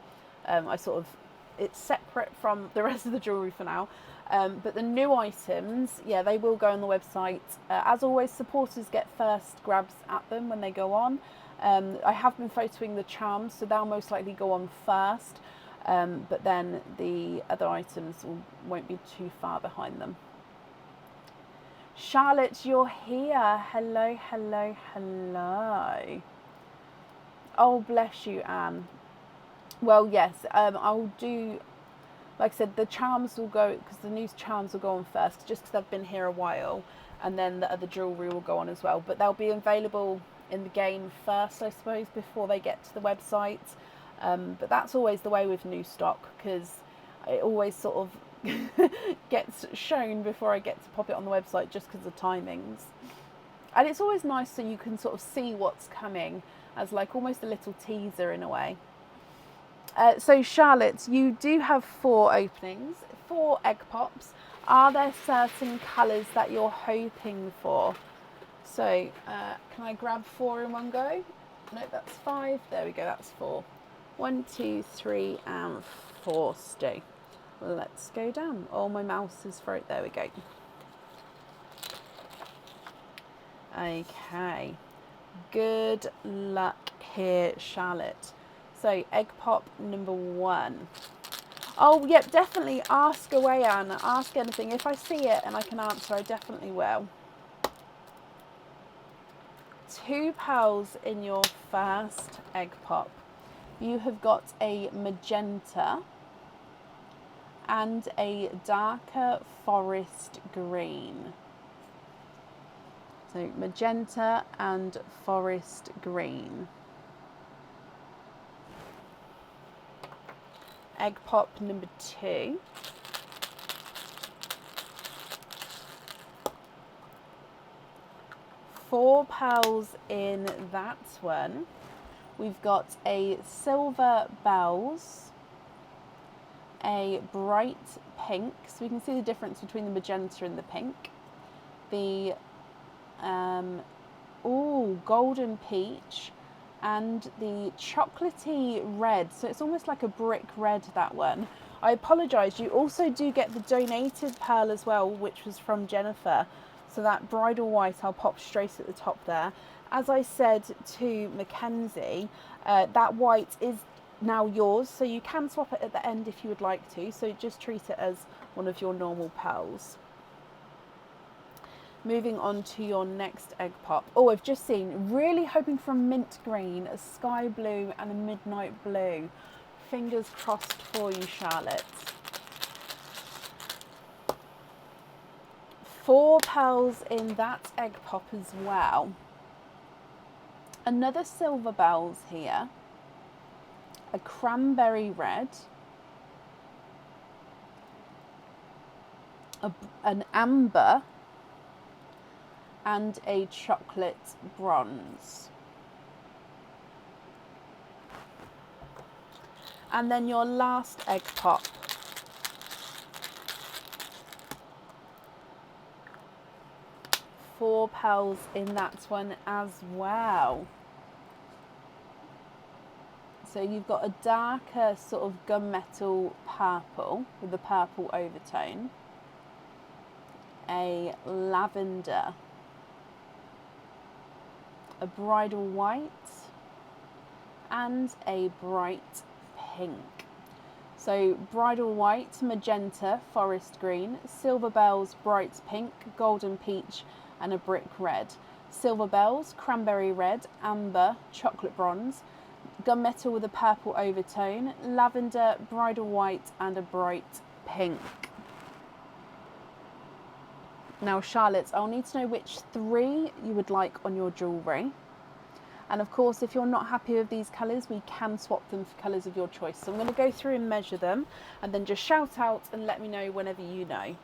it's separate from the rest of the jewellery for now. But the new items, yeah, they will go on the website. As always, supporters get first grabs at them when they go on. I have been photoing the charms, so they'll most likely go on first. But then the other items won't be too far behind them. Charlotte, you're here. Hello, hello, hello. Oh, bless you, Anne. Well, yes, I'll do, like I said, the charms will go, because the new charms will go on first, just because I've been here a while, and then the other jewellery will go on as well. But they'll be available in the game first, I suppose, before they get to the website. But that's always the way with new stock, because it always sort of gets shown before I get to pop it on the website, just because of timings. And it's always nice so you can sort of see what's coming as like almost a little teaser in a way. So Charlotte, you do have 4 openings, 4 egg pops. Are there certain colours that you're hoping for? So can I grab 4 in one go? No, that's 5. There we go, that's 4. 1, 2, 3 and 4 stay. Let's go down. Oh, my mouse's throat. There we go. Okay. Good luck here, Charlotte. So, egg pop number 1. Oh, yep, definitely ask away, Anne. Ask anything. If I see it and I can answer, I definitely will. 2 pearls in your first egg pop. You have got a magenta and a darker forest green. So magenta and forest green. Egg pop number 2. Four pearls in that one. We've got a silver bells, a bright pink, so we can see the difference between the magenta and the pink. The golden peach and the chocolatey red, so it's almost like a brick red, that one. I apologise, you also do get the donated pearl as well, which was from Jennifer. So that bridal white I'll pop straight at the top there. As I said to Mackenzie, that white is now yours, so you can swap it at the end if you would like to, so just treat it as one of your normal pearls. Moving on to your next egg pop. Oh, I've just seen, really hoping for a mint green, a sky blue and a midnight blue. Fingers crossed for you, Charlotte. 4 pearls in that egg pop as well. Another silver bells here. A cranberry red. An amber. and a chocolate bronze. And then your last egg pop. £4 in that one as well. So you've got a darker sort of gunmetal purple with a purple overtone, a lavender, a bridal white, and a bright pink. So bridal white, magenta, forest green, silver bells, bright pink, golden peach, and a brick red. Silver bells, cranberry red, amber, chocolate bronze, gunmetal with a purple overtone, lavender, bridal white, and a bright pink. Now, Charlotte, I'll need to know which 3 you would like on your jewellery. And of course, if you're not happy with these colours, we can swap them for colours of your choice. So I'm going to go through and measure them and then just shout out and let me know whenever you know.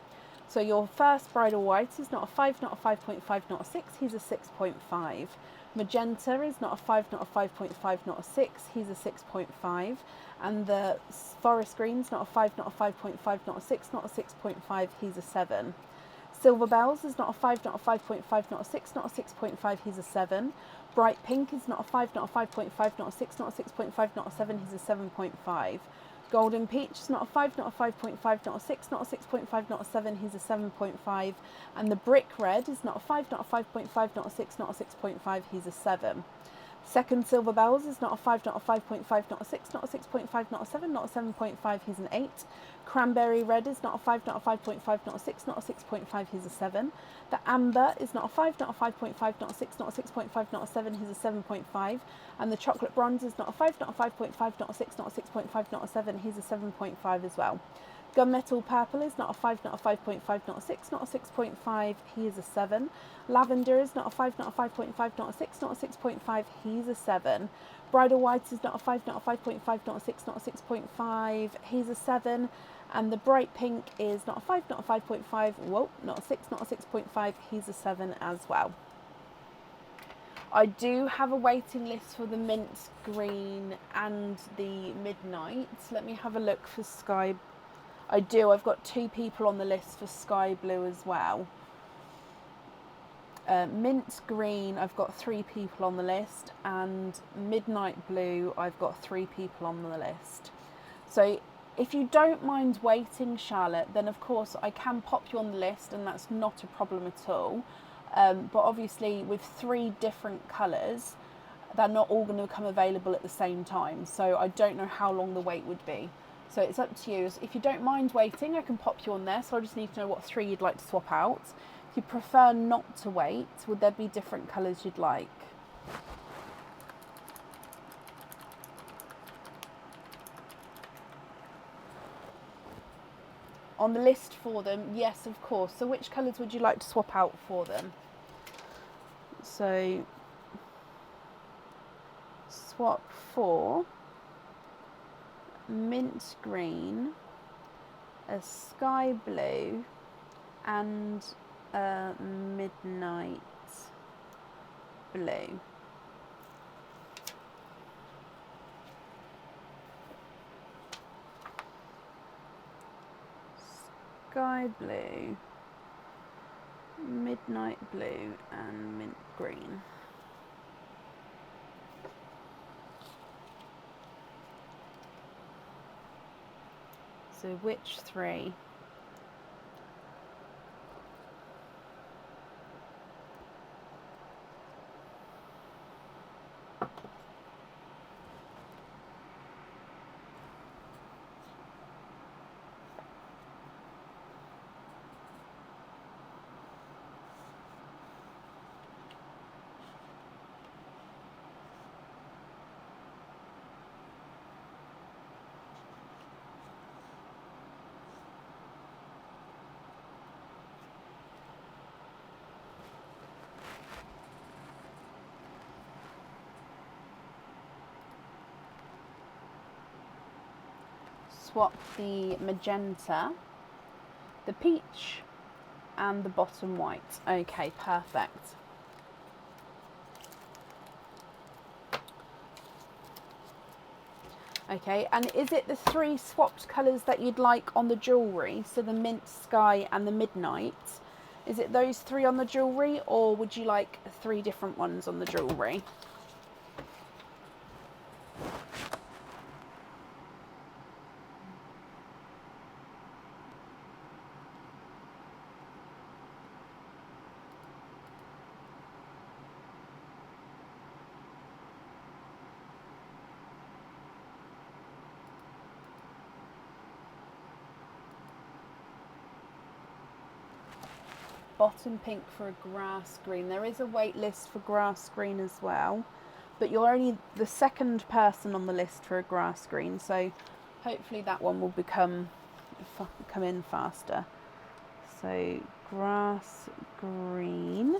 So your first bridal white is not a 5, not a 5.5, not a 6, he's a 6.5. Magenta is not a 5, not a 5.5, not a 6, he's a 6.5. And the forest green is not a 5, not a 5.5, not a 6, not a 6.5, he's a 7. Silver bells is not a 5, not a 5.5, not a 6, not a 6.5, he's a 7. Bright pink is not a 5, not a 5.5, not a 6, not a 6.5, not a 7, he's a 7.5. Golden peach is not a 5, not a 5.5, not a 6, not a 6.5, not a 7, he's a 7.5. And the brick red is not a 5, not a 5.5, not a 6, not a 6.5, he's a 7. Second silver bells is not a 5, not a 5.5, not a 6, not a 6.5, not a 7, not a 7.5, he's an 8. Cranberry red is not a 5, not a 5.5, not a 6, not a 6.5, he's a 7. The amber is not a 5, not a 5.5, not a 6, not a 6.5, not a 7, he's a 7.5. And the chocolate bronze is not a 5, not a 5.5, not a 6, not a 6.5, not a 7, he's a 7.5 as well. Gunmetal purple is not a 5, not a 5.5, not a 6, not a 6.5, he is a 7. Lavender is not a 5, not a 5.5, not a 6, not a 6.5, he's a 7. Bridal white is not a 5, not a 5.5, not a 6, not a 6.5, he's a 7. And the bright pink is not a 5, not a 5.5, whoa, not a 6, not a 6.5, he's a 7 as well. I do have a waiting list for the mint green and the midnight. Let me have a look for sky. I do, I've got 2 people on the list for sky blue as well. Mint green, I've got 3 people on the list, and midnight blue, I've got 3 people on the list. So if you don't mind waiting, Charlotte, then of course I can pop you on the list and that's not a problem at all. But obviously with 3 different colours, they're not all going to become available at the same time. So I don't know how long the wait would be. So it's up to you. If you don't mind waiting, I can pop you on there. So I just need to know what 3 you'd like to swap out. If you prefer not to wait, would there be different colours you'd like? On the list for them, yes, of course. So which colours would you like to swap out for them? So swap for mint green, a sky blue, and a midnight blue. Sky blue, midnight blue, and mint green. So which 3? Swap the magenta, the peach, and the bottom white. Okay, perfect. Okay, and is it the 3 swapped colours that you'd like on the jewellery? So the mint, sky and the midnight. Is it those 3 on the jewellery, or would you like 3 different ones on the jewellery? Bottom pink for a grass green. There is a wait list for grass green as well, but you're only the 2nd person on the list for a grass green, so hopefully that one will come in faster. So grass green.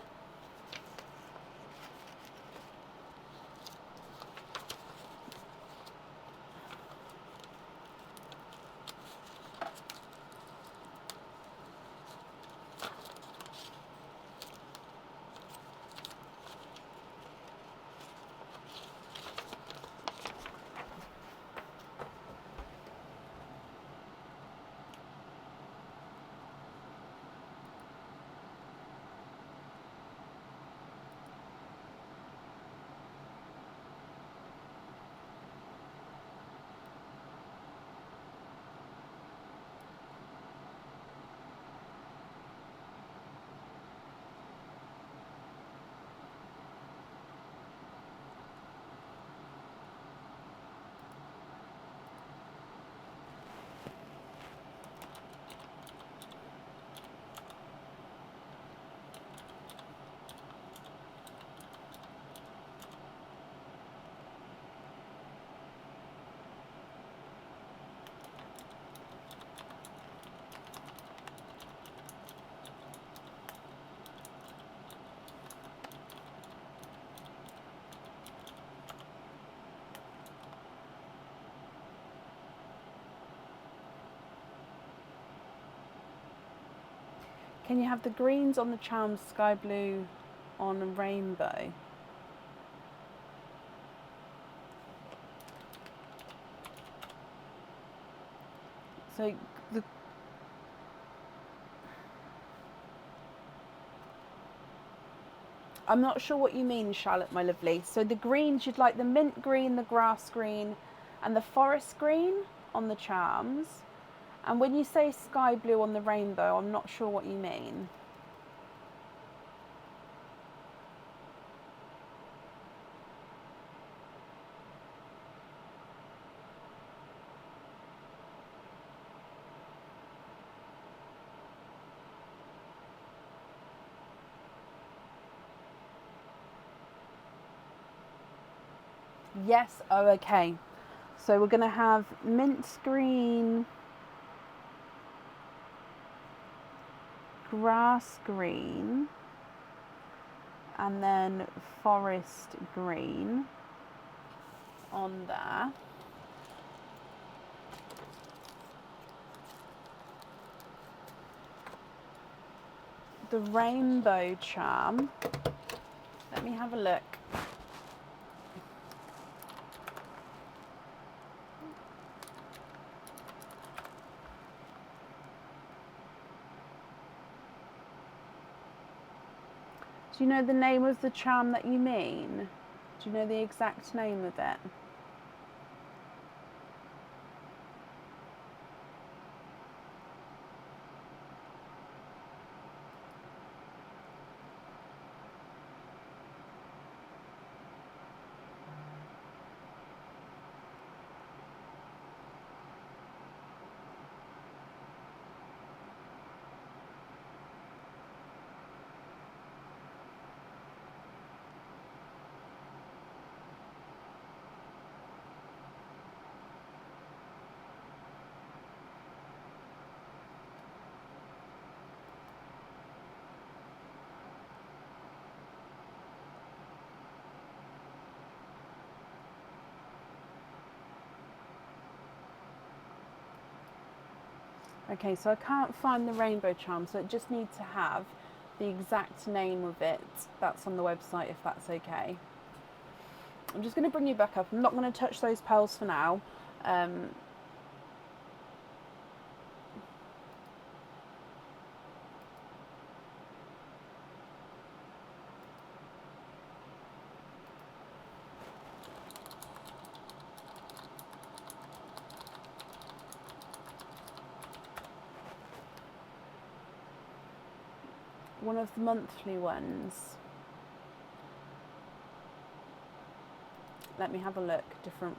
Can you have the greens on the charms, sky blue on a rainbow? So I'm not sure what you mean, Charlotte, my lovely. So the greens, you'd like the mint green, the grass green, and the forest green on the charms. And when you say sky blue on the rainbow, I'm not sure what you mean. Yes, oh, okay. So we're going to have mint green, grass green, and then forest green on there. The rainbow charm, let me have a look. Do you know the name of the charm that you mean? Do you know the exact name of it? Okay, so I can't find the rainbow charm, so it just needs to have the exact name of it that's on the website, if that's okay. I'm just going to bring you back up. I'm not going to touch those pearls for now. One of the monthly ones. Let me have a look. Different.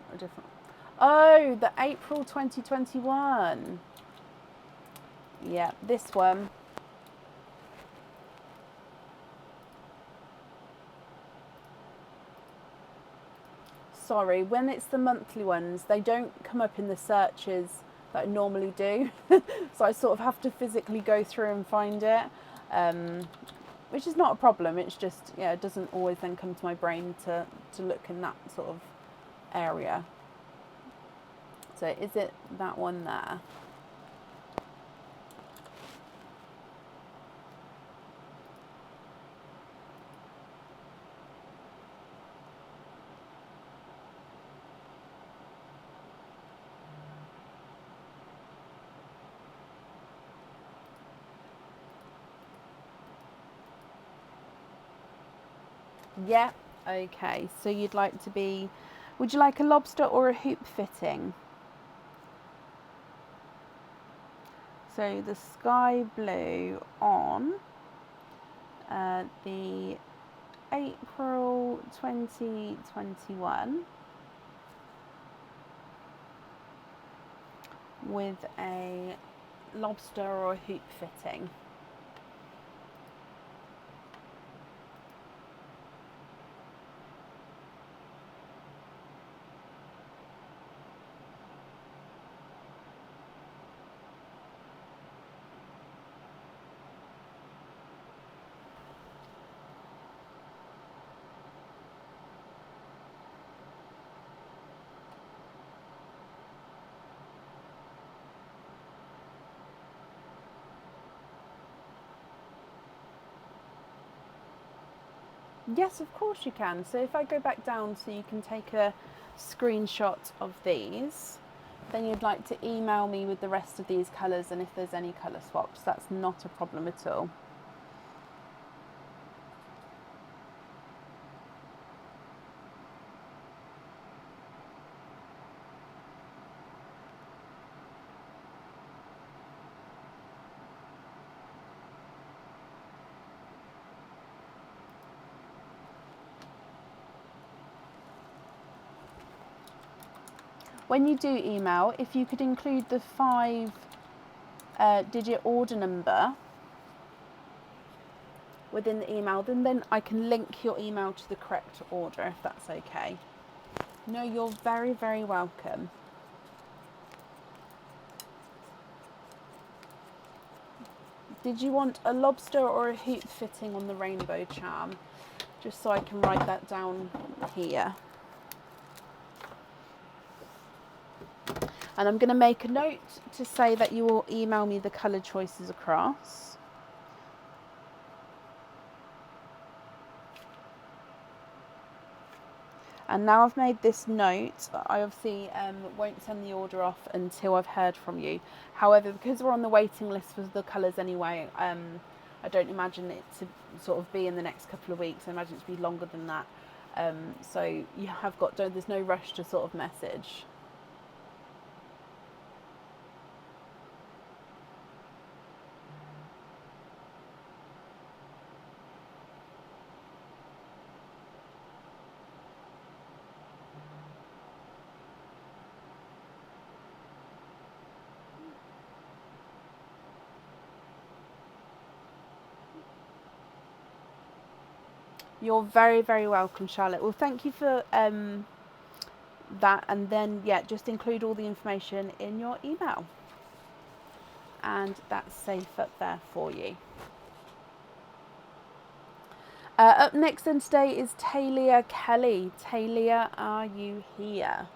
Oh, the April 2021. Yeah, this one. Sorry, when it's the monthly ones, they don't come up in the searches that I normally do. So I sort of have to physically go through and find it, which is not a problem. It's just, yeah, it doesn't always then come to my brain to look in that sort of area. So is it that one there? Yeah, okay. So you'd like to be, would you like a lobster or a hoop fitting? So the sky blue on the April 2021 with a lobster or a hoop fitting. Yes, of course you can. So if I go back down so you can take a screenshot of these, then you'd like to email me with the rest of these colours and if there's any colour swaps, that's not a problem at all. When you do email, if you could include the 5-digit order number within the email, then I can link your email to the correct order, if that's okay. No, you're very, very welcome. Did you want a lobster or a hoop fitting on the rainbow charm? Just so I can write that down here. And I'm going to make a note to say that you will email me the colour choices across. And now I've made this note, I obviously won't send the order off until I've heard from you. However, because we're on the waiting list for the colours anyway, I don't imagine it to sort of be in the next couple of weeks. I imagine it to be longer than that. So you have got, there's no rush to sort of message. You're very, very welcome, Charlotte. Well, thank you for that. And then, yeah, just include all the information in your email. And that's safe up there for you. Up next then today is Talia Kelly. Talia, are you here?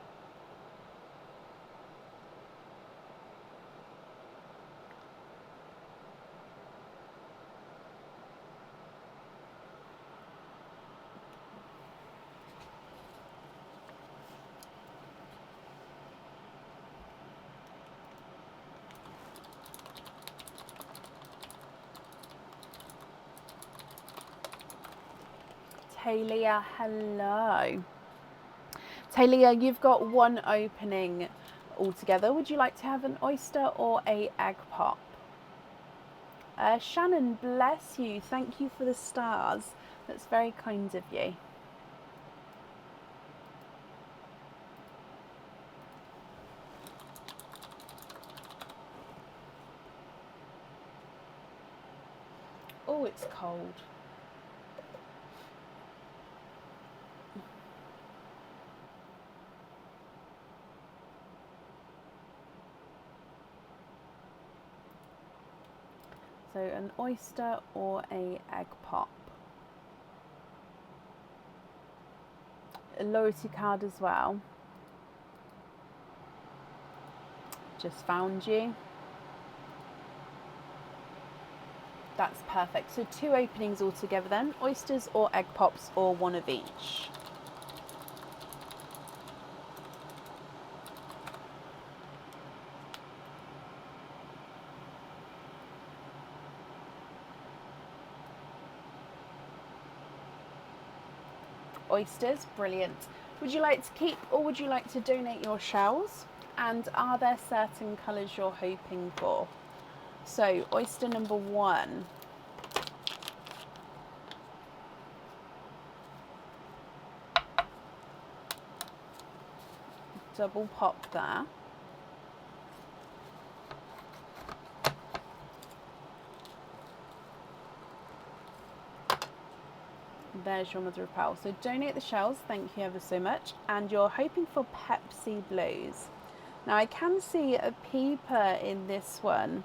Talia, hello. Talia, you've got one opening altogether. Would you like to have an oyster or a egg pop? Shannon, bless you. Thank you for the stars. That's very kind of you. Oh, it's cold. So an oyster or a egg pop. A loyalty card as well. Just found you. That's perfect. So 2 openings altogether then. Oysters or egg pops or one of each. Oysters, brilliant. Would you like to keep or would you like to donate your shells? And are there certain colours you're hoping for? So oyster number 1. Double pop there. There's your mother of pearl. So donate the shells, thank you ever so much. And you're hoping for Pepsi Blues. Now I can see a peeper in this one.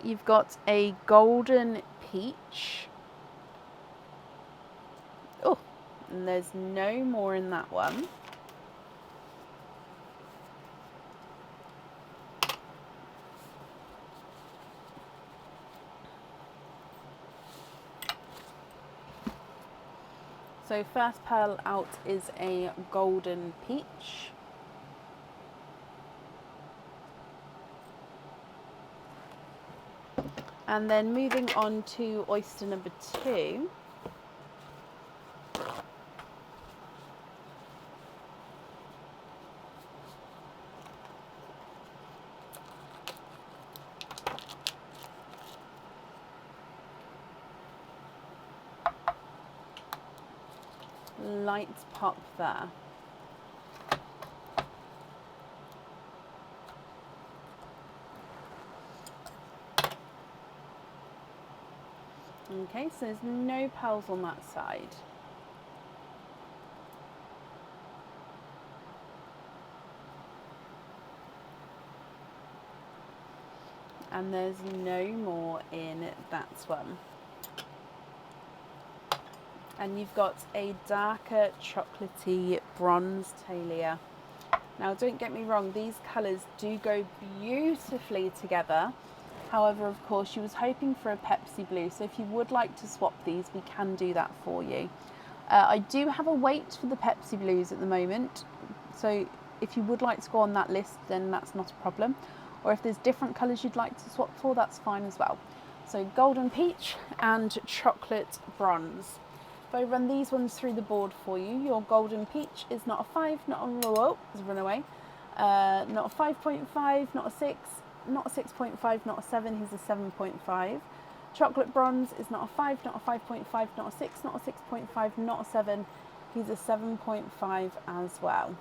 You've got a golden peach. Oh, and there's no more in that one. So first pearl out is a golden peach. And then moving on to oyster number 2. Light pop there. Okay, so there's no pearls on that side. And there's no more in that one. And you've got a darker chocolatey bronze Talia. Now don't get me wrong, these colours do go beautifully together. However, of course, she was hoping for a Pepsi Blue, so if you would like to swap these, we can do that for you. I do have a wait for the Pepsi Blues at the moment, so if you would like to go on that list, then that's not a problem. Or if there's different colours you'd like to swap for, that's fine as well. So golden peach and chocolate bronze. If I run these ones through the board for you, your golden peach is not a 5, not a, oh, it's run away. Not a 5.5, not a 6, not a 6.5, not a 7, he's a 7.5. Chocolate bronze is not a 5, not a 5.5, not a 6, not a 6.5, not a 7, he's a 7.5 as well.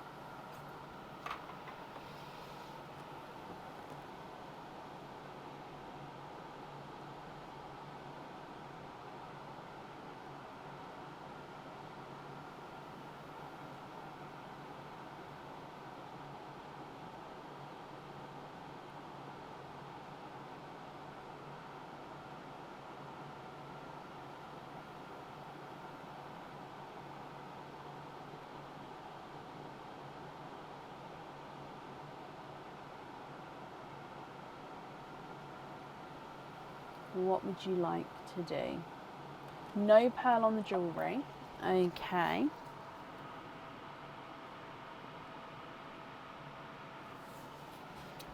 What would you like to do? No pearl on the jewellery. Okay.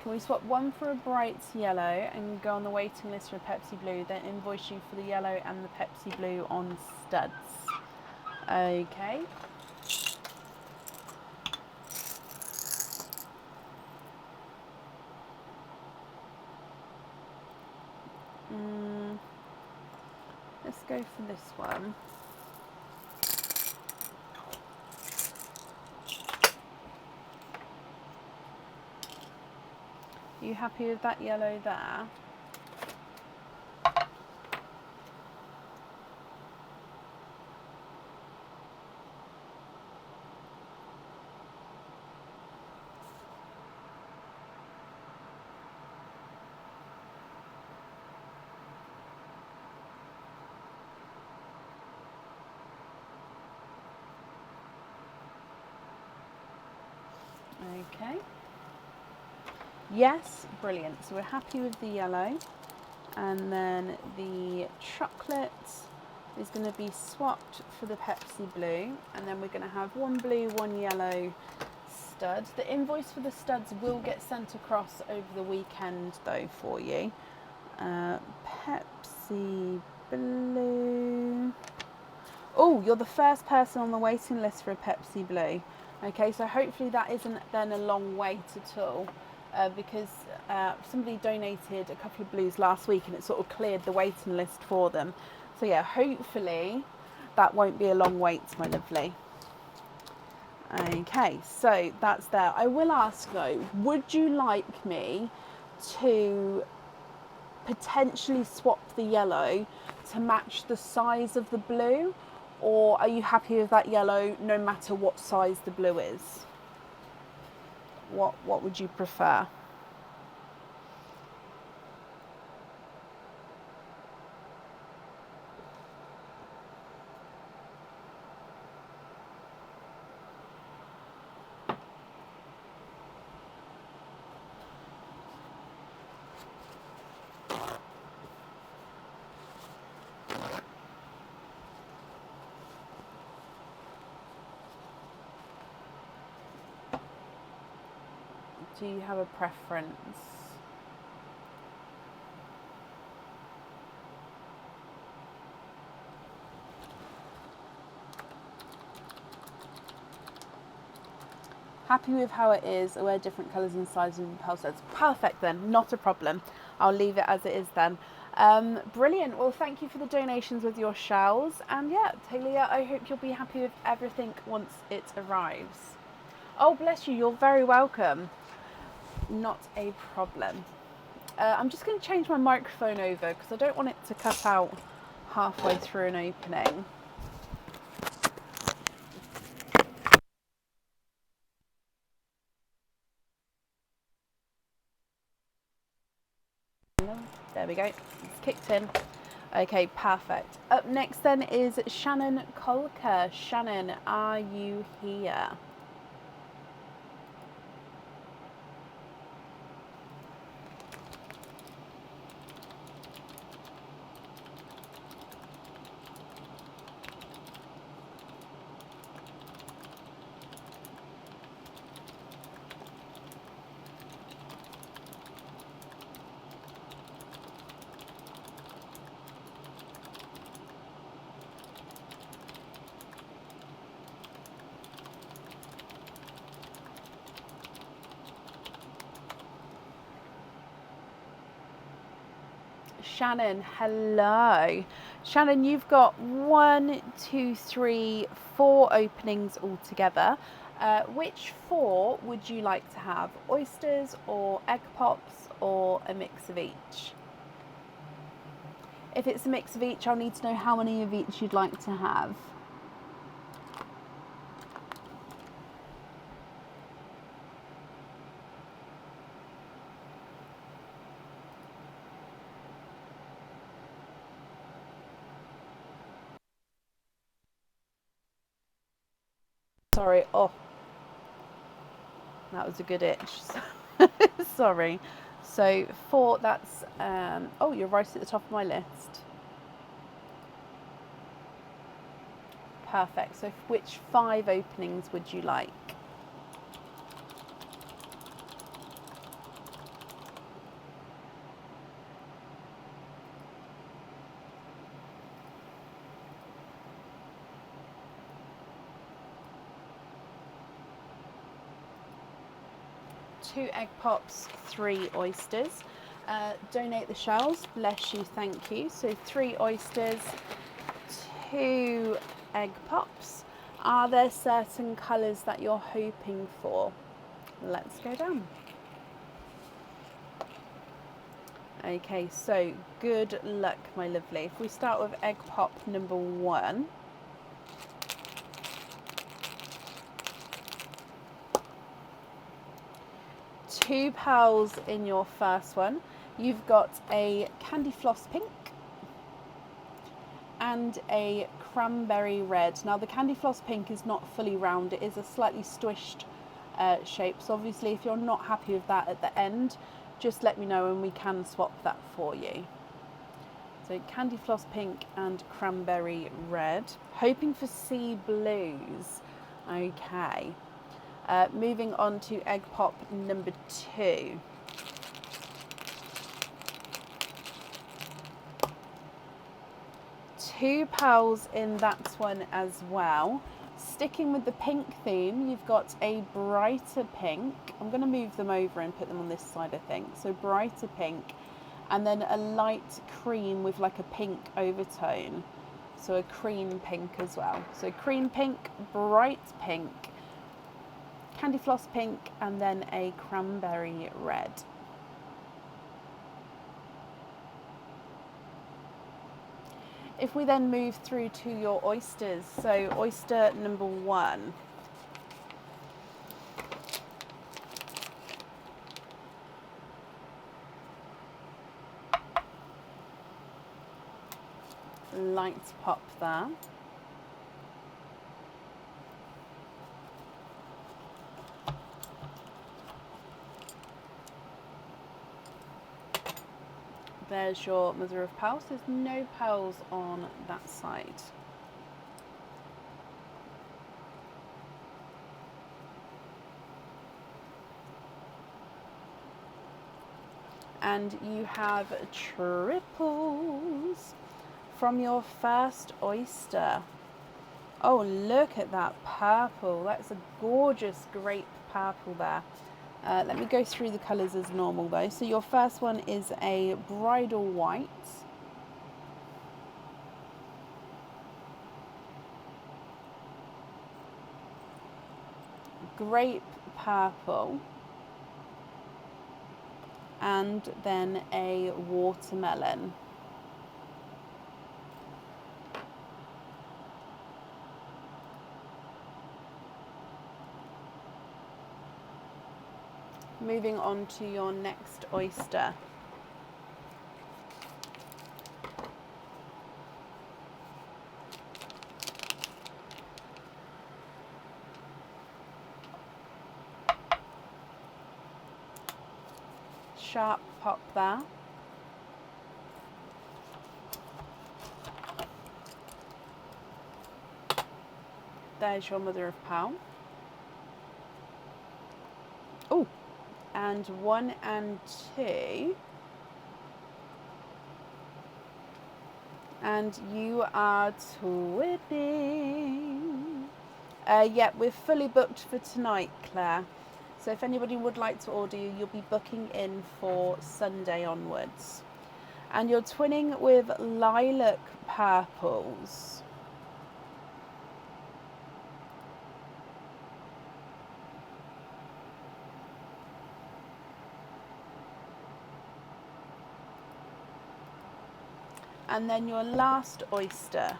Can we swap one for a bright yellow and go on the waiting list for a Pepsi Blue, then invoice you for the yellow and the Pepsi Blue on studs? Okay. Let's go for this one. Are you happy with that yellow there? Okay. Yes, brilliant. So we're happy with the yellow. And then the chocolate is going to be swapped for the Pepsi blue. And then we're going to have one blue, one yellow stud. The invoice for the studs will get sent across over the weekend though for you. Pepsi blue. Oh, you're the first person on the waiting list for a Pepsi blue. Okay, so hopefully that isn't then a long wait at all, because somebody donated a couple of blues last week and it sort of cleared the waiting list for them. So yeah, hopefully that won't be a long wait, my lovely. Okay, so that's there. I will ask though, would you like me to potentially swap the yellow to match the size of the blue? Or are you happy with that yellow no matter what size the blue is? What would you prefer? Do you have a preference? Happy with how it is? I wear different colours and sizes and pearl sets. Perfect then, not a problem. I'll leave it as it is then. Brilliant. Well, thank you for the donations with your shells. And yeah, Talia, I hope you'll be happy with everything once it arrives. Oh, bless you. You're very welcome. Not a problem. I'm just going to change my microphone over because I don't want it to cut out halfway through an opening. There we go. It's kicked in. Okay, perfect. Up next then is Shannon Colker. Shannon, are you here? Shannon, hello. Shannon, you've got 1, 2, 3, 4 openings altogether. Which 4 would you like to have? Oysters or egg pops or a mix of each? If it's a mix of each, I'll need to know how many of each you'd like to have. Sorry, oh, that was a good itch. Sorry. So 4, that's, oh, you're right at the top of my list. Perfect. So which 5 openings would you like? 2 egg pops, 3 oysters. Donate the shells, bless you, thank you. So 3 oysters, 2 egg pops. Are there certain colours that you're hoping for? Let's go down. Okay, so good luck, my lovely. If we start with egg pop number 1. Two pearls in your first one. You've got a candy floss pink and a cranberry red. Now the candy floss pink is not fully round, it is a slightly squished shape. So obviously if you're not happy with that at the end, just let me know and we can swap that for you. So candy floss pink and cranberry red. Hoping for sea blues. Okay. Moving on to egg pop number 2. Two pearls in that one as well. Sticking with the pink theme, you've got a brighter pink. I'm going to move them over and put them on this side, I think. So brighter pink, and then a light cream with like a pink overtone. So a cream pink as well. So cream pink, bright pink, candy floss pink, and then a cranberry red. If we then move through to your oysters, so oyster number 1. Light pop there. There's your mother of pearls. There's no pearls on that side. And you have triples from your first oyster. Oh, look at that purple. That's a gorgeous grape purple there. Let me go through the colours as normal though. So your first one is a bridal white. Grape purple. And then a watermelon. Moving on to your next oyster. Sharp pop there. There's your mother of pearl. Oh, and 1 and 2. And you are twinning. Yeah, we're fully booked for tonight, Claire. So if anybody would like to order you, you'll be booking in for Sunday onwards. And you're twinning with lilac purples. And then your last oyster.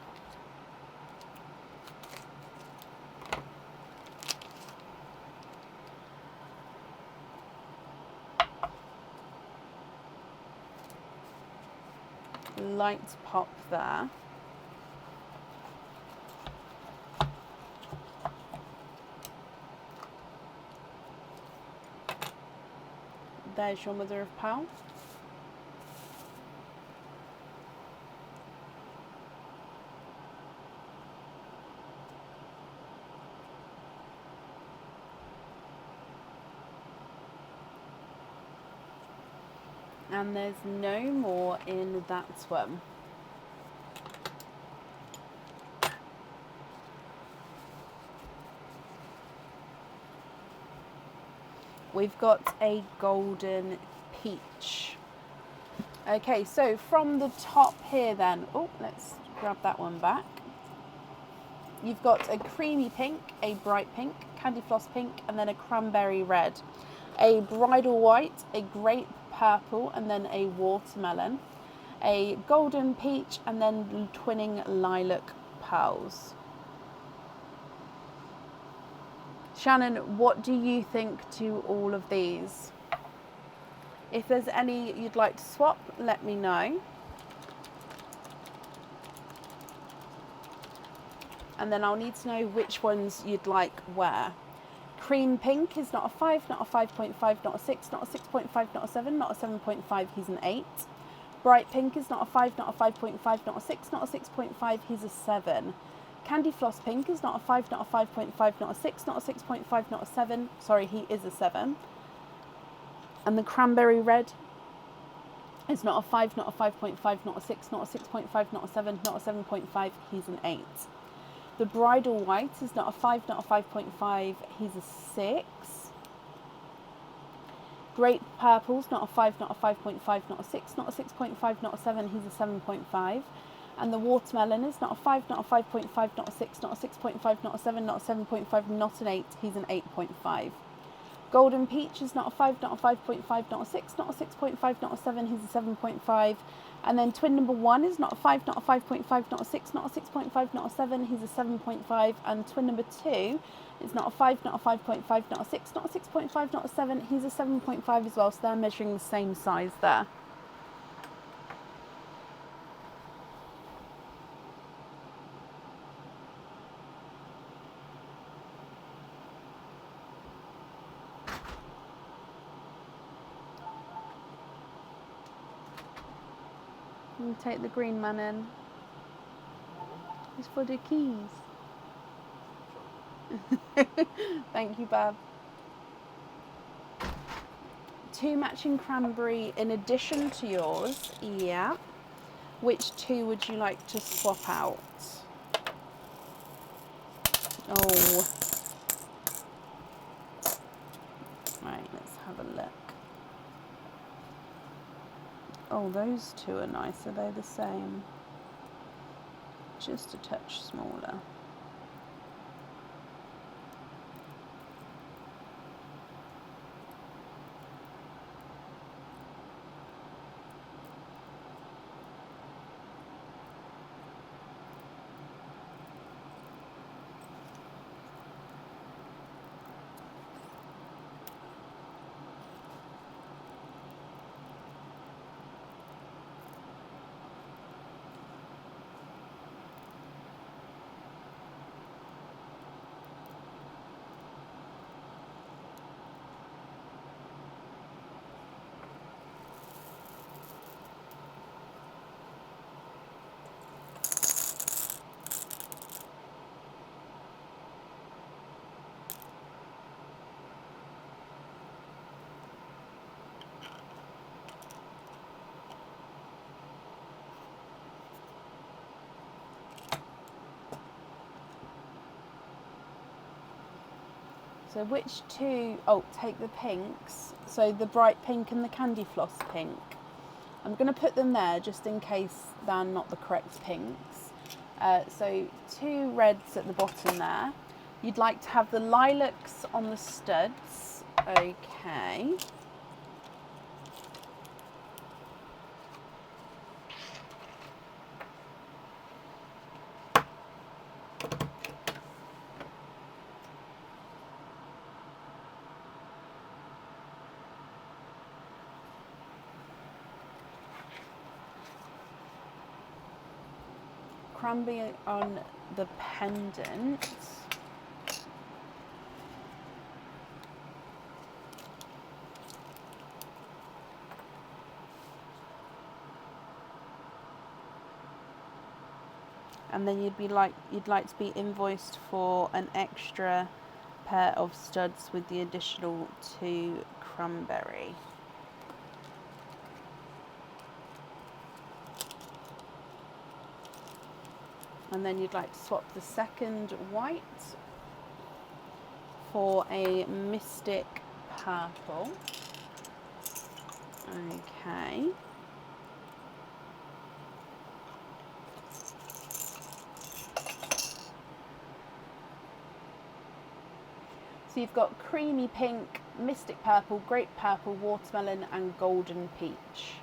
Light pop there. There's your mother of pearl. And there's no more in that one. we've got a golden peach. Okay, so from the top here then, oh, let's grab that one back. You've got a creamy pink, a bright pink, candy floss pink, and then a cranberry red. A bridal white, a grape purple, and then a watermelon. A golden peach, and then twinning lilac pearls. Shannon, what do you think to all of these? If there's any you'd like to swap, let me know. And then I'll need to know which ones you'd like where. Cream pink is not a 5, not a 5.5, not a 6, not a 6.5, not a 7, not a 7.5, he's an 8. Bright pink is not a 5, not a 5.5, not a 6, not a 6.5, he's a 7. Candy floss pink is not a 5, not a 5.5, not a 6, not a 6.5, not a 7. Sorry, he is a 7. And the cranberry red is not a 5, not a 5.5, not a 6, not a 6.5, not a 7, not a 7.5, he's an 8. The bridal white is not a 5, not a 5.5, he's a 6. Grape purple's not a 5, not a 5.5, not a 6, not a 6.5, not a 7, he's a 7.5. And the watermelon is not a 5, not a 5.5, not a 6, not a 6.5, not a 7, not a 7.5, not an 8, he's an 8.5. Golden peach is not a 5, not a 5.5, not a 6, not a 6.5, not a 7, he's a 7.5. And then twin number 1 is not a 5, not a 5.5, not a 6, not a 6.5, not a 7, he's a 7.5. And twin number 2 is not a 5, not a 5.5, not a 6, not a 6.5, not a 7, he's a 7.5 as well. So they're measuring the same size there. You take the green man in. It's for the keys. Thank you, Bab. 2 matching cranberry in addition to yours. Yeah. Which 2 would you like to swap out? Oh. Right, let's have a look. Oh, those 2 are nice. Are they the same? Just a touch smaller. So which 2, oh, take the pinks. So the bright pink and the candy floss pink. I'm going to put them there just in case they're not the correct pinks. So 2 reds at the bottom there. You'd like to have the lilacs on the studs. Okay. Cranberry on the pendant. And then you'd like to be invoiced for an extra pair of studs with the additional 2 cranberry. And then you'd like to swap the second white for a mystic purple. Okay. So you've got creamy pink, mystic purple, grape purple, watermelon and golden peach.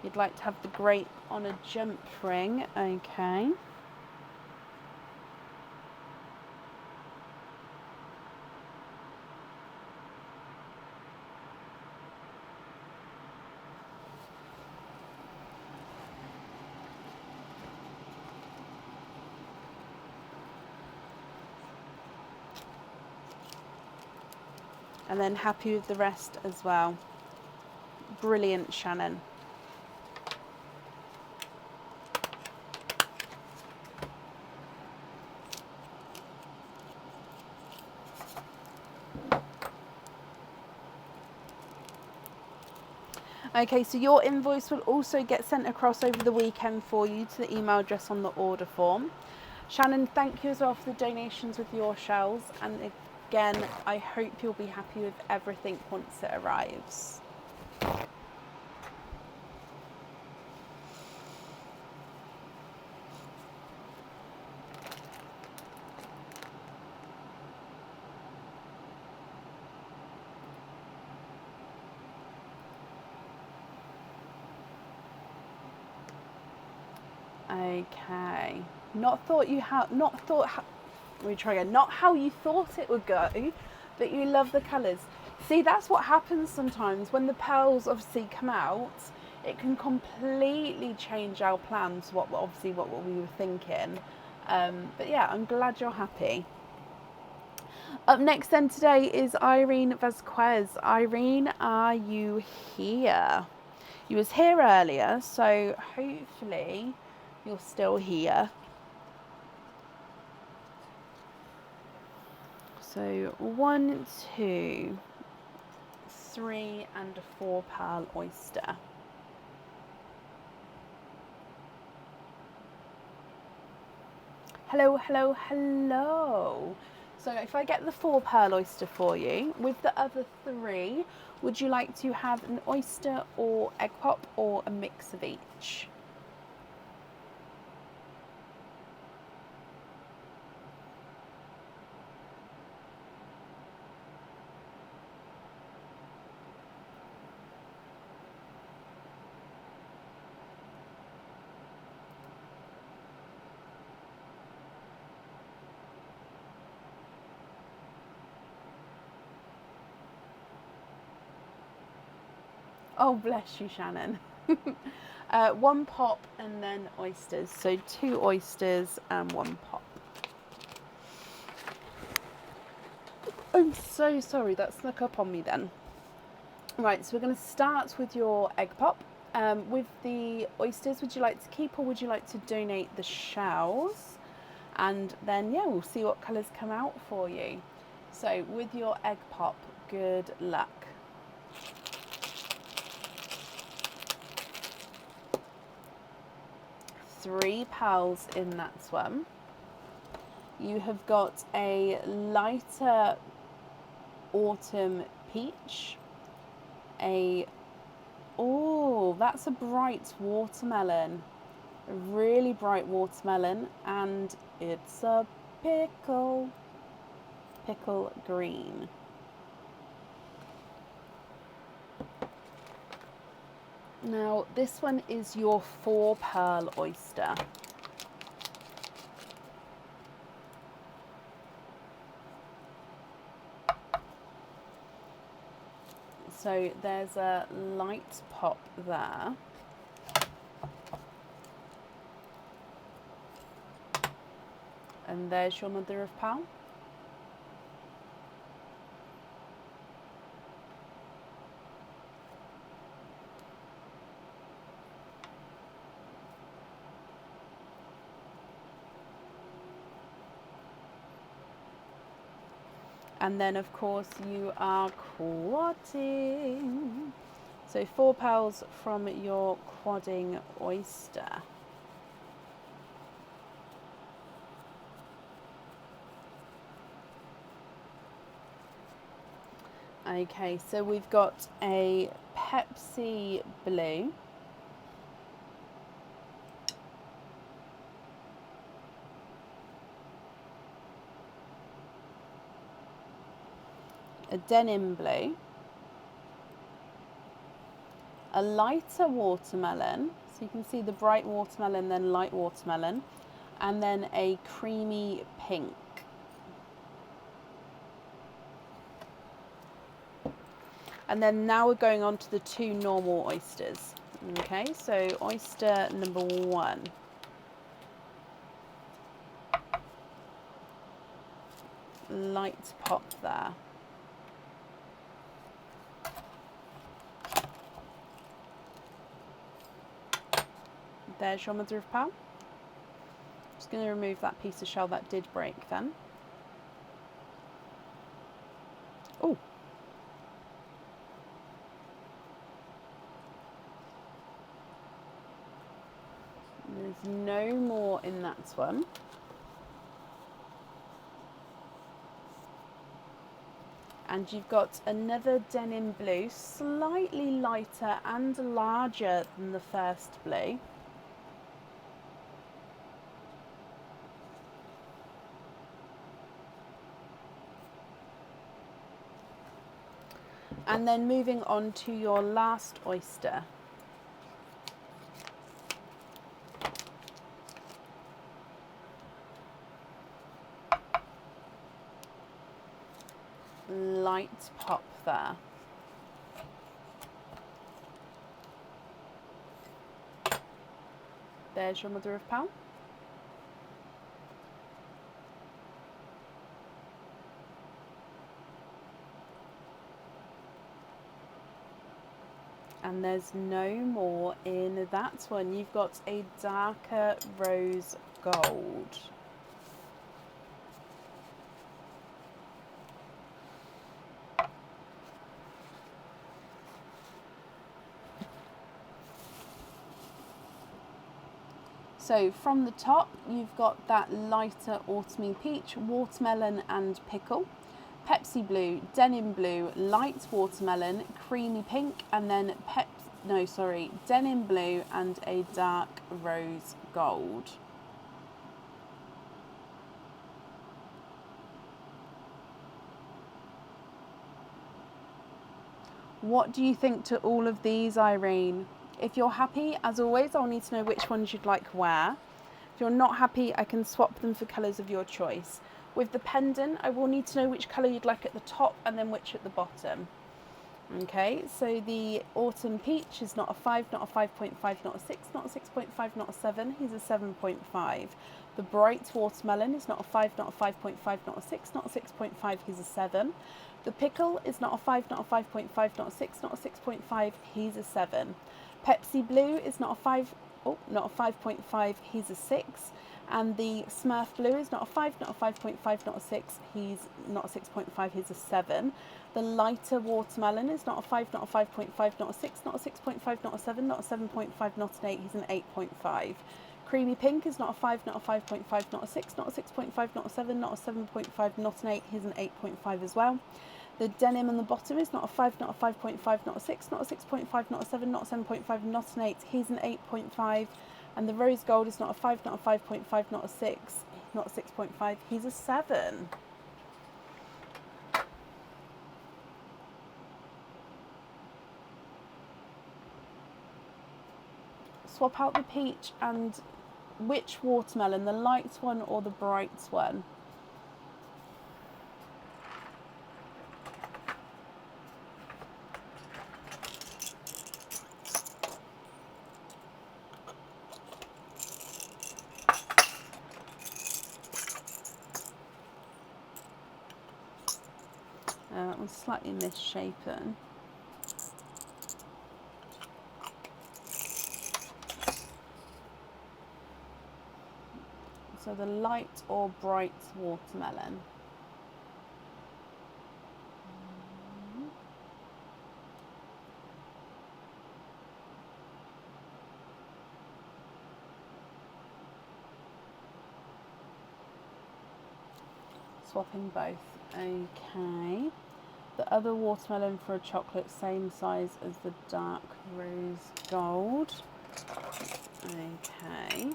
You'd like to have the grape on a jump ring, okay. And then happy with the rest as well. Brilliant, Shannon. Okay, so your invoice will also get sent across over the weekend for you to the email address on the order form. Shannon, thank you as well for the donations with your shells. And again, I hope you'll be happy with everything once it arrives. Okay. Not how you thought it would go, but you love the colours. See, that's what happens sometimes when the pearls obviously come out. It can completely change our plans, what we were thinking. But yeah, I'm glad you're happy. Up next then today is Irene Vasquez. Irene, are you here? You was here earlier, so hopefully you're still here. So 1, 2, 3 and a 4 pearl oyster. Hello, hello, hello. So if I get the 4 pearl oyster for you, with the other 3, would you like to have an oyster or egg pop or a mix of each? Oh, bless you, Shannon. 1 pop and then oysters. So 2 oysters and 1 pop. I'm so sorry, that snuck up on me then. Right, so we're going to start with your egg pop. With the oysters, would you like to keep or would you like to donate the shells? And then, yeah, we'll see what colours come out for you. So with your egg pop, good luck. Three pearls in that one. You have got a lighter autumn peach. That's a bright watermelon. A really bright watermelon, and it's a pickle green. Now this one is your 4 pearl oyster. So there's a light pop there. And there's your mother of pearl. And then of course you are quadding. So 4 pearls from your quadding oyster. Okay, so we've got a Pepsi Blue, a Denim Blue, a lighter watermelon, so you can see the bright watermelon, then light watermelon, and then a creamy pink. And then now we're going on to the two normal oysters. Okay, so oyster number 1. Light pop there. There's your mother of pearl. Just going to remove that piece of shell that did break then. Oh. There's no more in that one. And you've got another Denim Blue, slightly lighter and larger than the first blue. And then moving on to your last oyster. Light pop there. There's your mother of pearl. And there's no more in that one. You've got a darker rose gold. So from the top, you've got that lighter autumny peach, watermelon and pickle, Pepsi Blue, Denim Blue, light watermelon, creamy pink, and then Denim Blue and a dark rose gold. What do you think to all of these, Irene? If you're happy, as always, I'll need to know which ones you'd like wear. If you're not happy, I can swap them for colours of your choice. With the pendant, I will need to know which colour you'd like at the top and then which at the bottom. Okay, so the autumn peach is not a 5, not a 5.5, not a 6, not a 6.5, not a 7. He's a 7.5. The bright watermelon is not a 5, not a 5.5, not a 6, not a 6.5. He's a 7. The pickle is not a 5, not a 5.5, not a 6, not a 6.5. He's a 7. Pepsi Blue is not a 5, not a 5.5. He's a 6. And the Smurf Blue is not a 5, not a 5.5, not a 6. He's not a 6.5. He's a 7. The lighter watermelon is not a 5, not a 5.5, not a 6, not a 6.5, not a 7, not a 7.5, not an 8. He's an 8.5. Creamy pink is not a 5, not a 5.5, not a 6, not a 6.5, not a 7, not a 7.5, not an 8. He's an 8.5 as well. The denim on the bottom is not a 5, not a 5.5, not a 6, not a 6.5, not a 7, not a 7.5, not an 8. He's an 8.5. And the rose gold is not a 5, not a 5.5, not a 6, not a 6.5. He's a 7. Swap out the peach and which watermelon, the light one or the bright one? That one's slightly misshapen. So the light or bright watermelon. Swapping both. Okay. The other watermelon for a chocolate, same size as the dark rose gold. Okay.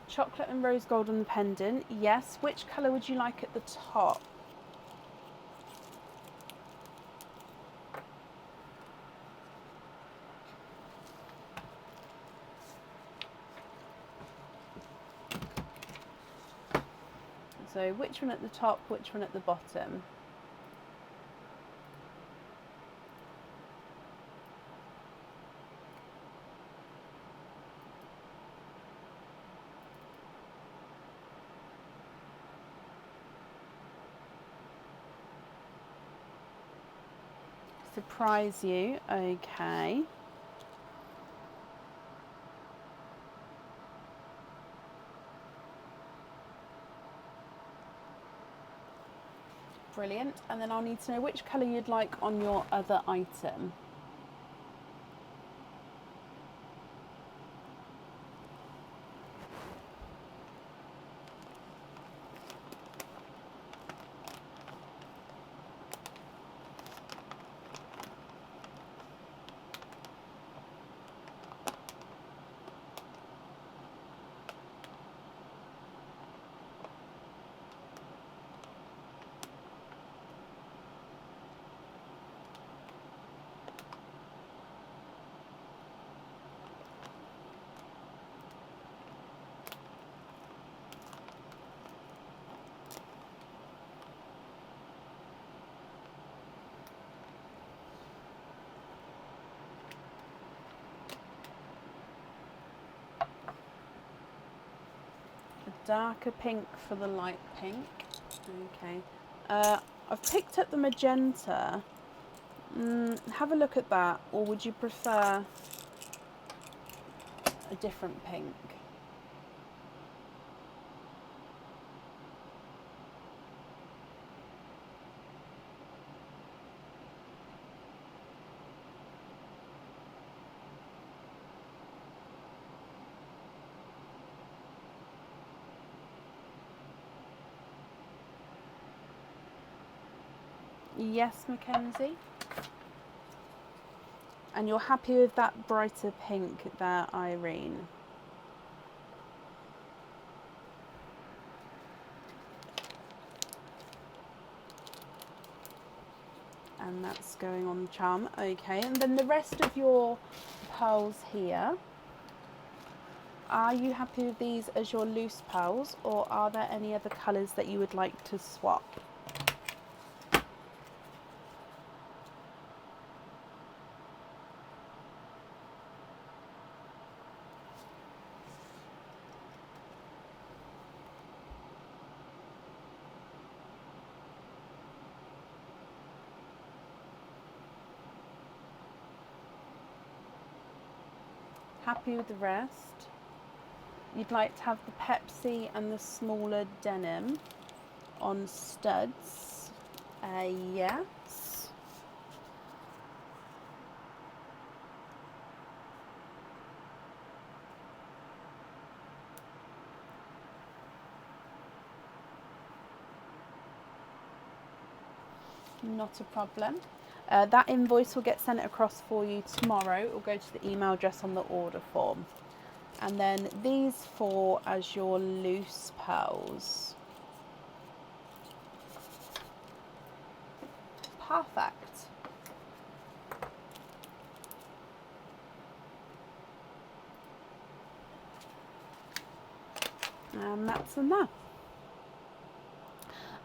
Chocolate and rose gold on the pendant. Yes. Which colour would you like at the top? So which one at the top, which one at the bottom? Surprise you. Okay. Brilliant. And then I'll need to know which colour you'd like on your other item. Darker pink for the light pink. Okay. I've picked up the magenta. Have a look at that, or would you prefer a different pink? Yes, Mackenzie. And you're happy with that brighter pink there, Irene? And that's going on the charm. Okay, and then the rest of your pearls here. Are you happy with these as your loose pearls, or are there any other colours that you would like to swap? Happy with the rest? You'd like to have the Pepsi and the smaller denim on studs? Yes. Not a problem. That invoice will get sent across for you tomorrow. It will go to the email address on the order form. And then these four as your loose pearls. Perfect. And that's enough.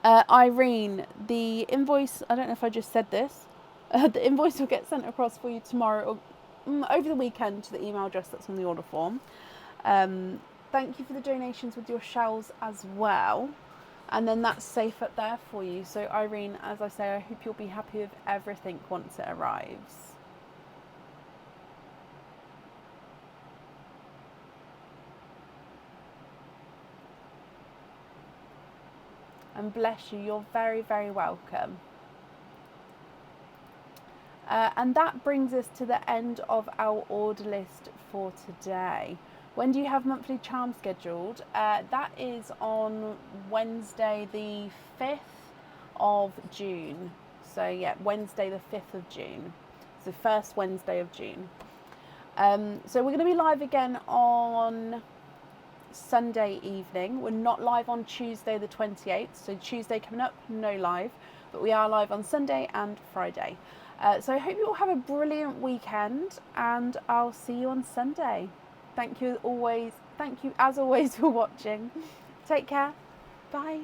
Irene, the invoice, I don't know if I just said this, The invoice will get sent across for you tomorrow or over the weekend to the email address that's on the order form. Thank you for the donations with your shells as well. And then that's safe up there for you. So Irene, as I say, I hope you'll be happy with everything once it arrives. And bless you, you're very, very welcome. And that brings us to the end of our order list for today. When do you have monthly charms scheduled? That is on Wednesday the 5th of June. So yeah, Wednesday the 5th of June. It's the first Wednesday of June. So we're going to be live again on Sunday evening. We're not live on Tuesday the 28th. So Tuesday coming up, no live. But we are live on Sunday and Friday. So I hope you all have a brilliant weekend, and I'll see you on Sunday. Thank you as always for watching. Take care. Bye.